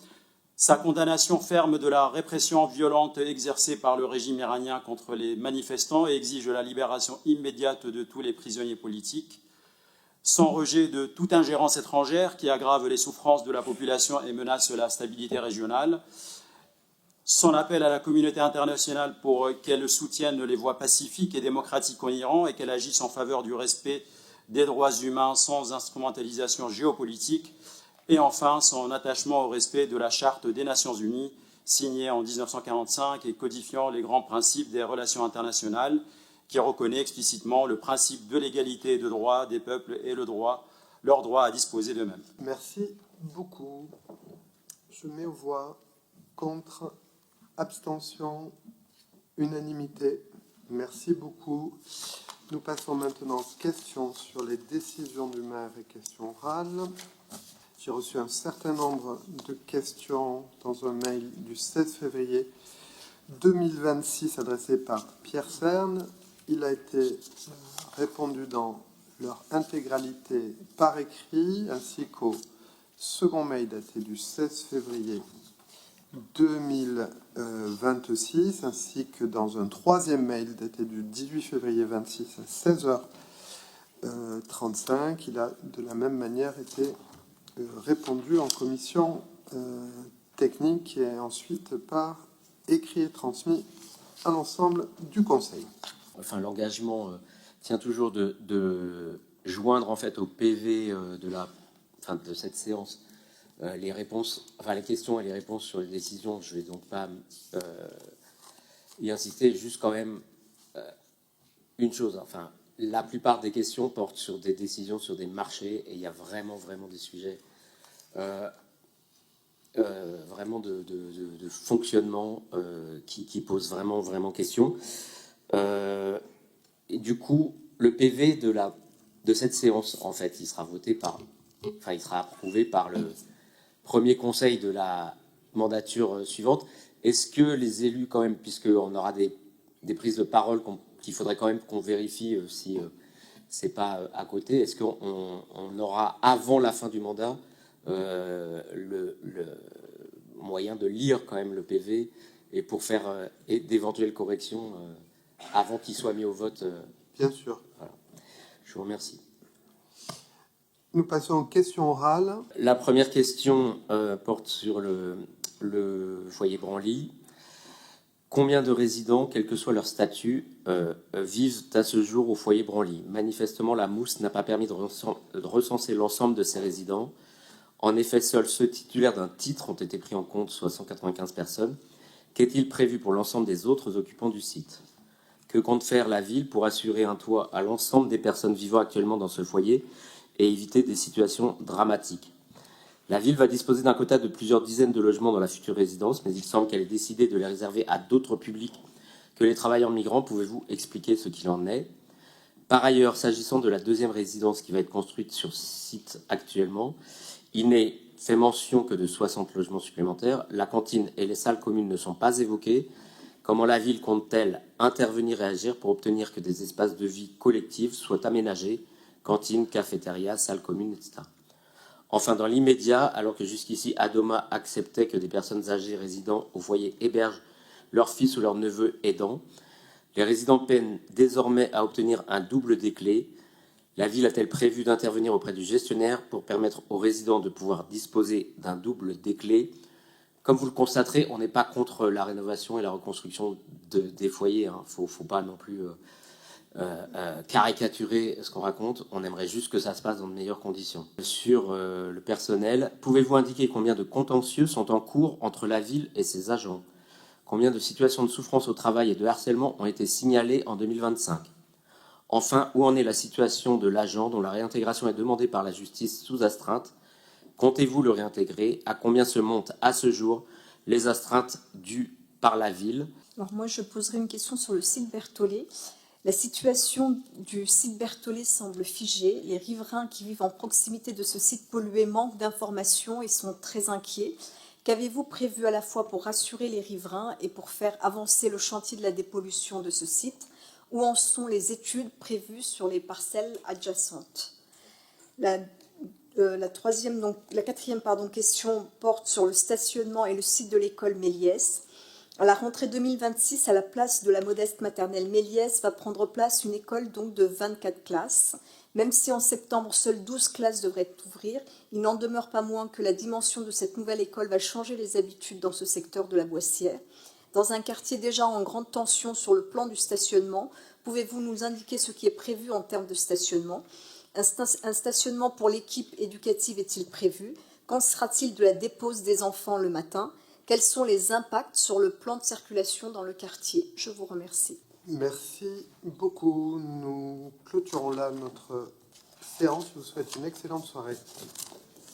S15: Sa condamnation ferme de la répression violente exercée par le régime iranien contre les manifestants et exige la libération immédiate de tous les prisonniers politiques. Son rejet de toute ingérence étrangère qui aggrave les souffrances de la population et menace la stabilité régionale. Son appel à la communauté internationale pour qu'elle soutienne les voies pacifiques et démocratiques en Iran et qu'elle agisse en faveur du respect des droits humains sans instrumentalisation géopolitique. Et enfin, son attachement au respect de la Charte des Nations Unies, signée en 1945 et codifiant les grands principes des relations internationales, qui reconnaît explicitement le principe de l'égalité de droit des peuples et leur droit à disposer d'eux-mêmes.
S8: Merci beaucoup. Je mets aux voix contre, abstention, unanimité. Merci beaucoup. Nous passons maintenant aux questions sur les décisions du maire et questions orales. J'ai reçu un certain nombre de questions dans un mail du 16 février 2026 adressé par Pierre Cerne. Il a été répondu dans leur intégralité par écrit, ainsi qu'au second mail daté du 16 février 2026, ainsi que dans un troisième mail daté du 18 février 26 à 16h35. Il a de la même manière été répondu en commission technique et ensuite par écrit et transmis à l'ensemble du Conseil.
S2: Enfin, l'engagement tient toujours de joindre en fait au PV de la de cette séance. Les questions et les réponses sur les décisions, je ne vais donc pas y insister, juste quand même une chose. Enfin, la plupart des questions portent sur des décisions, sur des marchés, et il y a vraiment des sujets vraiment de fonctionnement qui posent vraiment question. Et du coup, le PV de cette séance, en fait, il sera approuvé par le premier conseil de la mandature suivante. Est-ce que les élus, quand même, puisqu'on aura des prises de parole qu'il faudrait quand même qu'on vérifie si c'est pas à côté, est-ce qu'on aura, avant la fin du mandat, le moyen de lire quand même le PV et pour faire d'éventuelles corrections avant qu'il soit mis au vote?
S8: Bien sûr.
S2: Voilà. Je vous remercie.
S8: Nous passons aux questions orales.
S2: La première question porte sur le foyer Branly. Combien de résidents, quel que soit leur statut, vivent à ce jour au foyer Branly? Manifestement, la mousse n'a pas permis de recenser l'ensemble de ces résidents. En effet, seuls ceux titulaires d'un titre ont été pris en compte, soit 195 personnes. Qu'est-il prévu pour l'ensemble des autres occupants du site? Que compte faire la ville pour assurer un toit à l'ensemble des personnes vivant actuellement dans ce foyer et éviter des situations dramatiques? La ville va disposer d'un quota de plusieurs dizaines de logements dans la future résidence, mais il semble qu'elle ait décidé de les réserver à d'autres publics que les travailleurs migrants. Pouvez-vous expliquer ce qu'il en est? Par ailleurs, s'agissant de la deuxième résidence qui va être construite sur site actuellement, il n'est fait mention que de 60 logements supplémentaires. La cantine et les salles communes ne sont pas évoquées. Comment la ville compte-t-elle intervenir et agir pour obtenir que des espaces de vie collective soient aménagés, cantine, cafétéria, salles communes, etc. Enfin, dans l'immédiat, alors que jusqu'ici Adoma acceptait que des personnes âgées résidant au foyer hébergent leur fils ou leur neveu aidant, les résidents peinent désormais à obtenir un double des clés. La ville a-t-elle prévu d'intervenir auprès du gestionnaire pour permettre aux résidents de pouvoir disposer d'un double des clés? Comme vous le constaterez, on n'est pas contre la rénovation et la reconstruction des foyers. Il ne faut pas non plus caricaturer ce qu'on raconte. On aimerait juste que ça se passe dans de meilleures conditions. Sur le personnel, pouvez-vous indiquer combien de contentieux sont en cours entre la ville et ses agents? Combien de situations de souffrance au travail et de harcèlement ont été signalées en 2025? Enfin, où en est la situation de l'agent dont la réintégration est demandée par la justice sous astreinte? Comptez-vous le réintégrer? À combien se montent à ce jour les astreintes dues par la ville?
S1: Alors moi, je poserai une question sur le site Berthollet. La situation du site Berthollet semble figée. Les riverains qui vivent en proximité de ce site pollué manquent d'informations et sont très inquiets. Qu'avez-vous prévu à la fois pour rassurer les riverains et pour faire avancer le chantier de la dépollution de ce site? Où en sont les études prévues sur les parcelles adjacentes? La quatrième question porte sur le stationnement et le site de l'école Méliès. À la rentrée 2026, à la place de la modeste maternelle Méliès, va prendre place une école donc de 24 classes. Même si en septembre, seules 12 classes devraient ouvrir, il n'en demeure pas moins que la dimension de cette nouvelle école va changer les habitudes dans ce secteur de la Boissière. Dans un quartier déjà en grande tension sur le plan du stationnement, pouvez-vous nous indiquer ce qui est prévu en termes de stationnement? Un stationnement pour l'équipe éducative est-il prévu? Qu'en sera-t-il de la dépose des enfants le matin? Quels sont les impacts sur le plan de circulation dans le quartier? Je vous remercie.
S8: Merci beaucoup. Nous clôturons là notre séance. Je vous souhaite une excellente soirée.